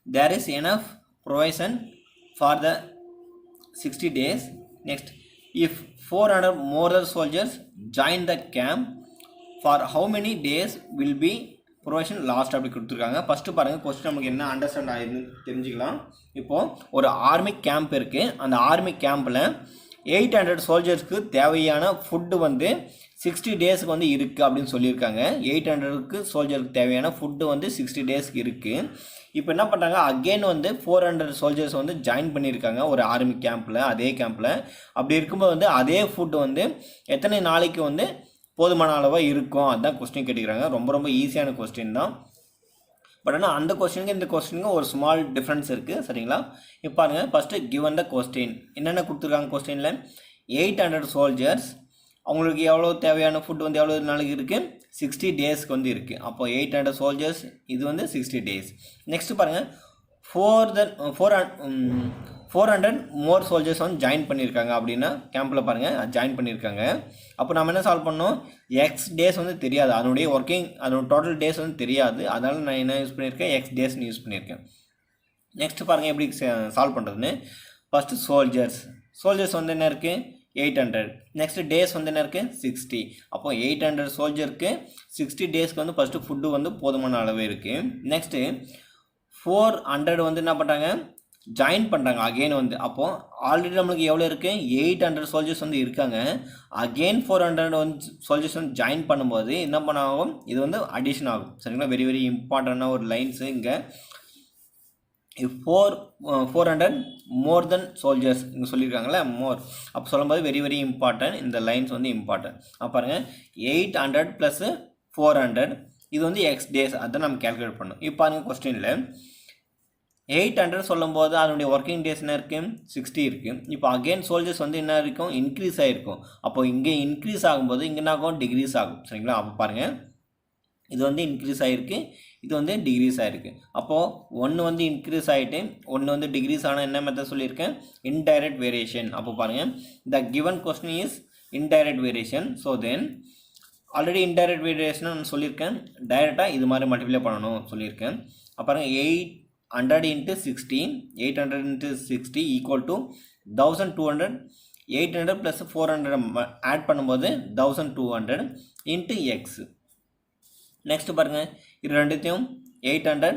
There is enough provision for the 60 days. Next, if 400 more soldiers join the camp, for how many days will be provision last அப்படி கொடுத்துருக்காங்க. First பாருங்கள் question நமக்கு என்ன understand ஆகிருக்குன்னு தெரிஞ்சுக்கலாம். இப்போது ஒரு army camp இருக்குது. அந்த ஆர்மி கேம்பில் 800 சோல்ஜர்ஸ்க்கு தேவையான ஃபுட்டு வந்து 60 டேஸ்க்கு வந்து இருக்குது அப்படின்னு சொல்லியிருக்காங்க. 800க்கு சோல்ஜருக்கு தேவையான ஃபுட்டு வந்து 60 டேஸ்க்கு இருக்குது. இப்போ என்ன பண்ணுறாங்க, அகெயின் வந்து 400 சோல்ஜர்ஸ் வந்து ஜாயின் பண்ணியிருக்காங்க ஒரு ஆர்மி கேம்பில், அதே கேம்பில். அப்படி இருக்கும்போது வந்து அதே ஃபுட்டு வந்து எத்தனை நாளைக்கு வந்து போதுமான அளவாக இருக்கும், அதுதான் கொஸ்டின் கேட்டுக்கிறாங்க. ரொம்ப ரொம்ப ஈஸியான கொஸ்டின் தான். பட் ஆனால் அந்த கொஸ்டினுக்கு இந்த கொஸ்டினுக்கு ஒரு ஸ்மால் டிஃப்ரென்ஸ் இருக்குது. சரிங்களா? இப்போ பாருங்கள், ஃபஸ்ட்டு கிவன் த கொஸ்டின் என்னென்ன கொடுத்துருக்காங்க கொஸ்டினில். 800 சோல்ஜர்ஸ் அவங்களுக்கு எவ்வளோ தேவையான ஃபுட் வந்து எவ்வளோ நாளைக்கு இருக்குது, 60 டேஸ்க்கு வந்து இருக்குது. அப்போ 800 சோல்ஜர்ஸ் இது வந்து 60 டேஸ். நெக்ஸ்ட்டு பாருங்கள், 400 மோர் சோல்ஜர்ஸ் வந்து ஜாயின் பண்ணியிருக்காங்க அப்படின்னா கேம்பில் பாருங்கள் ஜாயின் பண்ணியிருக்காங்க. அப்போ நம்ம என்ன சால்வ் பண்ணோம், எக்ஸ் டேஸ் வந்து தெரியாது, அதனுடைய அதோட டோட்டல் டேஸ் வந்து தெரியாது. அதனால் நான் என்ன யூஸ் பண்ணியிருக்கேன், எக்ஸ் டேஸ்ன்னு யூஸ் பண்ணியிருக்கேன். நெக்ஸ்ட்டு பாருங்கள் எப்படி சால்வ் பண்ணுறதுன்னு. ஃபஸ்ட்டு சோல்ஜர்ஸ் வந்து என்ன இருக்குது, 800. நெக்ஸ்ட்டு டேஸ் வந்து என்ன இருக்குது, 60. அப்போ 800 சோல்ஜருக்கு 60 டேஸ்க்கு வந்து ஃபஸ்ட்டு ஃபுட்டு வந்து போதுமான அளவு இருக்குது. நெக்ஸ்ட்டு 400 வந்து என்ன பண்ணுறாங்க, ஜாயின் பண்ணுறாங்க அகெயின் வந்து. அப்போது ஆல்ரெடி நம்மளுக்கு எவ்வளோ இருக்குது, 800 சோல்ஜர்ஸ் வந்து இருக்காங்க. அகெயின் 400 வந்து சோல்ஜர்ஸ் வந்து ஜாயின் பண்ணும்போது என்ன பண்ணாகும், இது வந்து அடிஷன் ஆகும். சரிங்களா? வெரி வெரி இம்பார்ட்டண்டான ஒரு லைன்ஸு இங்கே. 400 மோர் தென் சோல்ஜர்ஸ் இங்கே சொல்லியிருக்காங்களே, மோர். அப்போ சொல்லும்போது வெரி வெரி இம்பார்ட்டன்ட், இந்த லைன்ஸ் வந்து இம்பார்ட்டன்ட். அப்போ பாருங்கள் 800 + 400 இது வந்து எக்ஸ் டேஸ், அதை நம்ம கேல்குலேட் பண்ணணும். இப்போ பாருங்கள் கொஸ்டினில் 800 சொல்லும்போது அதனுடைய ஒர்க்கிங் டேஸ் என்ன இருக்குது, 60 இருக்குது. இப்போ அகெயின் சோல்ஜர்ஸ் வந்து என்ன இருக்கும், இன்க்ரீஸ் ஆகிருக்கும். அப்போ இங்கே இன்க்ரீஸ் ஆகும்போது இங்கே என்ன ஆகும், டிகிரீஸ் ஆகும். சரிங்களா? அப்போ பாருங்கள் இது வந்து இன்க்ரீஸ் ஆகிருக்கு, இது வந்து டிகிரீஸ் ஆகிருக்கு. அப்போது ஒன்று வந்து இன்க்ரீஸ் ஆகிட்டு ஒன்று வந்து டிகிரீஸ் ஆனால் என்ன மெத்தட் சொல்லியிருக்கேன், இன்டைரக்ட் வேரியேஷன். அப்போ பாருங்கள் the given question is indirect variation. So then already indirect variation நான் சொல்லியிருக்கேன், டைரெக்டாக இது மாதிரி மல்டிப்ளை பண்ணணும் சொல்லியிருக்கேன். அப்போ பாருங்கள் 800 × 60, 800 × 60 ஈக்குவல் டு 1200. 800 + 400 ஆட் பண்ணும்போது 1200 × எக்ஸ். நெக்ஸ்ட்டு பாருங்கள், இது ரெண்டுத்தையும் 800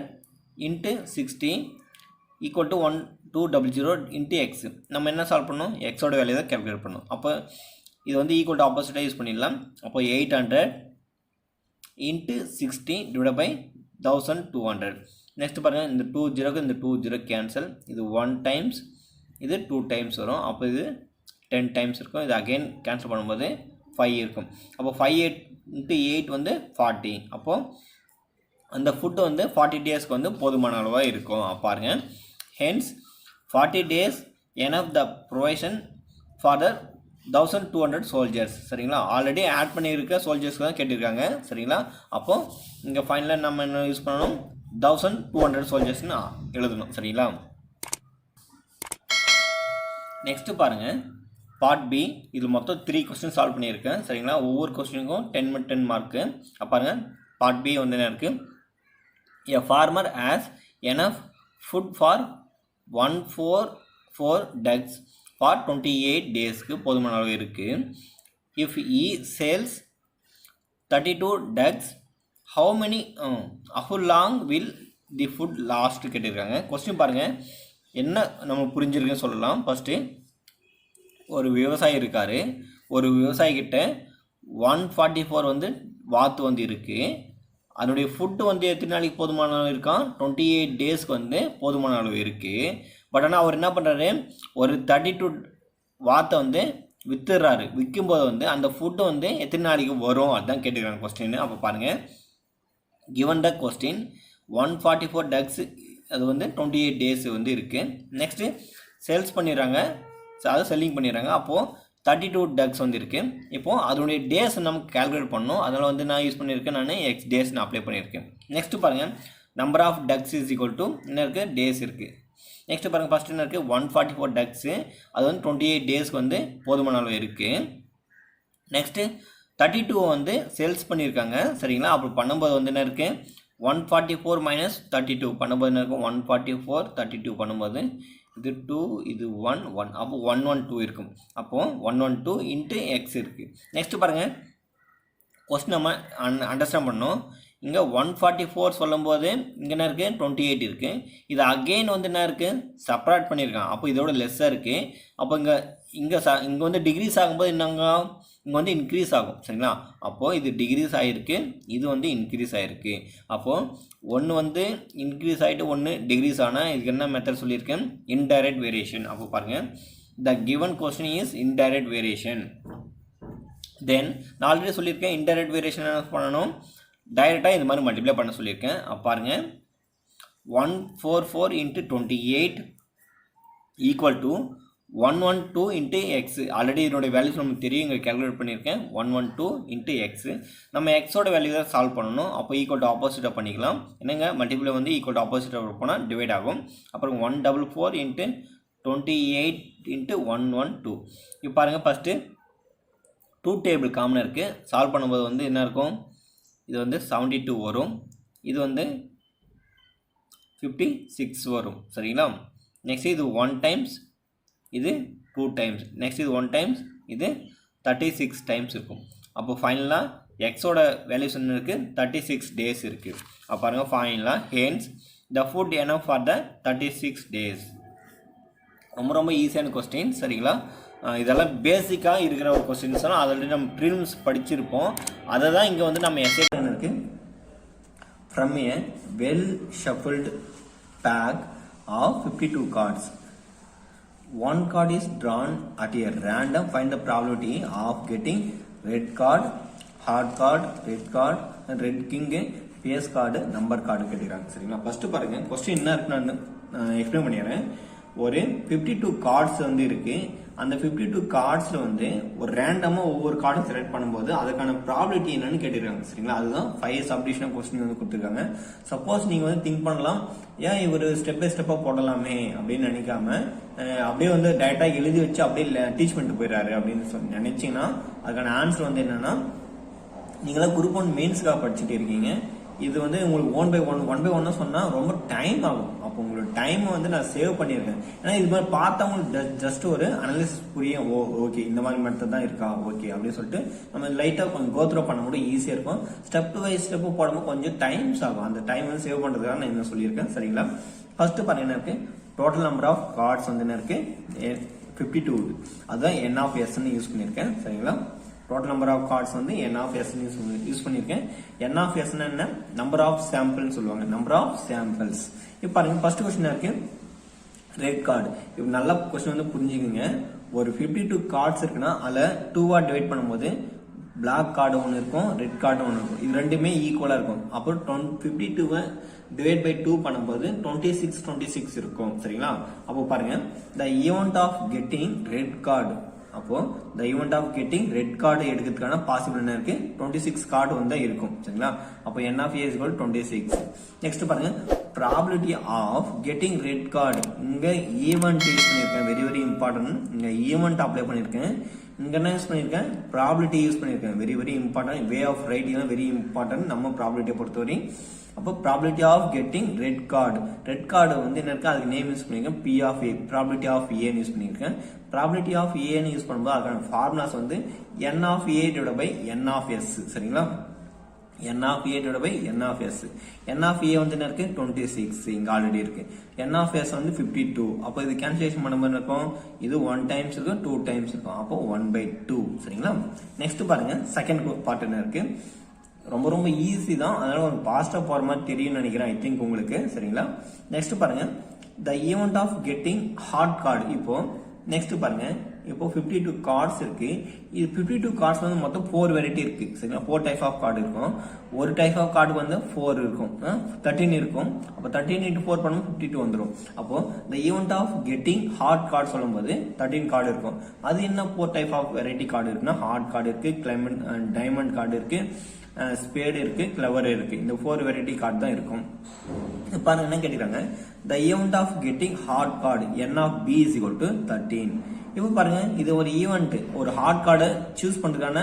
× 60 ஈக்குவல் டு 1200 × எக்ஸ். நம்ம என்ன சால்வ் பண்ணணும், எக்ஸோட வேல்யூ தான் கேல்குலேட் பண்ணணும். அப்போ இது வந்து ஈக்குவல் டு ஆப்போசிட்டாக யூஸ் பண்ணிடலாம். அப்போ 800 × 60 / 1200. நெக்ஸ்ட் பாருங்கள், இந்த 2 0க்கு இந்த 2 0 கேன்சல், இது 1 டைம்ஸ், இது 2 டைம்ஸ் வரும். அப்போ இது 10 டைம்ஸ் இருக்கும். இது அகெயின் கேன்சல் பண்ணும்போது 5 இருக்கும். அப்போ 5 × 8 வந்து 40. அப்போது அந்த ஃபுட்டு வந்து 40 டேஸ்க்கு வந்து போதுமான அளவாக இருக்கும். பாருங்கள், hence 40 days enough the provision for the 1200 soldiers. சரிங்களா? ஆல்ரெடி ஆட் பண்ணியிருக்க சோல்ஜர்ஸ்க்கு தான் கேட்டிருக்காங்க. சரிங்களா? அப்போது இங்கே ஃபைனலாக நம்ம என்ன யூஸ் பண்ணணும், 1200 சோல்ஜர்ஸ்னு எழுதணும். சரிங்களா? நெக்ஸ்ட்டு பாருங்கள், பார்ட் பி. இது மொத்தம் 3 கொஸ்டின் சால்வ் பண்ணியிருக்கேன். சரிங்களா? ஒவ்வொரு கொஸ்டினுக்கும் 10 மார்க்கு. பாருங்கள், பார்ட் பி வந்து என்ன இருக்குது, a farmer has enough food for 144 ducks for 28 டேஸ்க்கு போதுமான அளவு இருக்குது. If he sells 32 ducks how long will the food last கேட்டிருக்காங்க. கொஸ்டின் பாருங்கள் என்ன நம்ம புரிஞ்சிருக்குன்னு சொல்லலாம். ஃபஸ்ட்டு ஒரு விவசாயி இருக்கார். ஒரு விவசாயிக்கிட்ட 144 வந்து வாத்து வந்து இருக்குது. அதனுடைய ஃபுட்டு வந்து எத்தனை நாளைக்கு போதுமான அளவு இருக்கான், 28 டேஸ்க்கு வந்து போதுமான அளவு இருக்குது. பட் ஆனால் அவர் என்ன பண்ணுறாரு, ஒரு 32 வாத்தை வந்து விற்றுறாரு. விற்கும்போது வந்து அந்த ஃபுட்டு வந்து எத்தனை நாளைக்கு வரும், அதுதான் கேட்டுக்கிறாங்க கொஸ்டின். அப்போ பாருங்கள், given the question 144 ducks அது வந்து 28 டேஸ் வந்து இருக்குது. நெக்ஸ்ட்டு சேல்ஸ் பண்ணிடுறாங்க, அதை செல்லிங் பண்ணிடுறாங்க. அப்போது 32 டக்ஸ் வந்து இருக்குது. இப்போது அதனுடைய டேஸ் நமக்கு கால்குலேட் பண்ணணும். அதனால் வந்து நான் யூஸ் பண்ணியிருக்கேன், நான் எக்ஸ் டேஸ் நான் அப்ளை பண்ணியிருக்கேன். நெக்ஸ்ட்டு பாருங்கள், number of ducks is equal to என்ன இருக்குது, டேஸ் இருக்குது. நெக்ஸ்ட்டு பாருங்கள், ஃபஸ்ட்டு என்ன இருக்குது, 144 டக்ஸு அது வந்து 28 டேஸ்க்கு வந்து போதுமான அளவு இருக்குது. நெக்ஸ்ட்டு 32 வந்து சேல்ஸ் பண்ணியிருக்காங்க. சரிங்களா? அப்படி பண்ணும்போது வந்து என்ன இருக்குது, 144 - 32 பண்ணும்போது என்ன இருக்கும், 144 32 பண்ணும்போது இது 2 இது 1 1, அப்போ 112 இருக்கும். அப்போது 112 × எக்ஸ் இருக்குது. நெக்ஸ்ட்டு பாருங்கள், கொஸ்டின் நம்ம அண்டர்ஸ்டாண்ட் பண்ணணும். இங்கே 144 சொல்லும் போது இங்கே என்ன இருக்குது 28 இருக்குது. இது அகெயின் வந்து என்ன இருக்குது செப்பரேட் பண்ணியிருக்கான். அப்போ இதோட லெஸ்ஸாக இருக்குது. அப்போ இங்கே வந்து டிகிரிஸ் ஆகும்போது என்னங்க இங்கே வந்து இன்க்ரீஸ் ஆகும் சரிங்களா. அப்போது இது டிகிரிஸ் ஆகிருக்கு, இது வந்து இன்க்ரீஸ் ஆகிருக்கு. அப்போது ஒன்று வந்து இன்க்ரீஸ் ஆகிட்டு ஒன்று டிகிரிஸ் ஆனால் இதுக்கு என்ன மெத்தட் சொல்லியிருக்கேன் இன்டைரக்ட் வேரியேஷன். அப்போ பாருங்கள் the given question is indirect variation. Then நான் ஆல்ரெடி சொல்லியிருக்கேன் இன்டைரக்ட் வேரியேஷன் என்ன பண்ணணும் டைரெக்டாக இந்த மாதிரி மல்டிப்ளை பண்ண சொல்லியிருக்கேன். அப்போ பாருங்கள் 144 × 28 ஈக்குவல் டு 112 × x. ஆல்ரெடி இதனுடைய வேல்யூஸ் நமக்கு தெரியும், இங்கே கேல்குலேட் பண்ணியிருக்கேன் 112 × x. நம்ம எக்ஸோட வேல்யூ தான் சால்வ் பண்ணணும். அப்போ ஈக்குவல் டு ஆப்போசிட்டாக பண்ணிக்கலாம். என்னங்க மல்டிப்ளை வந்து ஈக்குவல் டு ஆப்போசிட்டாக போனால் டிவைட் ஆகும். அப்புறம் 144 × 28 × 112. இப்போ பாருங்கள் ஃபஸ்ட்டு 2 டேபிள் காமனாக இருக்குது. சால்வ் பண்ணும்போது வந்து என்ன இருக்கும் இது வந்து 72 வரும், இது வந்து 56 வரும் சரிங்களா. நெக்ஸ்ட் இது 1 டைம்ஸ், இது 2 டைம்ஸ், நெக்ஸ்ட் இது 1 டைம்ஸ், இது 36 டைம்ஸ் இருக்கும். அப்போ ஃபைனலாக எக்ஸோட வேல்யூஸ் என்ன இருக்குது 36 டேஸ் இருக்குது. அப்போ பாருங்கள் ஃபைனலாக hence the food enough for the 36 days. ரொம்ப ஈஸியான கொஸ்டின் சரிங்களா. இதெல்லாம் பேசிக்காக இருக்கிற ஒரு கொஸ்டின்ஸ் எல்லாம் ஆல்ரெடி நம்ம ப்ரிலிம்ஸ் படிச்சிருப்போம். அதை தான் இங்கே வந்து நம்ம எஸ்ஏ இருக்கு. From a well shuffled pack of 52 cards, one card is drawn at a random. Find the probability of getting red card, hard card, red card, red king, face card, number card கேட்டிருக்காங்க சரிங்களா. First பாருங்க question என்ன இருக்குன்னு நான் explain பண்ணிடுறேன். ஒரு 52 cards வந்து இருக்கு. அந்த 52 cardsல வந்து ஒரு ரேண்டமாக ஒவ்வொரு கார்டும் செலக்ட் பண்ணும்போது அதுக்கான ப்ராபிலிட்டி என்னன்னு கேட்டிருக்காங்க சரிங்களா. அதுதான் 5 சப்டிஷன் கொஸ்டின் வந்து கொடுத்துருக்காங்க. சப்போஸ் நீங்க வந்து திங்க் பண்ணலாம் ஏன் இவர் ஸ்டெப் பை ஸ்டெப்பா போடலாமே அப்படின்னு நினைக்காம அப்படியே வந்து டைரக்டா எழுதி வச்சு அப்படியே டீச் பண்ணிட்டு போயிடாரு அப்படின்னு சொல்லி நினைச்சீங்கன்னா அதுக்கான ஆன்சர் வந்து என்னன்னா நீங்களாம் குரூப் 1 மெயின்ஸ்க்காக படிச்சுட்டு இருக்கீங்க. இது வந்து உங்களுக்கு 1 by 1 சொன்னா ரொம்ப டைம் ஆகும். அப்போ உங்களோட டைம் வந்து நான் சேவ் பண்ணியிருக்கேன். ஏன்னா இது மாதிரி பார்த்தா உங்களுக்கு ஜஸ்ட் ஒரு அனாலிசிஸ் புரியும். ஓகே இந்த மாதிரி மெத்தட் தான் இருக்கா ஓகே அப்படின்னு சொல்லிட்டு நம்ம லைட்டாக கொஞ்சம் கோத்ரோ பண்ண கூட ஈஸியாக இருக்கும். ஸ்டெப் பை ஸ்டெப் போடும்போது கொஞ்சம் டைம்ஸ் ஆகும். அந்த டைம் வந்து சேவ் பண்ணுறதுக்காக நான் என்ன சொல்லியிருக்கேன் சரிங்களா. ஃபர்ஸ்ட் பாருங்க என்ன இருக்கு டோட்டல் நம்பர் ஆஃப் கார்ட்ஸ் வந்து என்ன இருக்கு 52. அதுதான் n of s ன்னு யூஸ் பண்ணியிருக்கேன் சரிங்களா. டோட்டல் நம்பர் ஆஃப் கார்ட்ஸ் வந்து n of s யூஸ் பண்ணியிருக்கேன். n of s என்ன நம்பர் ஆஃப் சாம்பிள்னு சொல்லுவாங்க, நம்பர் ஆஃப் சாம்பிள்ஸ். இப்போ பாருங்க ஃபர்ஸ்ட் கொஸ்டின் இருக்கு ரெட் கார்டு. இப்போ நல்ல கொஸ்டின் வந்து புரிஞ்சுக்குங்க. ஒரு 52 கார்ட்ஸ் இருக்குன்னா அதில் 2 டிவைட் பண்ணும்போது பிளாக் கார்டு ஒன்று இருக்கும், ரெட் கார்டு ஒன்று இருக்கும். இது ரெண்டுமே ஈக்குவலாக இருக்கும். அப்போ 52 டிவைட் பை 2 பண்ணும்போது 26 இருக்கும் சரிங்களா. அப்போ பாருங்க the event of getting red card. அப்போ the event of getting red card எடுக்கிறதுக்கான பாசிபிள் என்ன இருக்கு 26 கார்டு வந்து இருக்கும் சரிங்களா. அப்போ n of a is equal to 26. Next பாருங்க probability of getting red card. இங்க ஈவெண்ட் யூஸ் பண்ணியிருக்கேன், வெரி இம்பார்ட்டன்ட். இங்க ஈவெண்ட் அப்ளை பண்ணியிருக்கேன், இங்க என்ன யூஸ் பண்ணியிருக்கேன் ப்ராபிலிட்டி யூஸ் பண்ணியிருக்கேன். Very important. Way of writing very important நம்ம ப்ராபிலிட்டியை பொறுத்தவரை. அப்போ probability of getting red card. Red card வந்து என்ன இருக்கு அதுக்கு நேம் யூஸ் பண்ணியிருக்கேன் P of A. Probability of ஏன்னு யூஸ் பண்ணியிருக்கேன். ப்ராபிலிட்டி ஆஃப் ஏன்னு யூஸ் பண்ணும்போது அதுக்கான ஃபார்முலாஸ் வந்து n of A divided by n of s சரிங்களா. n of A divided by n of s. n of A வந்து என்ன இருக்கு 26 இங்க ஆல்ரெடி இருக்கு. n of s வந்து 52. அப்போ இது கேன்சலேஷன் பண்ணும்போது இருக்கும் இது 1 டைம்ஸ் இருக்கும் 2 டைம்ஸ் இருக்கும். அப்போ 1/2 சரிங்களா. நெக்ஸ்ட் பாருங்க செகண்ட் பார்ட் என்ன இருக்கு ரொம்ப ஈஸி தான். அதனால ஒரு பாஸ்டா போற மாதிரி தெரியும்னு நினைக்கிறேன் ஐ திங்க் உங்களுக்கு சரிங்களா. நெக்ஸ்ட் பாருங்க the event of getting heart card. இப்போ நெக்ஸ்ட் பாருங்க இப்போ 52 கார்ட்ஸ் இருக்கு. இது 52 கார்ட்ஸ் வந்து மொத்தம் 4 வெரைட்டி இருக்கு சரிங்களா. 4 டைப் ஆஃப் கார்டு இருக்கும். ஒரு டைப் ஆஃப் கார்டு வந்து 4 இருக்கும், 13 இருக்கும். அப்போ 13 × 4 பண்ணும்போது 52 வந்துடும். அப்போ the event of getting heart card சொல்லும்போது 13 கார்டு இருக்கும். அது என்ன 4 டைப் ஆஃப் வெரைட்டி கார்டு இருக்குன்னா ஹார்ட் கார்டு இருக்கு, டைமண்ட் கார்டு இருக்கு, ஸ்பேடு இருக்கு, கிளவர் இருக்கு. இந்த 4 வெரைட்டி கார்டு தான் இருக்கும். பாருங்க என்ன கேட்டிருக்காங்க the event of getting heart card n of b is equal to 13. இப்போ பாருங்க இது ஒரு ஈவெண்ட். ஒரு ஹார்ட் கார்டை சூஸ் பண்றதுக்கான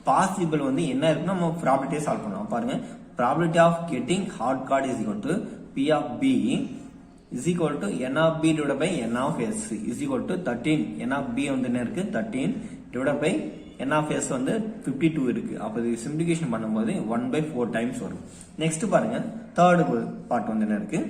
பாசிபிள் வந்து என்ன இருக்குன்னா நம்ம ப்ராபிலிட்டியை சால்வ் பண்ணலாம். பாருங்க probability of getting heart card is equal to P of B is equal to n of b divided by n of s is equal to 13. n of b வந்து என்ன இருக்கு 13 divided by n of s வந்து 52 இருக்கு. அப்ப இது simplification பண்ணும்போது 1/4 times வரும். Next பாருங்க தேர்ட் பார்ட் வந்து என்ன இருக்கு,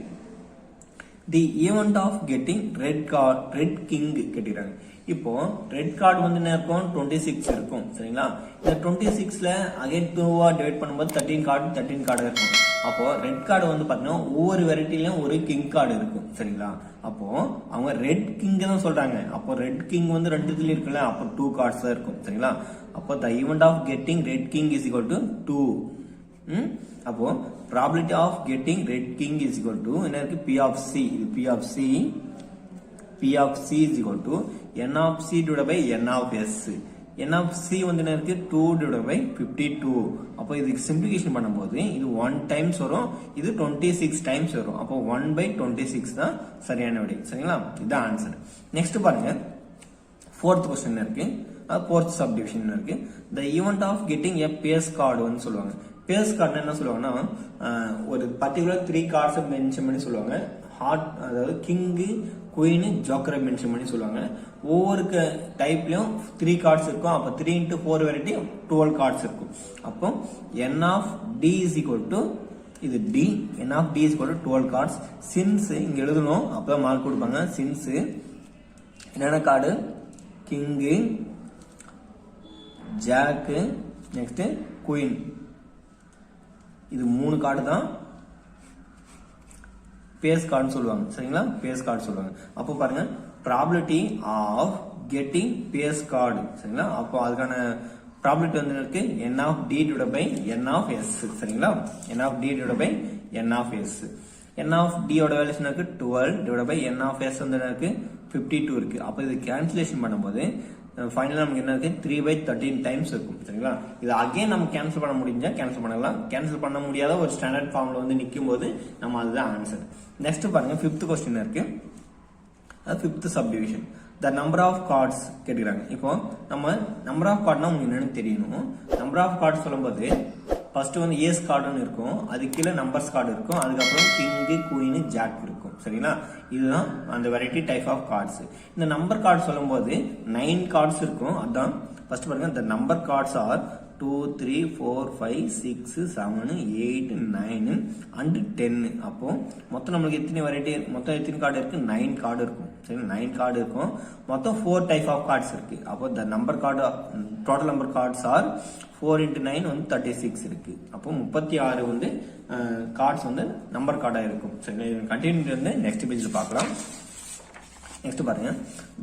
the event of getting red king கேட்டிருக்காங்க. இப்போ ரெட் கார்டு வந்து என்ன இருக்கும் 26 இருக்கும் சரிங்களா. இந்த 26ல அகைன் 2வா டிவைட் பண்ணும்போது 13 கார்டு இருக்கும். அப்போ ரெட் கார்டு வந்து பாத்தீங்கன்னா ஒவ்வொரு வெரைட்டிலயும் ஒரு கிங் கார்டு இருக்கும் சரிங்களா. அப்போ அவங்க ரெட் கிங் தான் சொல்றாங்க. அப்போ ரெட் கிங் வந்து ரெண்டு இதுல இருக்குல்ல, அப்போ 2 கார்ட்ஸ் தான் இருக்கும் சரிங்களா. அப்போ the event of getting red king is equal to 2. அப்போ probability of getting red king is equal to என்ன இருக்கு, P of C. இது P of C is equal to n of C divided by n of S. n of C வந்து என்ன இருக்கு 2 divided by 52. அப்போ இதுக்கு simplification பண்ணும்போது இது 1 டைம்ஸ் வரும், இது 26 டைம்ஸ் வரும். அப்போ 1/26 தான் சரியான விடை சரிங்களா. இதுதான் ஆன்சர். நெக்ஸ்ட் பாருங்க ஃபோர்த் क्वेश्चन இருக்கு, ஃபோர்த் சப்டிவிஷன் இருக்கு. the event of getting a face card வந்து சொல்லுவாங்க. பேஸ் கார்டு என்ன சொல்லுவாங்கன்னா ஒரு பர்டிகுலர் 3 கார்ட்ஸ் மென்ஷன் பண்ணி சொல்லுவாங்க. ஹார்ட் அதாவது கிங்கு குயின் ஜோக்கரை மென்ஷன் பண்ணி சொல்லுவாங்க. ஒவ்வொரு டைப்லயும் 3 கார்ட்ஸ் இருக்கும். அப்போ 3 into 4 வெரைட்டி 12 கார்ட்ஸ் இருக்கும். அப்போ n of d is equal to இது d, n of d is equal to 12 cards. Since இங்க எழுதணும், அப்பதான் மார்க் கொடுப்பாங்க. சின்ஸ் என்னென்ன card, king, jack, next queen, இது 3 கார்டு தான் பேஸ் கார்டு சொல்லுவாங்க சரிங்களா. பேஸ் கார்டு சொல்லுவாங்க. அப்போ பாருங்க probability of getting face card சரிங்களா. அப்போ அதுக்கான ப்ராபபிலிட்டி வந்து இருக்கு n of d divided by n of s சரிங்களா. n of d divided by n of s. n of d ஓட வேல்யூஸ் இருக்கு 12 divided by n of s வந்து இருக்கு 52 இருக்கு. அப்போ இது கேன்சலேஷன் பண்ணும்போது ஃபைனலா நமக்கு என்ன இருக்கு 3/13 டைம்ஸ் இருக்கும் சரிங்களா. இது அகைன் நம்ம கேன்சல் பண்ண முடிஞ்சா கேன்சல் பண்ணலாம், கேன்சல் பண்ண முடியாத ஒரு ஸ்டாண்டர்ட் ஃபார்ம்ல வந்து நிக்கும் போது நம்ம அதுதான் ஆன்சர். நெக்ஸ்ட் பாருங்க ஃபிஃப்த் क्वेश्चन இருக்கு, அது fifth subdivision. The number of cards கேட்குறாங்க. இப்போ நம்ம நம்பர் ஆஃப் கார்டுனா உங்களுக்கு என்னன்னு தெரியணும். நம்பர் ஆஃப் கார்டு சொல்லும்போது ஃபர்ஸ்ட் வந்து ஏஸ் கார்டுன்னு இருக்கும், அது கீழே நம்பர்ஸ் கார்டு இருக்கும், அதுக்கப்புறம் கிங்கு குயின் ஜாக் இருக்கும் சரிங்களா. இதுதான் அந்த வெரைட்டி டைப் ஆஃப் கார்ட்ஸ். இந்த நம்பர் கார்டு சொல்லும்போது 9 கார்ட்ஸ் இருக்கும். அதான் ஃபர்ஸ்ட் பாருங்க, the number cards are 2, 3, 4, 5, 6, 7, 8, 9 and 10. அப்போ மொத்தம் நம்மளுக்கு எத்தனை வெரைட்டி, மொத்தம் எத்தனை கார்டு இருக்கு 9 கார்டு இருக்கும் சரி. 9 கார்டு இருக்கும், மொத்தம் 4 டைப் ஆஃப் கார்ட்ஸ் இருக்கு. அப்போ the number card total number cards are 4 into 9 வந்து 36 இருக்கு. அப்போ 36 வந்து கார்ட்ஸ் வந்து நம்பர் கார்டா இருக்கும் சரி. கண்டினியூ வந்து நெக்ஸ்ட் பேஜ்ல பார்க்கலாம். நெக்ஸ்ட் பாருங்க,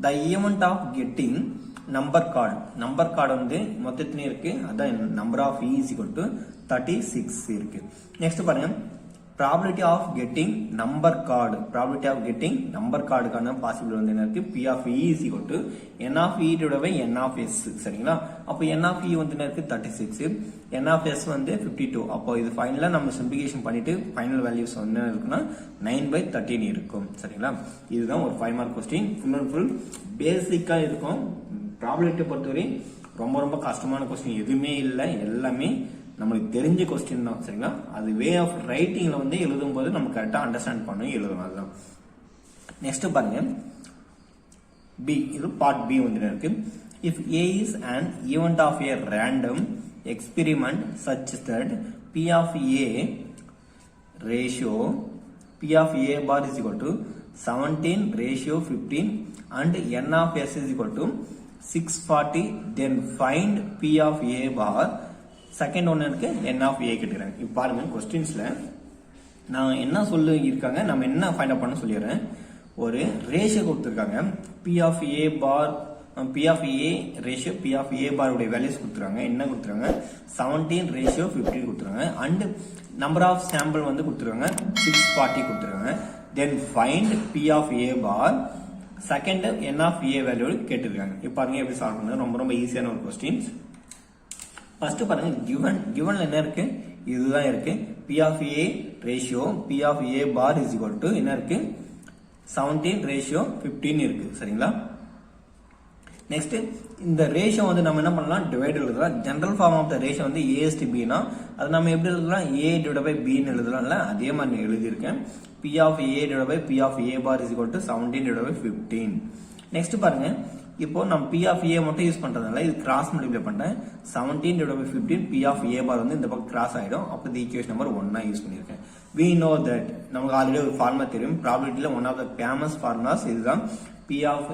the event of getting number card வந்து மொத்தத்தினே இருக்கு, அதான் number of e is equal to 36 இருக்கு. நெக்ஸ்ட் பாருங்க ப்ராபபிலிட்டி ஆஃப் கெட்டிங் நம்பர் கார்டுக்கான பாசிபிள் வந்து என்ன இருக்கு, p of e is equal to n of e divided by n of s சரிங்களா. அப்போ n of e வந்து என்ன இருக்கு 36, n of s வந்து 52. அப்போ இது ஃபைனலா நம்ம சிம்பிளிஃபிகேஷன் பண்ணிட்டு ஃபைனல் வேல்யூஸ் என்ன இருக்குன்னா 9/13 இருக்கும் சரிங்களா. இதுதான் ஒரு 5 mark question. Full and full பேசிக்கா இருக்கும். ப்ராபபிலிட்டி பொறுத்தவரை ரொம்ப கஷ்டமான கொஸ்டின் எதுவுமே இல்லை, எல்லாமே நம்மளுக்கு தெரிஞ்ச கொஸ்டின் தான் சரிங்களா. அது வே ஆஃப் ரைட்டிங்ல வந்து எழுதும் போது நம்ம கரெக்டா அண்டர்ஸ்டாண்ட் பண்ணி எழுதணும். அதுதான். நெக்ஸ்ட் பாருங்க பி, இது பார்ட் பி வந்து இருக்கு. If A is an event of a random experiment such that P of A ratio P of A bar is equal to 17:15 and n of s is equal to 640, then find p of a bar. Second ஒன்னு இருக்கு n of a கேட்குறாங்க. இப்போ பாருங்க கொஸ்டின்ஸ்ல நான் என்ன சொல்லி இருக்காங்க, நம்ம என்ன ஃபைண்ட் அவுட் பண்ண சொல்லிடுறேன். ஒரு ரேஷியோ கொடுத்துருக்காங்க, p of a bar p of a ratio p of a bar உடைய வேல்யூஸ் கொடுத்துருக்காங்க. என்ன கொடுத்துருக்காங்க 17:15 கொடுத்துருக்காங்க. அண்ட் நம்பர் ஆஃப் சாம்பிள் வந்து கொடுத்துருக்காங்க 640 கொடுத்துருக்காங்க. then find p of a bar, second n of a value கேட்டிருக்காங்க. இப்போ பாருங்க எப்படி சால்வ் பண்ணுங்க, ரொம்ப ஈஸியான ஒரு கொஸ்டின்ஸ். ஃபர்ஸ்ட் பாருங்க கிவன்ல என்ன இருக்கு, இதுதான் இருக்கு. p of a ratio p of a bar is equal to என்ன இருக்கு 17:15 இருக்கு சரிங்களா. நெக்ஸ்ட் இந்த ரேஷியோ வந்து நம்ம என்ன பண்ணலாம் டிவைட் எழுதலாம். General form of the ratio வந்து a/b னா அது நம்ம எப்படி எழுதலாம் a divided by b ன்னு எழுதலாம்ல, அதே மாதிரி நான் எழுதியிருக்கேன். p of a divided by p of a bar is equal to 17 divided by 15. Next பாருங்க இப்போ நம்ம P of A மட்டும் யூஸ் பண்றதுனால இது கிராஸ் மல்டிப்ளை பண்றேன் 17 divided by 15 P of A bar வந்து இந்த பக்கம் கிராஸ் ஆயிடும் அப்போ இந்த ஈக்குவேஷன் நம்பர் 1 யூஸ் பண்ணிருக்கேன் we know that நமக்கு ஆல்ரெடி ஒரு ஃபார்முலா தெரியும் ப்ராபபிலிட்டில one of the famous formulas இதுதான் P of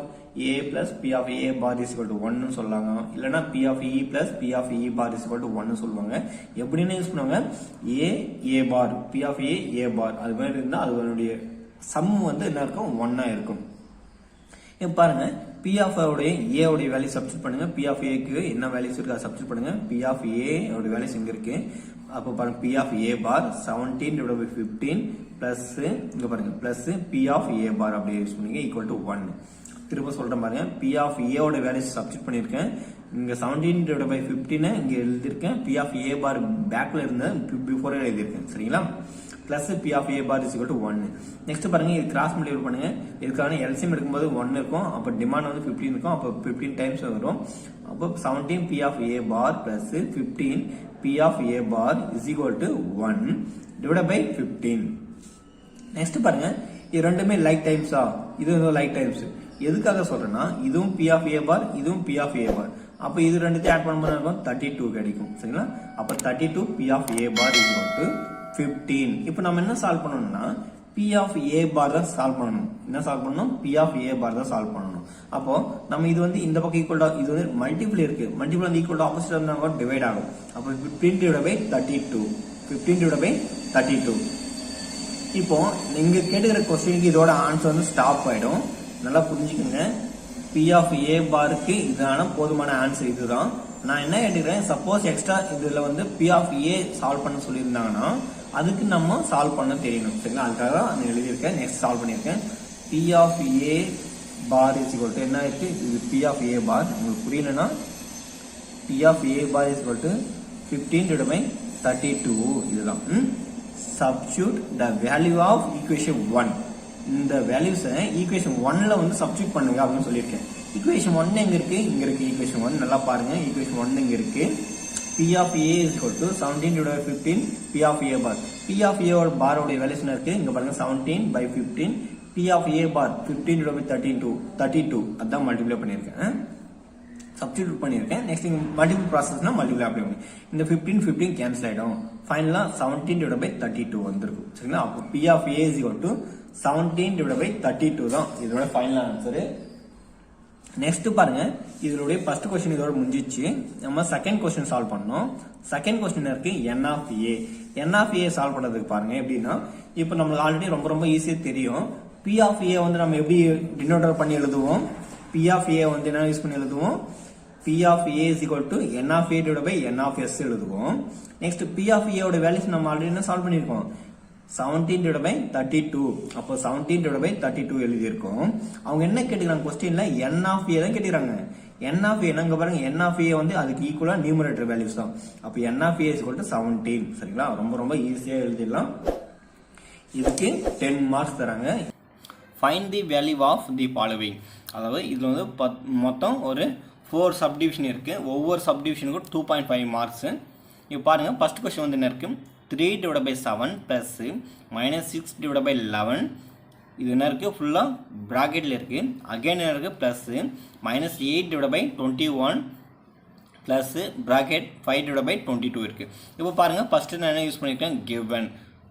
A plus P of A bar is equal to 1 னு சொல்றாங்க இல்லனா P of E plus P of E bar is equal to 1 னு சொல்வாங்க எப்படின்னு யூஸ் பண்ணுவாங்க A bar P of A bar அது மாதிரி இருந்தா அதனுடைய சம் வந்து என்ன இருக்கும் 1 இருக்கும் இப்போ பாருங்க P of A உடைய A உடைய வேல்யூ சப்ஸ்டிட்யூட் பண்ணுங்க P of A க்கு என்ன வேல்யூஸ் இருக்கு அதை சப்ஸ்டிட்யூட் பண்ணுங்க P of A உடைய வேல்யூஸ் இங்க இருக்கு அப்போ பாருங்க P of A bar 17 divided by 15 plus இங்க பாருங்க plus P of A bar அப்படியே யூஸ் பண்ணீங்க ஈக்குவல் டு 1 திரும்ப சொல்றேன் பாருங்க P of A உடைய வேல்யூஸ் சப்ஸ்டிட்யூட் பண்ணிருக்கேன் இங்க 17 divided by 15 இங்க எழுதிருக்கேன் P of A bar பேக்ல இருந்த பிஃபோர் எழுதிருக்கேன் சரிங்களா plus P of A bar is equal to 1 next பாருங்க இது கிராஸ் மல்டிப்ளை பண்ணுங்க இதுக்கான LCM எடுக்கும்போது 1 இருக்கும் அப்ப டிமாண்ட் வந்து 15 இருக்கும் அப்ப 15 டைம்ஸ் வரும் அப்ப 17 P of A bar plus 15 P of A bar is equal to 1 divided by 15 next பாருங்க இது ரெண்டுமே லைக் டைம்ஸா இதுவும் லைக் டைம்ஸ் எதுக்காக சொல்றேன்னா இதுவும் P of A bar இதுவும் P of A bar அப்ப இது ரெண்டுத்தையும் ஆட் பண்ணும்போது இருக்கும் 32 கிடைக்கும் சரிங்களா அப்ப 32 P of A bar is equal to 15 இப்போ நம்ம என்ன சால்வ் பண்ணனும்னா P of A bar தான் சால்வ் பண்ணனும் என்ன சால்வ் பண்ணனும் P of A bar தான் சால்வ் பண்ணனும் அப்போ நம்ம இது வந்து இந்த பக்கம் ஈக்குவல் இது வந்து மல்டிபிள் இருக்கு மல்டிபிள் வந்து ஈக்குவல் டு ஆப்போசிட் இருந்தா டிவைட் ஆகும் அப்போ 15 divided by 32 15 divided by 32 இப்போ நீங்க கேக்குற क्वेश्चनக்கு இதோட ஆன்சர் வந்து ஸ்டாப் ஆயிடும் நல்லா புரிஞ்சுக்கங்க P of A bar க்கு இதான போதுமான ஆன்சர் இதுதான் நான் என்ன கேக்குறேன் சப்போஸ் எக்ஸ்ட்ரா இதுல வந்து P of A சால்வ் பண்ண சொல்லிருந்தாங்கன்னா அதுக்கு நம்ம சால்வ் பண்ண தெரியணும் சரிங்களா அதுக்காக நான் எழுதி இருக்கேன் நெக்ஸ்ட் சால்வ் பண்ணிருக்கேன் P of A bar is equal to என்ன இருக்கு இது P of A bar உங்களுக்கு புரியலனா P of A bar is equal to 15 divided by 32 இதுதான் substitute the value of equation 1 இந்த வேல்யூஸ் ஈக்குவேஷன் 1 ல வந்து சப்ஸ்டிட்யூட் பண்ணுங்க அப்படினு சொல்லிருக்கேன் ஈக்குவேஷன் 1 எங்க இருக்கு ஈக்குவேஷன் 1 நல்லா பாருங்க ஈக்குவேஷன் 1 இங்க இருக்கு P of A is equal to 17 divided by 15 P of A bar P of A ஓட பார் ஓட வேல்யூஸ் என்ன இருக்கு இங்க பாருங்க 17 by 15 P of A bar 15 divided by 32 அதான் மல்டிப்ளை பண்ணிருக்கேன் சப்ஸ்டிட்யூட் பண்ணிருக்கேன் நெக்ஸ்ட் இங்க மல்டிபிள் ப்ராசஸ்னா மல்டிப்ளை அப்ளை பண்ணி இந்த 15 கேன்சல் ஆயிடும் ஃபைனலா 17 divided by 32 வந்திருக்கும் சரிங்களா அப்போ P of A is equal to 17 divided by 32 தான் இதோட ஃபைனல் ஆன்சர் நெக்ஸ்ட் பாருங்க இதோட ஃபர்ஸ்ட் क्वेश्चन இதோட முடிஞ்சிச்சு நம்ம செகண்ட் क्वेश्चन சால்வ் பண்ணோம் செகண்ட் क्वेश्चन இருக்கு n of A n of A solve பண்றதுக்கு பாருங்க எப்படின்னா இப்போ நமக்கு ஆல்ரெடி ரொம்ப ஈஸியா தெரியும் P of A வந்து நம்ம எப்படி டினோட்டர் பண்ணி எழுதுவோம் P of A வந்து என்ன யூஸ் பண்ணி எழுதுவோம் P of A is equal to n of A divided by n of S எழுதுவோம் நெக்ஸ்ட் P of A ஓட வேல்யூஸ் நம்ம ஆல்ரெடி என்ன சால்வ் பண்ணிருக்கோம் 17 divided by 32 அப்போ 17 divided by 32 எழுதி இருக்கோம் அவங்க என்ன கேட்டிருக்காங்க क्वेश्चनல n of A தான் கேட்டிருக்காங்க n of A என்னங்க பாருங்க n of A வந்து அதுக்கு ஈக்குவலா நியூமரேட்டர் வேல்யூஸ் தான் அப்போ n of A is equal to 17 சரிங்களா ரொம்ப ஈஸியா எழுதிடலாம் இதுக்கு 10 மார்க்ஸ் தராங்க find the value of the following அதாவது இதுல வந்து மொத்தம் ஒரு 4 சப்டிவிஷன் இருக்கு ஒவ்வொரு சப்டிவிஷனுக்கும் 2.5 மார்க்ஸ் இப்போ பாருங்க ஃபர்ஸ்ட் क्वेश्चन வந்து என்ன இருக்கு 3 divided by 7 plus minus 6 divided by 11 இது என்ன இருக்கு ஃபுல்லா பிராக்கெட்ல இருக்கு அகைன் என்ன இருக்கு plus minus 8 divided by 21 plus bracket 5 divided by 22 இருக்கு இப்போ பாருங்க ஃபர்ஸ்ட் நான் என்ன யூஸ் பண்ணிருக்கேன் given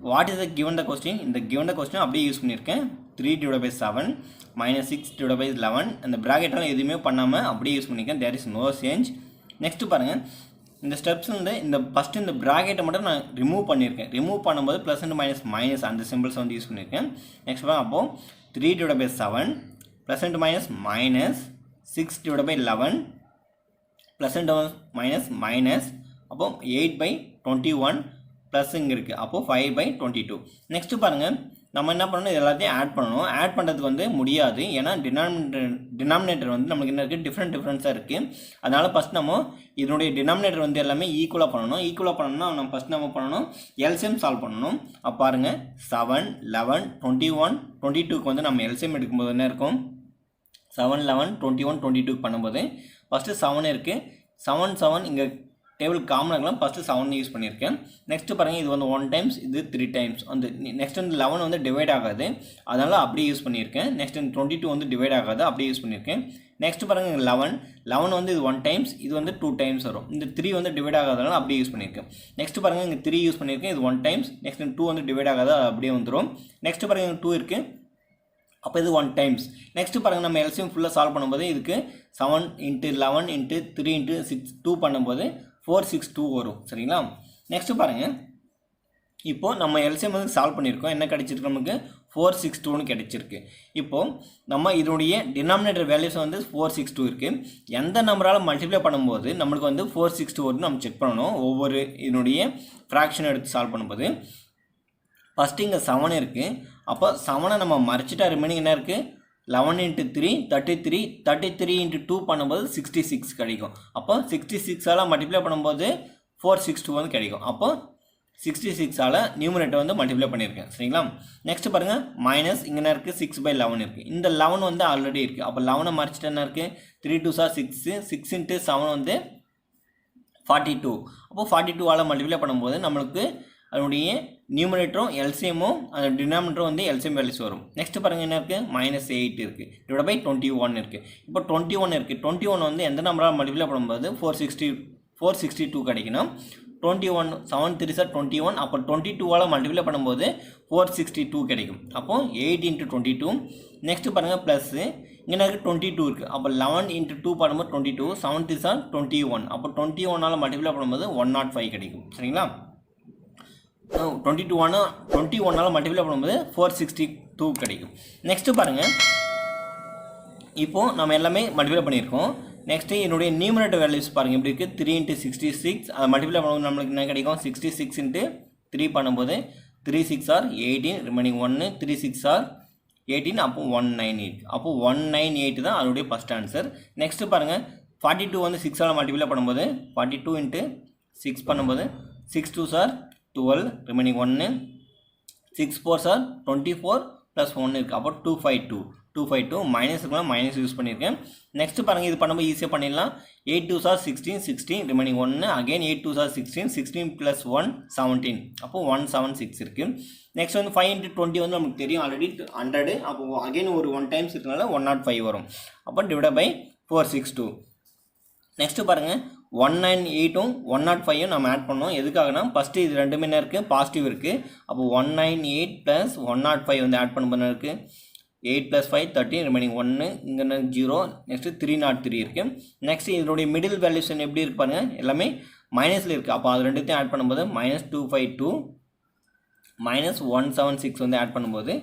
what is the given the question இந்த given the question அப்படியே யூஸ் பண்ணிருக்கேன் 3 divided by 7 minus 6 divided by 11 அந்த bracket எல்லாம் எதுவுமே பண்ணாம அப்படியே யூஸ் பண்ணிருக்கேன் there is no change next பாருங்க இந்த ஸ்டெப்ஸ் வந்து இந்த ஃபர்ஸ்ட் இந்த பிராக்கெட்டை மட்டும் நான் ரிமூவ் பண்ணியிருக்கேன் ரிமூவ் பண்ணும்போது ப்ளஸ் அண்ட் மைனஸ் அந்த சிம்பிள்ஸ் வந்து யூஸ் பண்ணியிருக்கேன் நெக்ஸ்ட் அப்போ 3 divided by 7 plus and minus 6 divided by 11 plus and minus அப்போ 8 by 21 ப்ளஸ் இங்கே இருக்குது அப்போது 5 by 22 நெக்ஸ்ட்டு பாருங்கள் நம்ம என்ன பண்ணணும் இது எல்லாத்தையும் ஆட் பண்ணணும் ஆட் பண்ணுறதுக்கு வந்து முடியாது ஏன்னா டினாமினேட்டர் வந்து நமக்கு என்ன இருக்குது டிஃப்ரெண்ட்ஸாக இருக்குது அதனால் ஃபஸ்ட் நம்ம இதனுடைய டினாமினேட்டர் வந்து எல்லாமே ஈக்குவலாக பண்ணணும்னா நம்ம ஃபஸ்ட் நம்ம பண்ணணும் எல்சிஎம் சால்வ் பண்ணணும் அப்போ பாருங்கள் 7 11 21 22க்கு வந்து நம்ம எல்சிஎம் எடுக்கும்போது என்ன இருக்கும் 7 11 21 22 பண்ணும்போது ஃபஸ்ட்டு 7 இருக்குது 7 இங்கே டேபிள் காமனாக இருக்கலாம் ஃபஸ்ட்டு 7 யூஸ் பண்ணியிருக்கேன் நெக்ஸ்ட்டு பாருங்கள் இது வந்து 1 டைம்ஸ் இது 3 டைம்ஸ் வந்து நெக்ஸ்ட் வந்து 11 வந்து டிவைட் ஆகாது அதனால் அப்படியே யூஸ் பண்ணியிருக்கேன் நெக்ஸ்ட் 22 வந்து டிவைட் ஆகாது அப்படியே யூஸ் பண்ணியிருக்கேன் நெக்ஸ்ட் பாருங்கள் 11 வந்து இது 1 டைம்ஸ், இது வந்து 2 டைம்ஸ் வரும். இந்த 3 வந்து டிவைட் ஆகாதனால அப்படியே யூஸ் பண்ணியிருக்கேன். நெக்ஸ்ட் பாருங்கள் இங்கே 3 யூஸ் பண்ணியிருக்கேன், இது 1 டைம்ஸ். நெக்ஸ்ட் 2 வந்து டிவைட் ஆகாத அப்படியே வந்துடும். நெக்ஸ்ட் பாருங்கள் இங்கே 2 இருக்குது, அப்போ இது 1 டைம்ஸ். நெக்ஸ்ட் பாருங்கள் நம்ம எல்சிஎம் ஃபுல்லாக சால்வ் பண்ணும்போது இதுக்கு 7 × 11 × 3 × 6 2 பண்ணும்போது 462 வரும். சரிங்களா? நெக்ஸ்ட் பாருங்கள் இப்போது நம்ம எல்சிஎம் வந்து சால்வ் பண்ணியிருக்கோம். என்ன கிடைச்சிருக்கு? நமக்கு 462ன்னு கிடைச்சிருக்கு. இப்போது நம்ம இதனுடைய டினாமினேட்டர் வேல்யூஸ் வந்து 462 இருக்குது. எந்த நம்பரால் மல்டிப்ளை பண்ணும்போது நம்மளுக்கு வந்து 462 வருது நம்ம செக் பண்ணணும். ஒவ்வொரு இதனுடைய ஃப்ராக்ஷன் எடுத்து சால்வ் பண்ணும்போது ஃபஸ்ட்டு இங்கே 7 இருக்குது. அப்போ 7ஐ நம்ம மறைச்சிட்டா ரிமைனிங் என்ன இருக்குது? 11 × 3 33, 33 × 2 பண்ணும்போது 66 கிடைக்கும். அப்போ 66ஆல் மல்டிப்ளை பண்ணும்போது 462 வந்து கிடைக்கும். அப்போ 66ஆல் நியூமரேட்டர் வந்து மல்டிப்ளை பண்ணியிருக்கேன். சரிங்களா? நெக்ஸ்ட் பாருங்கள் மைனஸ் இங்கே என்ன இருக்குது? 6/11 இருக்குது. இந்த 11 வந்து ஆல்ரெடி இருக்குது. அப்போ 11ஐ மறைச்சிட்டு என்ன இருக்குது? 3 2s are 6, 6 × 7 வந்து 42. அப்போ 42ஆல் மல்டிப்ளை பண்ணும்போது நம்மளுக்கு அதனுடைய நியூமரேட்டரும் எல்சிஎம்மும் அந்த டினாமினேட்டரும் வந்து எல்சிஎம் வேல்யூஸ் வரும். நெக்ஸ்ட் பாருங்கள் என்ன இருக்குது? -8 இருக்குது, டிவைட் பை 21 இருக்குது. இப்போ 21 இருக்குது. 21 வந்து எந்த நம்பரால் மல்டிப்ளை பண்ணும்போது 462 கிடைக்கணும். 21 7 3s are 21. அப்போ 22ஆல் மல்டிப்ளை பண்ணும்போது 462 கிடைக்கும். அப்போ 8 × 22. நெக்ஸ்ட் பாருங்கள் ப்ளஸ் இங்கே எனக்கு 22 இருக்குது. அப்போ 11 × 2 பண்ணும்போது 22, 7 3s are 21. அப்போ 21ஆல் மல்டிப்ளை பண்ணும்போது 105 கிடைக்கும். சரிங்களா? 21ஆல் மல்டிப்ளை பண்ணும்போது 462 கிடைக்கும். நெக்ஸ்ட்டு பாருங்கள் இப்போது நம்ம எல்லாமே மல்டிப்ளை பண்ணியிருக்கோம். நெக்ஸ்ட்டு என்னுடைய நியூமரேட்டர் வேல்யூஸ் பாருங்கள் எப்படி இருக்குது? 3 × 66. அதை மல்டிப்ளை பண்ணும்போது நம்மளுக்கு என்ன கிடைக்கும்? 66 × 3 பண்ணும்போது 3 6 are 18, ரிமைனிங் 1, 3 6 are 18, அப்போ 198. அப்போ 198 தான் அதோடைய ஃபஸ்ட் ஆன்சர். நெக்ஸ்ட்டு பாருங்கள் 42 வந்து 6ஆல் மல்டிப்ளை பண்ணும்போது 42 × 6 பண்ணும்போது 6 2s are 12, remaining 1, 6 4s are 24 plus 1 இருக்குது. அப்போ 252 மைனஸ் இருக்கலாம், மைனஸ் யூஸ் பண்ணியிருக்கேன். நெக்ஸ்ட் பாருங்கள் இது பண்ணும்போது ஈஸியாக பண்ணிடலாம். 8 2s are 16, remaining 1, again 8 2s are 16 plus 1 17. அப்போ 176 இருக்குது. நெக்ஸ்ட் வந்து 5 × 20 வந்து நமக்கு தெரியும் ஆல்ரெடி 100. அப்போ அகைன் ஒரு 1 டைம்ஸ் இருக்கனால 105 வரும். அப்போ டிவைட் பை 462. நெக்ஸ்ட்டு பாருங்கள் 198ம் 105ம் நம்ம ஆட் பண்ணோம். எதுக்காகனா ஃபஸ்ட்டு இது ரெண்டுமே என்ன இருக்குது? பாசிட்டிவ் இருக்குது. அப்போ 198 ப்ளஸ் 105 வந்து ஆட் பண்ணும்போது இருக்குது 8 + 5 13, ரிமைனிங் 1, இங்கே 0. நெக்ஸ்ட்டு 303 இருக்குது. நெக்ஸ்ட்டு இதனுடைய மிடில் வேல்யூஷன் எப்படி இருக்கு பாருங்கள்? எல்லாமே மைனஸில் இருக்குது. அப்போ அது ரெண்டுத்தையும் ஆட் பண்ணும்போது -252 -176 வந்து ஆட் பண்ணும்போது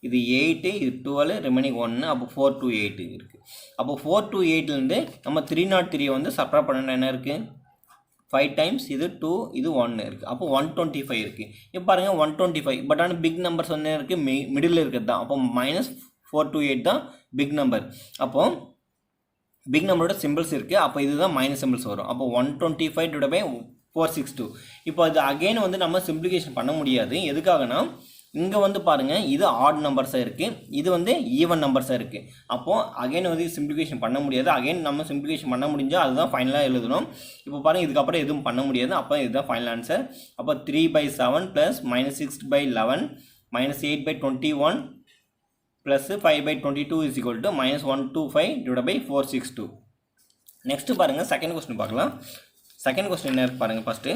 இது 8, இது 12, ரிமைனிங் 1, அப்போ 428 இருக்குது. அப்போ 428லேருந்து நம்ம 303 வந்து சப்ராக்ட் பண்ண என்ன இருக்குது? 5 டைம்ஸ், இது 2, இது 1 இருக்குது. அப்போ 125 இருக்குது. இப்போ பாருங்கள் 125, பட் ஆனால் பிக் நம்பர்ஸ் வந்து இருக்குது மிடில் இருக்கிறது தான். அப்போ -428 தான் பிக் நம்பர். அப்போது பிக் நம்பரோட சிம்பிள்ஸ் இருக்குது. அப்போ இதுதான் மைனஸ் சிம்பிள்ஸ் வரும். அப்போ 125 டிவைட் பை 462. இப்போ அது அகெயின் வந்து நம்ம சிம்பிளிஃபிகேஷன் பண்ண முடியாது. எதுக்காகனா இங்கே வந்து பாருங்கள் இது ஆட் நம்பர்ஸாக இருக்குது, இது வந்து ஈவன் நம்பர்ஸாக இருக்குது. அப்போது அகைன் வந்து சிம்பிளிஃபிகேஷன் பண்ண முடியாது. அகைன் நம்ம சிம்பிளிஃபிகேஷன் பண்ண முடிஞ்சால் அதுதான் ஃபைனலாக எழுதணும். இப்போ பாருங்கள் இதுக்கப்புறம் எதுவும் பண்ண முடியாது. அப்போ இதுதான் ஃபைனல் ஆன்சர். அப்போ 3/7 plus -6/11 -8/21 plus 5/22 is equal to -125 divide by 462. Next பாருங்கள் செகண்ட் கொஸ்டின் பார்க்கலாம். செகண்ட் கொஸ்டின் என்ன இருக்குது பாருங்கள். First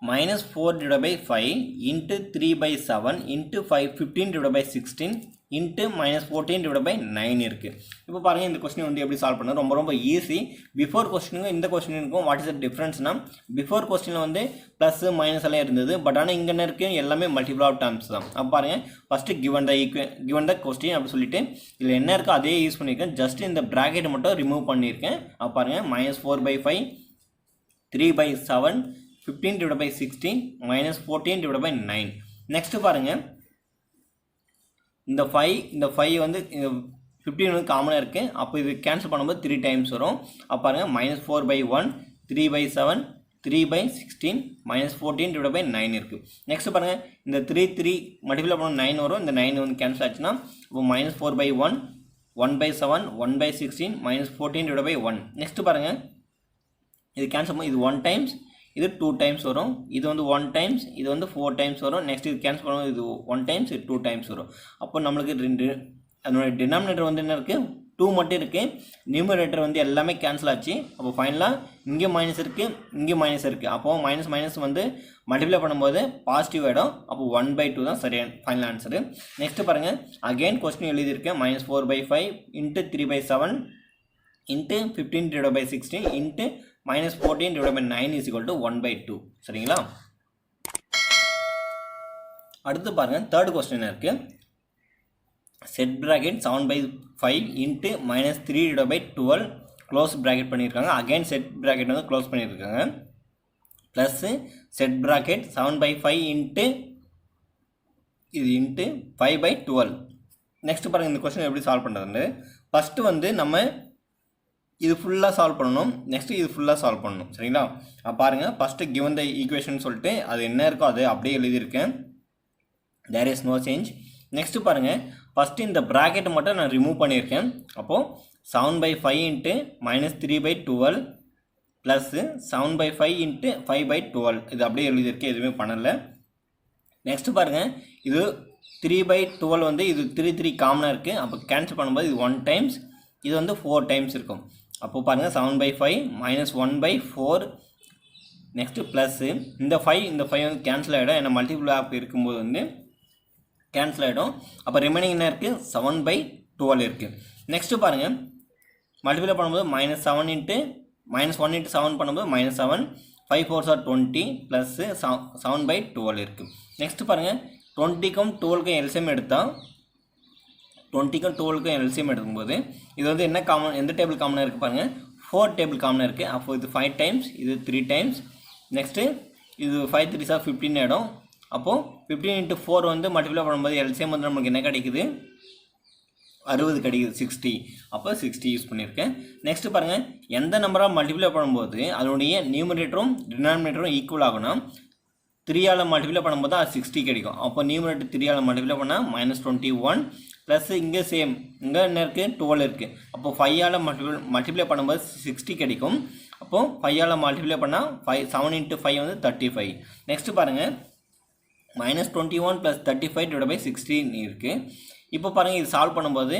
-4 divided by 5 into 3/7 into 5 15 divided by 16 into -14 divided by 9 இருக்குது. இப்போ பாருங்கள் இந்த கொஸ்டின் வந்து எப்படி சால்வ் பண்ணணும்? ரொம்ப ஈஸி. பிஃபோர் கொஸ்டினுக்கும் இந்த கொஸ்டினுக்கும் வாட் இஸ் த டிஃப்ரென்ஸ்னா, பிஃபோர் கொஸ்டினில் வந்து ப்ளஸ் மைனஸ் எல்லாம் இருந்தது. பட் ஆனால் இங்கே என்ன இருக்குது? எல்லாமே மல்டிபிள் ஆஃப் டேர்ம்ஸ் தான். அப்போ பாருங்கள் ஃபஸ்ட்டு கிவன் த கொஸ்டின் அப்படி சொல்லிட்டு இதில் என்ன இருக்கோ அதே யூஸ் பண்ணியிருக்கேன். ஜஸ்ட் இந்த ப்ராக்கெட் மட்டும் ரிமூவ் பண்ணியிருக்கேன். அப்போ பாருங்கள் -4/5 3/7 15 divided by 16 -14 divided by 9. Next பாருங்கள் இந்த 5 வந்து 15 வந்து காமனாக இருக்குது. அப்போ இது கேன்சல் பண்ணும்போது 3 டைம்ஸ் வரும். அப்போ பாருங்கள் -4/1 3/7 3/16 -14 divided by 9 இருக்குது. நெக்ஸ்ட் பாருங்கள் இந்த 3 மல்டிப்ளை பண்ண 9 வரும். இந்த 9 வந்து கேன்சல் ஆச்சுன்னா இப்போ -4/1 1/7 1/16 -14 divided by 1. நெக்ஸ்ட் பாருங்கள் இது கேன்சல் பண்ணி இது 1 டைம்ஸ், இது 2 டைம்ஸ் வரும். இது வந்து 1 டைம்ஸ், இது வந்து 4 டைம்ஸ் வரும். நெக்ஸ்ட் இது கேன்சல் பண்ணுவோம், இது 1 டைம்ஸ், இது 2 டைம்ஸ் வரும். அப்போ நம்மளுக்கு அதனுடைய டினாமினேட்டர் வந்து என்ன இருக்குது? 2 மட்டும் இருக்குது. நியூமரேட்டர் வந்து எல்லாமே கேன்சல் ஆச்சு. அப்போ ஃபைனலாக இங்கே மைனஸ் இருக்குது, இங்கே மைனஸ் இருக்குது. அப்போது மைனஸ் மைனஸ் வந்து மல்டிப்ளை பண்ணும்போது பாசிட்டிவ் ஆகிடும். அப்போ 1/2 தான் சரியான ஃபைனல் ஆன்சரு. நெக்ஸ்ட் பாருங்கள், அகெயின் கொஸ்டின் எழுதியிருக்கேன். -4/5 இன்ட்டு 3/7 இன்ட்டு 15/16 இன்ட்டு -14/9 = 1/2. சரிங்களா? அடுத்து பாருங்கள், தேர்ட் கொஸ்டின் இருக்குது. Set bracket 7/5 into -3/12 close bracket பண்ணியிருக்காங்க. அகைன் செட் ப்ராக்கெட் வந்து க்ளோஸ் பண்ணியிருக்காங்க. ப்ளஸ்ஸு செட் ப்ராக்கெட் 7/5 இன்ட்டு இது இன்ட்டு 5/12. நெக்ஸ்ட் பாருங்கள், இந்த கொஸ்டின் எப்படி சால்வ் பண்ணுறது. ஃபஸ்ட்டு வந்து நம்ம இது ஃபுல்லாக சால்வ் பண்ணணும். நெக்ஸ்ட்டு இது ஃபுல்லாக சால்வ் பண்ணணும். சரிங்களா? பாருங்கள், ஃபஸ்ட்டு கிவன் த ஈக்குவேஷன் சொல்லிட்டு அது என்ன இருக்கோ அது அப்படியே எழுதியிருக்கேன். There is no change. Next பாருங்கள், ஃபஸ்ட்டு இந்த ப்ராக்கெட்டை மட்டும் நான் ரிமூவ் பண்ணியிருக்கேன். அப்போது 7/5 இன்ட்டு -3/12 ப்ளஸ்ஸு 7/5 இன்ட்டு 5/12 இது அப்படியே எழுதியிருக்கேன், எதுவுமே பண்ணலை. நெக்ஸ்ட்டு பாருங்கள், இது 3/12 வந்து இது 3 காமனாக இருக்குது. அப்போ கேன்சல் பண்ணும்போது இது 1 டைம்ஸ், இது வந்து 4 டைம்ஸ் இருக்கும். அப்போது பாருங்கள், 7/5 -1/4 நெக்ஸ்ட்டு ப்ளஸ்ஸு இந்த 5 வந்து கேன்சல் ஆகிடும். ஏன்னா மல்டிபிள் ஆப் இருக்கும்போது வந்து கேன்சல் ஆகிடும். அப்போ ரிமைனிங் என்ன இருக்குது, 7/12 இருக்குது. நெக்ஸ்ட்டு பாருங்கள், மல்டிப்ளை பண்ணும்போது -7 இன்ட்டு -1 இன்ட்டு 7 பண்ணும்போது -7, 5 4s are 20 ப்ளஸ்ஸு 7/12 இருக்குது. நெக்ஸ்ட்டு பாருங்கள், 20க்கும் 12க்கும் எல்சிஎம் எடுத்தால் 20க்கும் 12க்கும் எல்சிஎம் எடுக்கும்போது இது வந்து என்ன காமன், எந்த டேபிள் காமனாக இருக்குது பாருங்கள், 4 டேபிள் காமனாக இருக்குது. அப்போ இது 5 டைம்ஸ், இது 3 டைம்ஸ். நெக்ஸ்ட்டு இது 5 3s are 15 ஆகிடும். அப்போது 15 இன்ட்டு 4 வந்து மல்டிப்ளை பண்ணும்போது எல்சிஎம் வந்து நமக்கு என்ன கிடைக்குது, 60 கிடைக்குது, 60. அப்போ 60 யூஸ் பண்ணியிருக்கேன். நெக்ஸ்ட்டு பாருங்கள், எந்த நம்பராக மல்டிப்ளை பண்ணும்போது அதனுடைய நியூமரேட்டரும் டினாமினேட்டரும் ஈக்குவல் ஆகணும். 3ஆல் மல்டிப்ளை பண்ணும்போது அது 60 கிடைக்கும். அப்போ நியூமரேட்டர் 3ஆல் மல்டிப்ளை பண்ணால் -21 ப்ளஸ் இங்கே சேம், இங்கே என்ன இருக்குது, 12 இருக்குது. அப்போது 5ஆல் மல்டிப்ளை பண்ணும்போது 60 கிடைக்கும். அப்போது 5ஆல் மல்டிப்ளை பண்ணால் 7 இன்ட்டு 5 வந்து 35. நெக்ஸ்ட்டு பாருங்கள், -21 + 35/16 இருக்குது. இப்போ பாருங்கள், இது சால்வ் பண்ணும்போது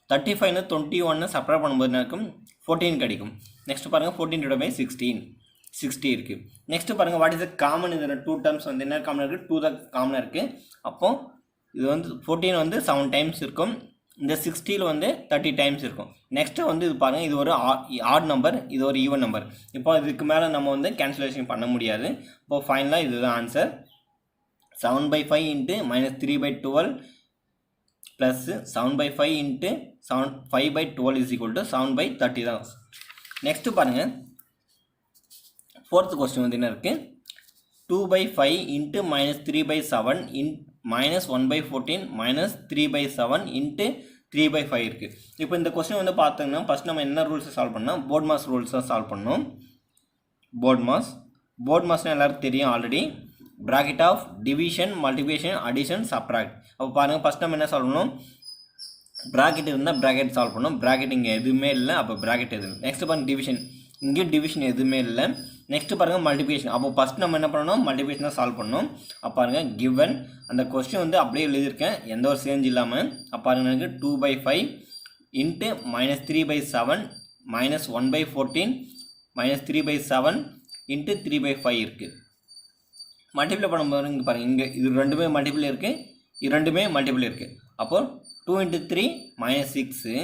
35 21 சப்ராக்ட் பண்ணும்போது என்ன இருக்கும், 14 கிடைக்கும். நெக்ஸ்ட் பாருங்கள், 14/16 60 இருக்குது. நெக்ஸ்ட்டு பாருங்கள், வாட் இஸ் த காமன், இதில் 2 டேர்ம்ஸ் வந்து என்ன காமனாக இருக்குது, 2 தான் காமனாக இருக்குது. அப்போது இது வந்து 14 வந்து 7 டைம்ஸ் இருக்கும். இந்த 60 வந்து 30 டைம்ஸ் இருக்கும். நெக்ஸ்ட்டு வந்து இது பாருங்கள், இது ஒரு ஆட் நம்பர், இது ஒரு ஈவன் நம்பர். இப்போ இதுக்கு மேலே நம்ம வந்து கேன்சலேஷன் பண்ண முடியாது. இப்போ ஃபைனலாக இதுதான் ஆன்சர். 7/5 இன்ட்டு -3/12 ப்ளஸ் 7/5 இன்ட்டு 5/12 = 7/30 தான். நெக்ஸ்ட்டு பாருங்கள், 4th கொஸ்டின் வந்து என்ன இருக்குது, 2/5 இன்ட்டு -3/7 -1/14 -3/7 இன்ட்டு 3/5 இருக்குது. இப்போ இந்த கொஸ்டின் வந்து பார்த்தோங்கன்னா ஃபஸ்ட் நம்ம என்ன ரூல்ஸை சால்வ் பண்ணால் போர்ட் மாஸ் ரூல்ஸை சால்வ் பண்ணோம். போர்ட் மாஸ்னால் எல்லாருக்கும் தெரியும் already, bracket of division, multiplication, addition, subtract. அப்போ பாருங்கள், ஃபஸ்ட் நம்ம என்ன சால்வ் பண்ணணும், ப்ராக்கெட் இருந்தால் ப்ராக்கெட் சால்வ் பண்ணணும். ப்ராக்கெட் இங்கே எதுவுமே இல்லை, அப்போ ப்ராக்கெட் எதுவும். நெக்ஸ்ட் பாருங்கள், டிவிஷன், இங்கே டிவிஷன் எதுவுமே இல்லை. நெக்ஸ்ட்டு பாருங்கள், மல்டிப்ளிகேஷன். அப்போ ஃபஸ்ட் நம்ம என்ன பண்ணணும், மல்டிப்ளிகேஷன் தான் சால்வ் பண்ணணும். அப்போ பாருங்கள், கிவன் அந்த கொஸ்டின் வந்து அப்படியே எழுதியிருக்கேன், எந்த ஒரு சேஞ்ச் இல்லாமல். அப்போ பாருங்கள், எனக்கு 2/5 இன்ட்டு -3/7 -1/14 -3/7 இன்ட்டு 3/5 இருக்குது. மல்டிப்ளை பண்ணும்போது இங்கே பாருங்கள், இங்கே இது ரெண்டுமே மல்டிப்ளை இருக்குது, இது ரெண்டுமே மல்டிப்ளை இருக்குது. அப்போது 2 × 3 -6,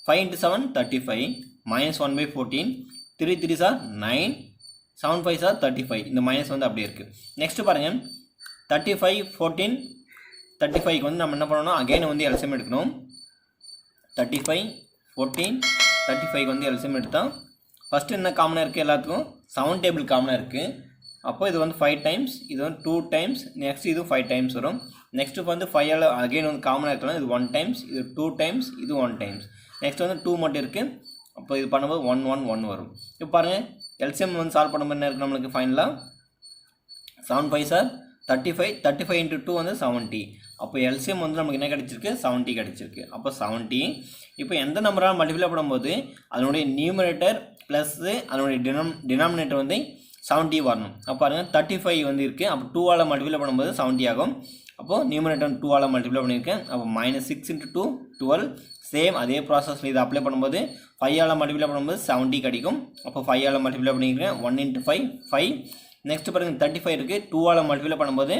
5 × 7 35, -1/14, 3 3s are 9, 7 5s are 35. இந்த மைனஸ் வந்து அப்படியே இருக்குது. நெக்ஸ்ட்டு பாருங்கள், 35 14 35க்கு வந்து நம்ம என்ன பண்ணணும், அகைன் வந்து எல்சிஎம் எடுக்கணும். 35 14 35க்கு வந்து எல்சிஎம் எடுத்தால் ஃபஸ்ட்டு என்ன காமனாக இருக்குது, எல்லாத்துக்கும் 7 டேபிள் காமனாக இருக்குது. அப்போ இது வந்து 5 டைம்ஸ், இது வந்து 2 டைம்ஸ், நெக்ஸ்ட் இது 5 டைம்ஸ் வரும். நெக்ஸ்ட்டு இப்போ வந்து 5ஆல் அகைன் வந்து காமனாக இருக்கலாம், இது 1 டைம்ஸ், இது 2 டைம்ஸ், இது 1 டைம்ஸ். நெக்ஸ்ட் வந்து 2 மட்டும் இருக்குது. அப்போ இது பண்ணும்போது 1 1 1 வரும். இப்போ பாருங்கள், எல்சிஎம் வந்து சால்வ் பண்ணும்போது என்ன இருக்குது நம்மளுக்கு, ஃபைனலாக 7 5s are 35, 35 × 2 வந்து 70. அப்போ எல்சிஎம் வந்து நமக்கு என்ன கிடச்சிருக்கு, 70 கிடச்சிருக்கு. அப்போ 70. இப்போ எந்த நம்பரால் மல்டிப்ளை பண்ணும்போது அதனுடைய நியூமரேட்டர் ப்ளஸ்ஸு அதனுடைய டினாமினேட்டர் வந்து 70 வரணும். அப்போ பாருங்கள், 35 வந்து இருக்குது. அப்போ 2ஆல் மல்டிப்ளை பண்ணும்போது 70 ஆகும். அப்போது நியூமரேட்டர் 2ஆல் மல்டிப்ளை பண்ணியிருக்கேன். அப்போ -6 × 2 12, சேம் அதே ப்ராசஸில் இது அப்ளை பண்ணும்போது 5ஆல் மல்டிப்ளை பண்ணும்போது 70 கிடைக்கும். அப்போ 5ஆல் மல்டிப்ளை பண்ணிக்கிறேன். 1 × 5 5. நெக்ஸ்ட் பாருங்கள் 35 இருக்குது. 2ஆல் மல்டிப்ளை பண்ணும்போது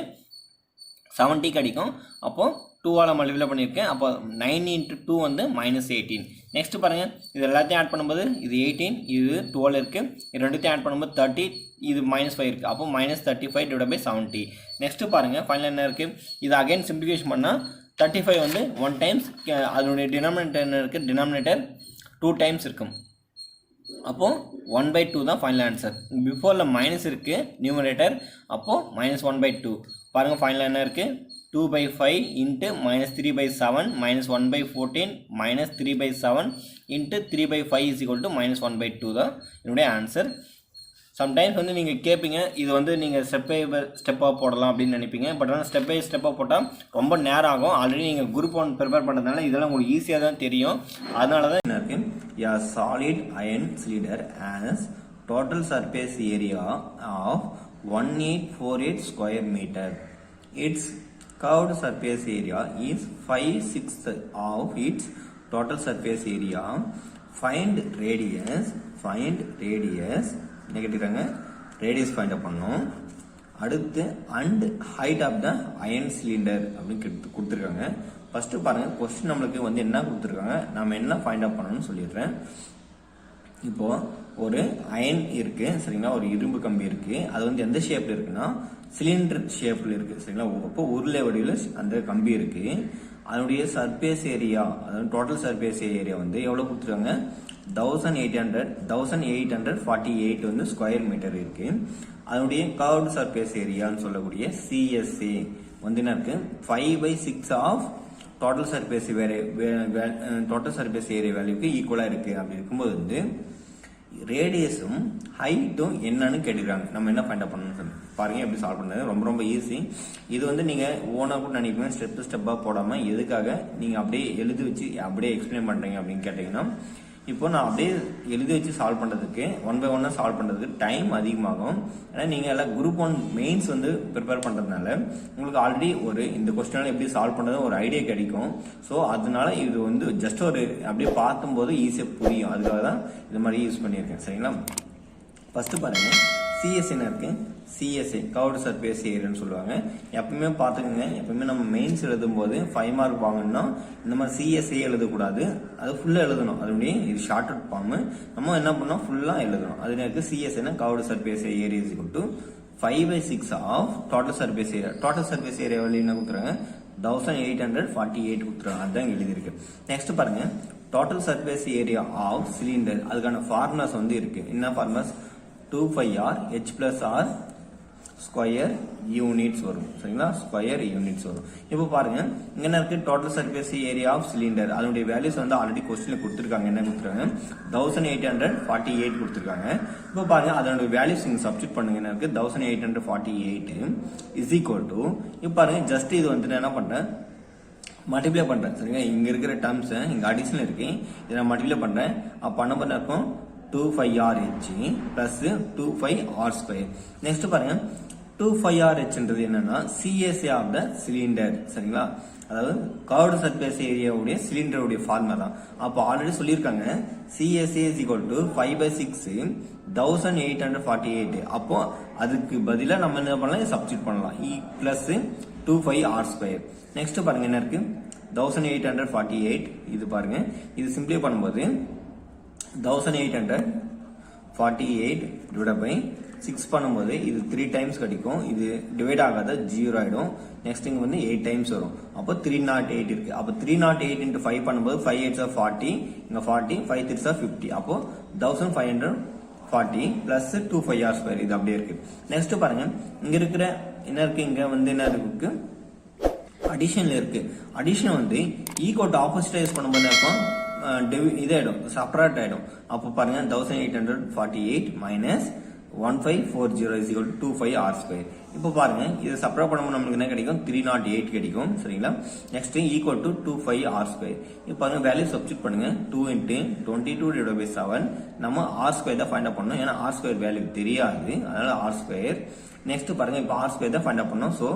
70 கிடைக்கும். அப்போது 2ஆல் மல்டிப்ளை பண்ணியிருக்கேன். அப்போ 9 × 2 வந்து -18. நெக்ஸ்ட் பாருங்கள் இது எல்லாத்தையும் ஆட் பண்ணும்போது இது 18, இது 12 இருக்குது. இது ரெண்டுத்தையும் ஆட் பண்ணும்போது 30, இது -5 இருக்குது. அப்போ -35/70. நெக்ஸ்ட்டு பாருங்கள் ஃபைனல் என்ன இருக்குது, இது அகைன் சிம்பிளிஃபிகேஷன் பண்ணால் 35 வந்து 1 டைம்ஸ், அதனுடைய டினாமினேட்டர் என்ன இருக்குது, டினாமினேட்டர் 2 டைம்ஸ் இருக்கும். அப்போது 1/2 தான் ஃபைனல் ஆன்சர். பிஃபோரில் மைனஸ் இருக்குது நியூமரேட்டர், அப்போது -1/2. பாருங்கள் ஃபைனல் என்ன இருக்குது, 2/5 × -3/7 -1/14 -3/7 × 3/5 = -1/2 தான் என்னுடைய ஆன்சர். சம்டைம்ஸ் வந்து நீங்கள் கேட்பீங்க, இது வந்து நீங்கள் ஸ்டெப்பாக போடலாம் அப்படின்னு நினைப்பீங்க. பட் ஆனால் ஸ்டெப் பை ஸ்டெப்பாக போட்டால் ரொம்ப நேரம் ஆகும். ஆல்ரெடி நீங்கள் குரூப் 1 ப்ரிப்பேர் பண்ணுறதுனால இதெல்லாம் உங்களுக்கு ஈஸியாக தான் தெரியும். அதனால தான் என்ன இருக்குது, a solid iron cylinder has total surface area of 1848 square meter. Its curved surface area is 5/6 of its total surface area. Find radius கேட்டிருக்காங்க. ரேடியஸ் ஃபைண்ட் அப் பண்ணோம். அடுத்து and height of the iron cylinder அப்படின்னு கொடுத்துருக்காங்க. First பாருங்க question நம்மளுக்கு வந்து என்ன கொடுத்துருக்காங்க, நம்ம என்ன ஃபைண்ட் அப் பண்ணணும்னு சொல்லிடுறேன். இப்போ ஒரு அயன் இருக்கு சரிங்களா, ஒரு இரும்பு கம்பி இருக்கு. அது வந்து எந்த ஷேப்ல இருக்குன்னா சிலிண்டர் ஷேப்ல இருக்கு சரிங்களா. அப்போ உருளை வடிவில் அந்த கம்பி இருக்கு. அதனுடைய சர்ஃபேஸ் ஏரியா, அதாவது டோட்டல் சர்ஃபேஸ் ஏரியா வந்து எவ்வளவு கொடுத்துருக்காங்க, 1848 வந்து ஸ்கொயர் மீட்டர் இருக்கு. அதனுடைய கர்வ்டு சர்ஃபேஸ் ஏரியான்னு சொல்லக்கூடிய CSA வந்து என்ன இருக்கு, 5/6 ஆஃப் டோட்டல் சர்ஃபேஸ் ஏரியா வேல்யூக்கு ஈக்குவலா இருக்கு. அப்படி இருக்கும்போது வந்து ரேடியஸும் ஹைட்டும் என்னன்னு கேட்டுக்கிறாங்க. நம்ம என்ன ஃபைண்ட் அப் பண்ணணும் பாருங்க, எப்படி சால்வ் பண்ணது ரொம்ப ரொம்ப ஈஸி. இது வந்து நீங்க ஓனா கூட நினைப்பீங்க, ஸ்டெப்பா போடாம எதுக்காக நீங்க அப்படியே எழுதி வச்சு அப்படியே எக்ஸ்பிளைன் பண்றீங்க அப்படின்னு கேட்டீங்கன்னா, இப்போ நான் அப்படியே எழுதி வச்சு சால்வ் பண்ணுறதுக்கு 1 by 1 சால்வ் பண்ணுறதுக்கு டைம் அதிகமாகும். ஏன்னா நீங்கள் எல்லாம் குரூப் 1 மெயின்ஸ் வந்து ப்ரிப்பேர் பண்ணுறதுனால உங்களுக்கு ஆல்ரெடி ஒரு இந்த கொஸ்டினால் எப்படி சால்வ் பண்ணுறது ஒரு ஐடியா கிடைக்கும். ஸோ அதனால இது வந்து ஜஸ்ட் ஒரு அப்படியே பார்க்கும்போது ஈஸியாக புரியும். அதுக்காக தான் இது மாதிரி யூஸ் பண்ணியிருக்கேன் சரிங்களா. ஃபர்ஸ்ட் பாருங்க சிஎஸ் என்ன இருக்கு, சிஎஸ்ஏ கர்வ்டு சர்ஃபேஸ் ஏரியான்னு சொல்லுவாங்க. எப்பவுமே பார்த்துக்கோங்க, எப்பவுமே நம்ம மெயின்ஸ் எழுதும் போது 5 மார்க் வாங்கணும்னா இந்த மாதிரி சிஎஸ்ஏ எழுதக்கூடாது, அது ஃபுல்லாக எழுதணும். அதனுடைய இது ஷார்ட் அவுட் ஃபார்ம். நம்ம என்ன பண்ணோம், ஃபுல்லாக எழுதணும். அது எனக்கு சிஎஸ்ஏனா curved surface area is equal to 5/6 of total surface area. Total surface area வழி என்ன கொடுத்துறாங்க, 1848 கொடுத்துருவாங்க. அதுதான் எழுதியிருக்கு. நெக்ஸ்ட் பாருங்க total surface area of cylinder. அதுக்கான ஃபார்முலாஸ் வந்து இருக்கு. என்ன formulas, 2πr h plus r square units வரும் சரிங்களா, ஸ்கொயர் யூனிட்ஸ் வரும். இப்போ பாருங்க இங்க என்ன இருக்கு, total surface area of cylinder. அதனுடைய வேல்யூஸ் வந்து ஆல்ரெடி கொஸ்டின்ல கொடுத்துருக்காங்க. என்ன கொடுத்துருக்காங்க, 1848 கொடுத்துருக்காங்க. இப்போ பாருங்க அதனுடைய வேல்யூஸ் நீங்க சப்ஸ்டிட் பண்ணுங்க. என்ன இருக்கு, 1848 இஸ் ஈக்குவல் டு, இப்போ பாருங்க ஜஸ்ட் இது வந்து என்ன பண்றேன், மல்டிப்ளை பண்றேன் சரிங்களா. இங்க இருக்கிற டேர்ம்ஸ் இங்க அடிஷனல் இருக்கு, இதை நான் மல்டிப்ளை பண்றேன். அப்ப பண்ண பண்ண இருக்கும் 2πrh plus 2πr². நெக்ஸ்ட் பாருங்க 2πrhன்றது என்னன்னா CSA ஆஃப் த சிலிண்டர் சரிங்களா. அதாவது கர்வ்டு சர்ஃபேஸ் ஏரியாவுடைய சிலிண்டருடைய ஃபார்முலா தான். அப்போ ஆல்ரெடி சொல்லியிருக்காங்க CSA is equal to 5/6 1848. அப்போ அதுக்கு பதிலா நம்ம என்ன பண்ணலாம், சப்ஸ்டிட் பண்ணலாம், பிளஸ் 2πr². நெக்ஸ்ட் பாருங்க என்ன இருக்கு, 1848 இது பாருங்க, இது சிம்பிளை பண்ணும்போது 1848 டிவைட் பை 6 பண்ணும்போது இது 3 டைம்ஸ் கிடைக்கும். இது டிவைட் ஆகாத 0 ஆயிடும். நெக்ஸ்ட் இங்க வந்து 8 டைம்ஸ் வரும். அப்போ 308 இருக்கு. அப்போ 308 into 5 பண்ணும்போது 5 8s are 40, இங்க 40, 5 3s are 50. அப்போ 1540 பிளஸ் 2πr². இது அப்படியே இருக்கு. நெக்ஸ்ட் பாருங்க இங்க இருக்கிற என்ன இருக்கு, இங்க வந்து என்ன இருக்கு, அடிஷன்ல இருக்கு. அடிஷன் வந்து ஈக்குவல் டு ஆப்போசிட்டா யூஸ் பண்ணும்போது இருக்கும் இதாயிடும், செப்பரேட் ஆயிடும். அப்போ பாருங்க 1848 minus 1540 is equal to 2πr². இப்போ பாருங்க இது செப்பரேட் பண்ணும்போது நமக்கு என்ன கிடைக்கும், 308 கிடைக்கும் சரிங்களா. Next equal to 2πr². இப்போ பாருங்க வேல்யூ சப்ஸ்டிட் பண்ணுங்க, 2 into 22 divided by 7. நம்ம r² தான் ஃபைண்ட் அவுட் பண்ணணும், ஏன்னா r² வேல்யூ தெரியாது, அதனால r². நெக்ஸ்ட் பாருங்க இப்போ r² தான் ஃபைண்ட் அவுட் பண்ணணும். ஸோ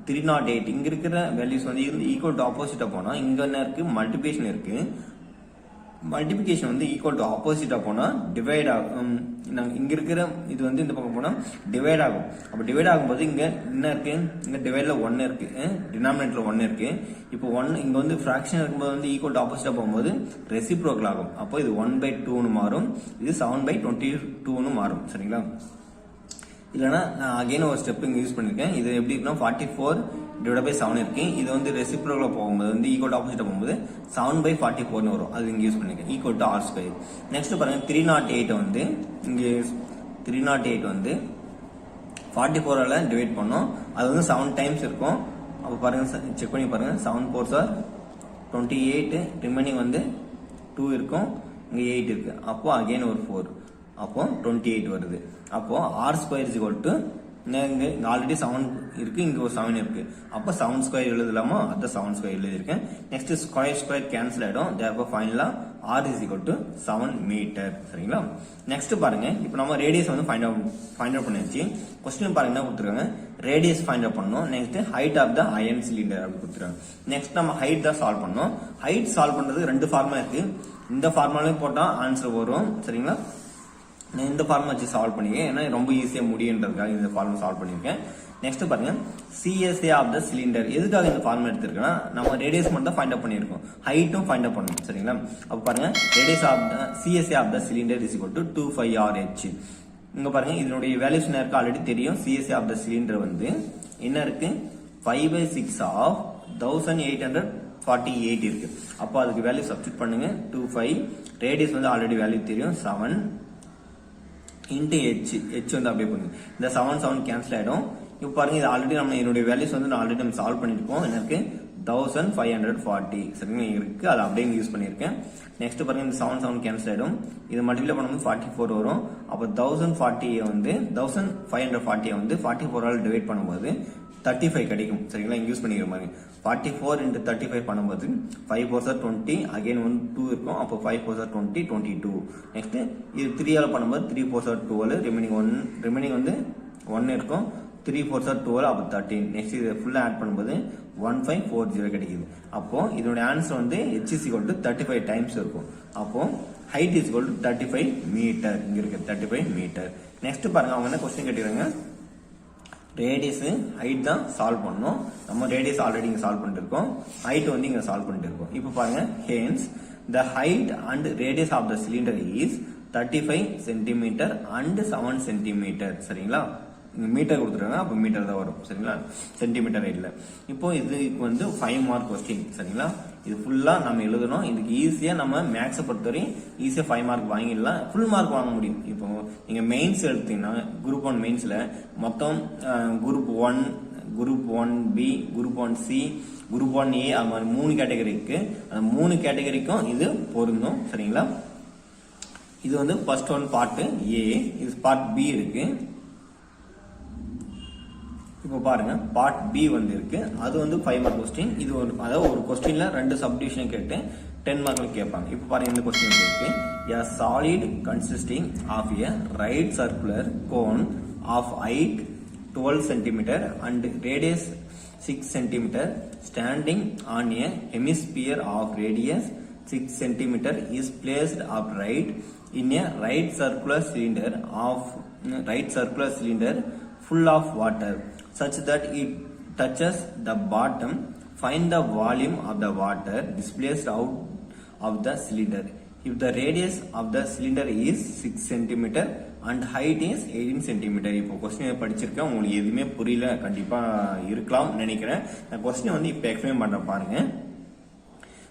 308 இங்க இருக்கிற வேல்யூஸ் வந்து ஈக்குவல் டு ஆப்போசிட்டா போனா இங்க என்ன இருக்கு மல்டிபிகேஷன் இருக்கு. மல்டிபிகேஷன் வந்து ஈக்குவல் டு ஆப்போசிட்டா போனா டிவைட் ஆகும். இங்க இருக்கிற இது வந்து இந்த பக்கம் போனா டிவைட் ஆகும். அப்ப டிவைட் ஆகும்போது இங்க என்ன இருக்கு, இங்க டிவைட்ல 1 இருக்கு, டினாமினேட்டர்ல 1 இருக்கு. இப்போ 1 இங்க வந்து ஃபிராக்ஷன் இருக்கும்போது வந்து ஈக்குவல் டு ஆப்போசிட்டா போகும்போது ரெசிப்ரோக்கல் ஆகும். அப்போ இது 1/2 மாறும், இது 7/22 மாறும். சரிங்களா? இல்லைன்னா நான் அகைன் ஒரு ஸ்டெப் இங்க யூஸ் பண்ணிருக்கேன். இது எப்படி இருக்குன்னா 44/7 இருக்கு. இது வந்து ரெசிப்ரோக்கலா போகும்போது வந்து ஈக்குவல் டு ஆப்போசிட்டா போகும்போது 7/44 வரும். அது இங்க யூஸ் பண்ணிருக்கேன். Equal to r². நெக்ஸ்ட் பாருங்க 308 வந்து இங்க 308 வந்து 44ஆல டிவைட் பண்ணோம். அது வந்து 7 டைம்ஸ் இருக்கும். அப்ப பாருங்க செக் பண்ணி பாருங்க. 7 4s are 28, ரிமைனிங் வந்து 2 இருக்கும், இங்க 8 இருக்கு. அப்போ அகைன் ஒரு 4, அப்போ 28 வருது. அப்போ r² is equal to இங்க ஆல்ரெடி 7 இருக்கு, இங்க ஒரு 7 இருக்கு. அப்போ 7² எழுதலாமா? அத 7² எழுதிருக்கேன். நெக்ஸ்ட் ஸ்கொயர் கேன்சல் ஆயிடும். therefore ஃபைனலா r is equal to 7 metre. சரிங்களா? நெக்ஸ்ட் பாருங்க, இப்போ நம்ம ரேடியஸ் வந்து ஃபைண்ட் அவுட் பண்ணியாச்சு. क्वेश्चन பாருங்க என்ன கொடுத்திருக்காங்க, ரேடியஸ் ஃபைண்ட் அவுட் பண்ணனும். Next height of the iron cylinder அப்படி கொடுத்திருக்காங்க. நெக்ஸ்ட் நம்ம ஹைட் தான் சால்வ் பண்ணனும். ஹைட் சால்வ் பண்றதுக்கு ரெண்டு ஃபார்முலா இருக்கு. இந்த ஃபார்முலால போட்டா ஆன்சர் வரும். சரிங்களா? நான் இந்த ஃபார்முலா வச்சு சால்வ் பண்ணிருக்கேன். ஏன்னா ரொம்ப ஈஸியா முடியுன்றதுக்காக இந்த ஃபார்முலா சால்வ் பண்ணிருக்கேன். நெக்ஸ்ட் பாருங்க, CSA ஆஃப் த சிலிண்டர். எதுக்காக இந்த ஃபார்முலா எடுத்திருக்கேன்னா நம்ம ரேடியஸ் மட்டும் தான் ஃபைண்ட் அவுட் பண்ணிருக்கோம், ஹைட்டும் ஃபைண்ட் அவுட் பண்ணணும். சரிங்களா? அப்ப பாருங்க radius of the CSA of the cylinder is equal to 25RH. இங்க பாருங்க இதனுடைய வேல்யூஸ் என்ன இருக்கு ஆல்ரெடி தெரியும். CSA ஆஃப் த சிலிண்டர் வந்து என்ன இருக்கு 5/6 ஆஃப் 1848 இருக்கு. அப்போ அதுக்கு வேல்யூ சப்ஸ்டிட் பண்ணுங்க 25. ரேடியஸ் வந்து ஆல்ரெடி வேல்யூ தெரியும் 7 into h வந்து அப்படியே பண்ணுங்க. இந்த 7 கேன்சல் ஆயிடும். இப்போ பாருங்க இது ஆல்ரெடி நம்ம என்னுடைய வேல்யூஸ் வந்து நான் ஆல்ரெடி நம்ம சால்வ் பண்ணிருக்கோம். எனக்கு 1540 சரிங்களா இருக்கு, அதை அப்படியே யூஸ் பண்ணிருக்கேன். நெக்ஸ்ட் பாருங்க இந்த 7 கேன்சல் ஆயிடும். இது மல்டிப்ளை பண்ணும்போது 44 வரும். அப்போ 1040 வந்து 1540 வந்து 44ஆல டிவைட் பண்ணும்போது 35 கிடைக்கும். சரிங்களா? இங்க யூஸ் பண்ணிக்கிற மாதிரி 44 into 35 பண்ணும்போது 5 4s are 20, அகைன் வந்து 2 இருக்கும். அப்போ 5 4s are 20, 22. நெக்ஸ்ட் இது 3 ஆல பண்ணும்போது 3 4s are 12, ரிமைனிங் வந்து 1 இருக்கும். 3 4s are 12, அப்போ 13. நெக்ஸ்ட் இது ஃபுல்லா ஆட் பண்ணும்போது 1540 கிடைக்குது. அப்போ இதோட ஆன்சர் வந்து h is equal to 35 times இருக்கும். அப்போ height is equal to 35 metre. இங்க இருக்கு 35 மீட்டர். நெக்ஸ்ட் பாருங்க அவங்க என்ன क्वेश्चन கேட்டிருக்காங்க, ரேடியஸ் ஹைட் தான் சால்வ் பண்ணோம். நம்ம ரேடியஸ் ஆல்ரெடி இங்க சால்வ் பண்ணிட்டு இருக்கோம், ஹைட் வந்து இங்க சால்வ் பண்ணிட்டு இருக்கோம். இப்போ பாருங்க hence the height and radius of the cylinder is 35 cm and 7 cm. சரிங்களா? மீட்டர் கொடுத்துருக்காங்க, அப்ப மீட்டர் தான் வரும். சரிங்களா? சென்டிமீட்டர் இல்ல. இப்போ இதுக்கு வந்து 5 மார்க் क्वेश्चन. சரிங்களா? இது ஃபுல்லா நம்ம எழுதணும். இதுக்கு ஈஸியா நம்ம மேக்ஸை பொறுத்தவரை ஈஸியா 5 மார்க் வாங்கிடலாம், ஃபுல் மார்க் வாங்க முடியும். இப்போ நீங்க மெயின்ஸ் எடுத்தீங்கன்னா குரூப் 1 மெயின்ஸ்ல மொத்தம் group 1, group 1B, group 1C, group 1A அது மாதிரி 3 கேட்டகரி இருக்கு. அந்த 3 கேட்டகரிக்கும் இது பொருந்தும். சரிங்களா? இது வந்து ஃபர்ஸ்ட் ஒன் பார்ட் A, இது பார்ட் B இருக்கு. இப்போ பாருங்க பார்ட் B வந்து இருக்கு, அது வந்து 5 மார்க் क्वेश्चन. இது ஒரு அதாவது ஒரு क्वेश्चनல ரெண்டு சப்டிவிஷன் கேட்டு 10 மார்க்ல கேட்பாங்க. இப்போ பாருங்க இந்த क्वेश्चन இருக்கு, a solid consisting of a right circular cone of height 12 cm and radius 6 cm standing on a hemisphere of radius 6 cm is placed upright in a right circular cylinder full of water such that it touches the bottom. Find the volume of the water displaced out of the cylinder if the radius of the cylinder is 6 cm and height is 18 cm. இப்போ question படிச்சிருக்கேன், உங்களுக்கு எதுவுமே புரியல கண்டிப்பா இருக்கலாம் நினைக்கிறேன். நான் question வந்து இப்போ எக்ஸ்பிளைன் பண்றேன் பாருங்க.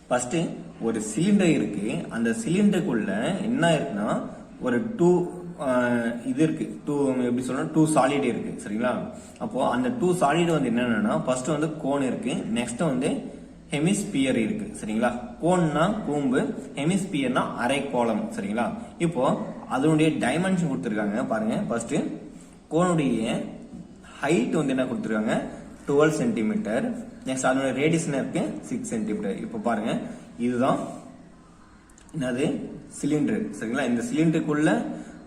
ஃபர்ஸ்ட் ஒரு சிலிண்டர் இருக்கு, அந்த சிலிண்டருக்குள்ள என்ன இருக்குன்னா ஒரு 2 இது இருக்கு, 2 எப்படி சொல்லணும் 2 சாலிட் இருக்கு. சரிங்களா? அப்போ அந்த 2 சாலிட் வந்து என்னன்னா ஃபர்ஸ்ட் வந்து கோன் இருக்கு, நெக்ஸ்ட் வந்து ஹெமிஸ்பியர் இருக்கு. சரிங்களா? கோன்னா கூம்பு, ஹெமிஸ்பியர்னா அரைக்கோளம். சரிங்களா? இப்போ அதனுடைய டைமென்ஷன் கொடுத்திருக்காங்க பாருங்க. ஃபர்ஸ்ட் கோனுடைய ஹைட் வந்து என்ன கொடுத்திருக்காங்க 12 சென்டிமீட்டர். நெக்ஸ்ட் அதனுடைய ரேடியஸ் என்ன இருக்கு 6 சென்டிமீட்டர். இப்போ பாருங்க இதுதான் என்னது சிலிண்டர். சரிங்களா? இந்த சிலிண்டருக்குள்ள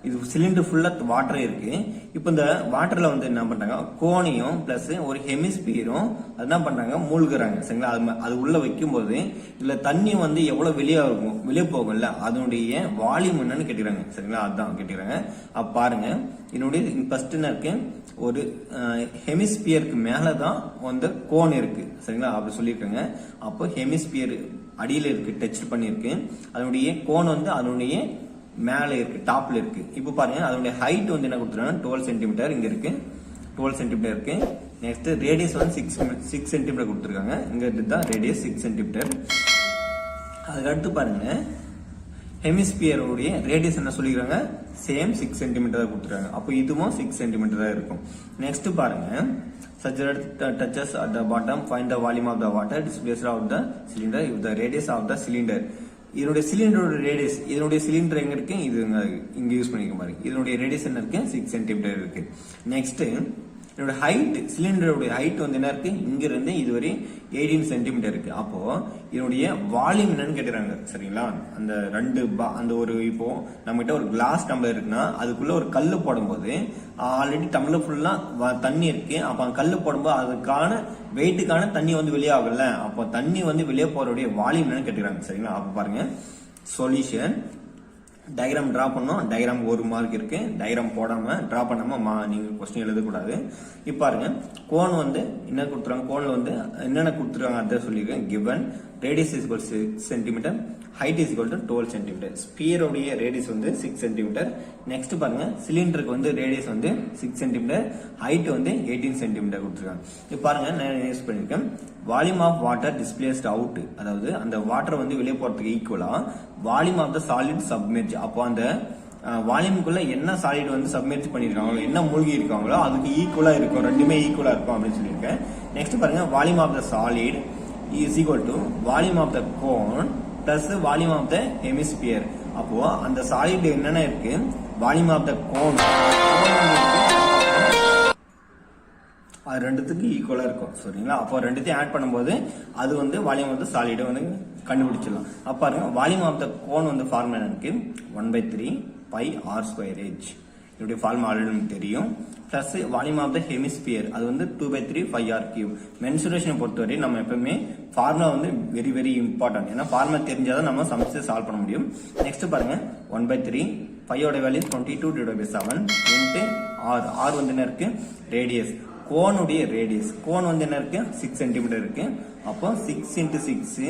இது சிலிண்டர் ஃபுல்லா வாட்டர் இருக்கு. இப்போ இந்த வாட்டர்ல வந்து என்ன பண்றாங்க, கோனையும் பிளஸ் ஒரு ஹெமிஸ்பியரும் அது என்ன பண்றாங்க, மூழ்குறாங்க. சரிங்களா, அது உள்ள வைக்கும் போது இதுல தண்ணி வந்து எவ்வளவு வெளியே போகும்ல, அதனுடைய வால்யூம் என்னன்னு கேட்டுக்கிறாங்க. சரிங்களா, அதுதான் கேட்டுக்கிறாங்க. அப்ப பாருங்க, என்னுடைய ஃபர்ஸ்ட் என்ன இருக்கு, ஒரு ஹெமிஸ்பியருக்கு மேலதான் வந்து கோன் இருக்கு. சரிங்களா, அப்படி சொல்லியிருக்காங்க. அப்போ ஹெமிஸ்பியர் அடியில இருக்கு, டச் பண்ணிருக்கு. அதனுடைய கோன் வந்து அதனுடைய மேல இருக்கு, டாப்ல இருக்கு. இப்ப பாருங்க, அதனுடைய ஹைட் வந்து என்ன கொடுத்துருக்காங்க, 12 சென்டிமீட்டர் இங்க இருக்கு, 12 சென்டிமீட்டர் இருக்கு. நெக்ஸ்ட் ரேடியஸ் வந்து 6 சென்டிமீட்டர் கொடுத்துருக்காங்க. இங்க இதுதான் ரேடியஸ் 6 சென்டிமீட்டர். அதுக்கு அடுத்து பாருங்க, ஹெமிஸ்பியருடைய ரேடியஸ் என்ன சொல்லிக்கிறாங்க, சேம் 6 சென்டிமீட்டர் கொடுத்துருக்காங்க. அப்போ இதுவும் 6 சென்டிமீட்டர் தான் இருக்கும். நெக்ஸ்ட் பாருங்க, such that touches at the bottom, find the volume of the water displaced out the cylinder if the radius of the cylinder. இதனுடைய சிலிண்டரோட ரேடியஸ், இதனுடைய சிலிண்டர் எங்க இருக்கு, இது இங்க யூஸ் பண்ணிக்க பாருங்க. இதனுடைய ரேடியஸ் என்ன இருக்கு, 6 சென்டிமீட்டர் இருக்கு. நெக்ஸ்ட் இதோட ஹைட், சிலிண்டருடைய ஹைட் வந்து என்ன இருக்கு, இங்க இருந்து இதுவரை 18 சென்டிமீட்டர் இருக்கு. அப்போ இதனுடைய வால்யூம் என்னன்னு கேட்டுறாங்க. சரிங்களா, அந்த அந்த ஒரு இப்போ நம்ம கிட்ட ஒரு கிளாஸ் டம்ளர் இருக்குன்னா அதுக்குள்ள ஒரு கல்லு போடும்போது ஆல்ரெடி டம்ளர் ஃபுல்லா தண்ணி இருக்கு. அப்ப அந்த கல்லு போடும்போது அதுக்கான வெயிட்டுக்கான தண்ணி வந்து வெளியே ஆகல. அப்போ தண்ணி வந்து வெளியே போறதுடைய வால்யூம் என்னன்னு கேட்டுக்கிறாங்க. சரிங்களா, அப்ப பாருங்க, சொல்யூஷன் டயக்ராம் டிரா பண்ணோம். டயக்ராம் 1 மார்க் இருக்கு. டயக்ராம் போடாம டிரா பண்ணாம நீங்க கொஸ்டின் எழுதக்கூடாது. இப்ப பாருங்க, கோன் வந்து என்ன கொடுத்துருக்காங்க, கோன்ல வந்து என்னென்ன கொடுத்துருக்காங்க அதான் சொல்லியிருக்கேன். Given radius is 6 centimetre, height is 12 centimetre. ஸ்பியருடைய ரேடியஸ் வந்து 6 சென்டிமீட்டர். நெக்ஸ்ட் பாருங்க, சிலிண்டருக்கு வந்து ரேடியஸ் வந்து 6 சென்டிமீட்டர், ஹைட் வந்து 18 சென்டிமீட்டர் கொடுத்துருக்காங்க. இப்ப பாருங்க, நான் யூஸ் பண்ணிருக்கேன் volume of water displaced out, அதாவது அந்த வாட்டர் வந்து வெளியே போறதுக்கு ஈக்குவலா volume of the solid submerge. அப்போ அந்த வால்யூமுக்குள்ள என்ன சாலிட் வந்து சப்மெர்ஜ் பண்ணிருக்காங்களோ, என்ன மூழ்கி இருக்காங்களோ அதுக்கு ஈக்குவலா இருக்கும், ரெண்டுமே ஈக்குவலா இருக்கும் அப்படின்னு சொல்லியிருக்கேன். நெக்ஸ்ட் பாருங்க, volume of the solid is equal to volume of the cone plus volume of the hemisphere. அப்போ அந்த சாலிட் என்னென்ன இருக்கு, வால்யூம் ஆஃப் த கோன் அது ரெண்டுத்துக்கு ஈக்குவலா இருக்கும். சரிங்களா, அப்போ ரெண்டுத்தையும் ஆட் பண்ணும்போது அது வந்து வால்யூம் ஆஃப் த சாலிட் வந்து கண்டுபிடிச்சிடலாம். அப்ப பாருங்க, வால்யூம் ஆஃப் த கோன் வந்து ஃபார்முலா இருக்கு 1/3 pi r²h. இதோட ஃபார்முலா ஆல்ரெடி தெரியும். Plus volume of the hemisphere அது வந்து 2/3 πr³. மென்சுரேஷனை பொறுத்தவரை நம்ம எப்பவுமே ஃபார்முலா வந்து வெரி வெரி இம்பார்ட்டன்ட். ஏன்னா ஃபார்முலா தெரிஞ்சாதான் நம்ம சம்ஸ் சால்வ் பண்ண முடியும். நெக்ஸ்ட் பாருங்க, 1/3 பையோட வேல்யூ 22/7 இன்ட்டு ஆர். ஆர் வந்து என்ன இருக்கு, ரேடியஸ். கோனுடைய ரேடியஸ், கோன் வந்து என்ன இருக்கு, 6 சென்டிமீட்டர் இருக்கு. அப்போ 6 × 6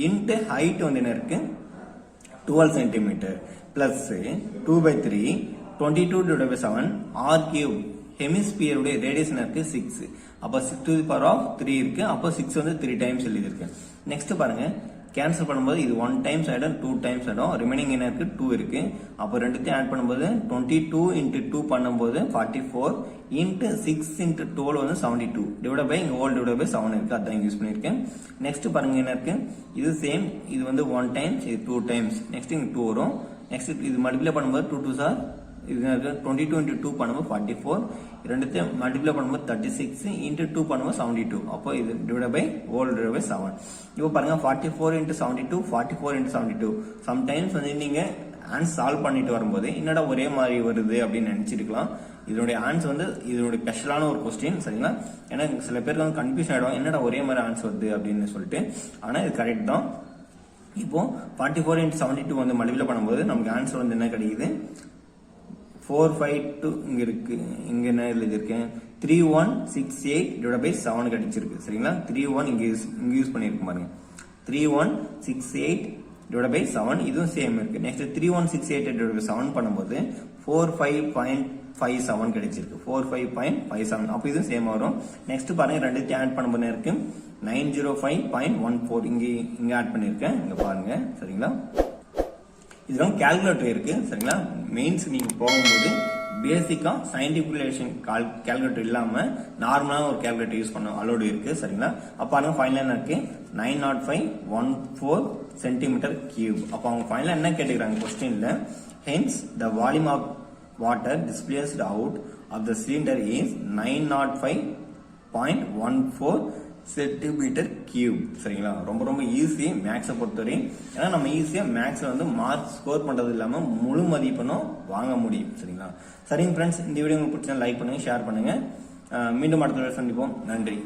இன்ட்டு ஹைட் வந்து என்ன இருக்கு, 12 சென்டிமீட்டர் பிளஸ் 2/3 22/7 r³ ஹெமிஸ்பியர் உடைய ரேடியஸ் இருக்கு 6. அப்ப 6⁻³ இருக்கு. அப்ப 6 வந்து 3 டைம்ஸ் எழுதி இருக்கு. நெக்ஸ்ட் பாருங்க, கேன்சல் பண்ணும்போது இது 1 டைம்ஸ் ஆயிடும், 2 டைம்ஸ் ஆயிடும். ரிமைனிங் என்ன இருக்கு, 2 இருக்கு. அப்போ ரெண்டுத்தையும் ஆட் பண்ணும்போது 22 × 2 பண்ணும்போது 44 இன்ட்டு 6 × 12 வந்து 72 டிவைட் பை இங்க ஹோல் டிவைட் பை 7 இருக்கு. அதான் யூஸ் பண்ணிருக்கேன். நெக்ஸ்ட் பாருங்க, என்ன இருக்கு, இது சேம். இது வந்து 1 டைம்ஸ், இது 2 டைம்ஸ். நெக்ஸ்ட் இங்க 2 வரும். நெக்ஸ்ட் இது மல்டிப்ளை பண்ணும்போது 2 2s are இது 22 × 2 பண்ணும்போது 44. ரெண்டுத்தையும் மல்டிப்ளை பண்ணும்போது 36 இன்ட்டு 2 பண்ணும்போது 72. அப்போ இது divide by whole divide by 7. இப்போ பாருங்க, 44 × 72 44 × 72. சம்டைம்ஸ் வந்து நீங்க ஆன்சர் சால்வ் பண்ணிட்டு வரும்போது என்னடா ஒரே மாதிரி வருது அப்படின்னு நினைச்சிருக்கலாம். இதனுடைய ஆன்சர் வந்து இதனுடைய ஸ்பெஷலான ஒரு கொஸ்டின். சரிங்களா, ஏன்னா சில பேருக்கு வந்து கன்ஃபியூஷன் ஆயிடும், என்னடா ஒரே மாதிரி ஆன்சர் வருது அப்படின்னு சொல்லிட்டு. ஆனா இது கரெக்ட் தான். இப்போ 44 × 72 வந்து மல்டிப்ளை பண்ணும்போது நமக்கு ஆன்சர் வந்து என்ன கிடைக்குது, 452 இங்க இருக்கு. இங்க என்ன எழுதிருக்கேன், 3168 டிவைட் பை 7 கிடைச்சிருக்கு. சரிங்களா, 31 இங்க யூஸ் பண்ணிருக்கோம் பாருங்க, 3168 டிவைட் பை 7. இதுவும் சேம் இருக்கு. நெக்ஸ்ட் 3168 டிவைட் பை 7 பண்ணும்போது 45.57 கிடைச்சிருக்கு. 45.57. அப்போ இதுவும் சேம் வரும். நெக்ஸ்ட் பாருங்க, ரெண்டுத்தையும் ஆட் பண்ணும்போது இருக்கு 905.14. இங்க ஆட் பண்ணிருக்கேன், இங்க பாருங்க. சரிங்களா, இதெல்லாம் கால்குலேட்டர் இருக்கு. சரிங்களா, மெயின்ஸ் நீங்க போகும்போது பேசிக்கா சயின்டிபிக் கால்குலேட்டர் இல்லாம நார்மலான ஒரு கால்குலேட்டர் யூஸ் பண்ண அலோடு இருக்கு. சரிங்களா, அப்ப ஃபைனல் இருக்கு 905.14 cm³. அப்ப அவங்க ஃபைனல் என்ன கேட்டுக்கிறாங்க கொஸ்டின்ல, hence the volume of water displaced out of the cylinder is 905.14 centimetre cube. சரிங்களா, ரொம்ப ரொம்ப ஈஸி மேக்ஸை பொறுத்தவரை. ஏன்னா நம்ம ஈஸியா மேக்ஸ்ல வந்து மார்க் ஸ்கோர் பண்றது இல்லாம முழு மதிப்பெண்ணும் வாங்க முடியும். சரிங்களா, சரிங்க ஃப்ரெண்ட்ஸ், இந்த வீடியோ உங்களுக்கு பிடிச்சா லைக் பண்ணுங்க, ஷேர் பண்ணுங்க. மீண்டும் அடுத்த வீடியோல சந்திப்போம். நன்றி.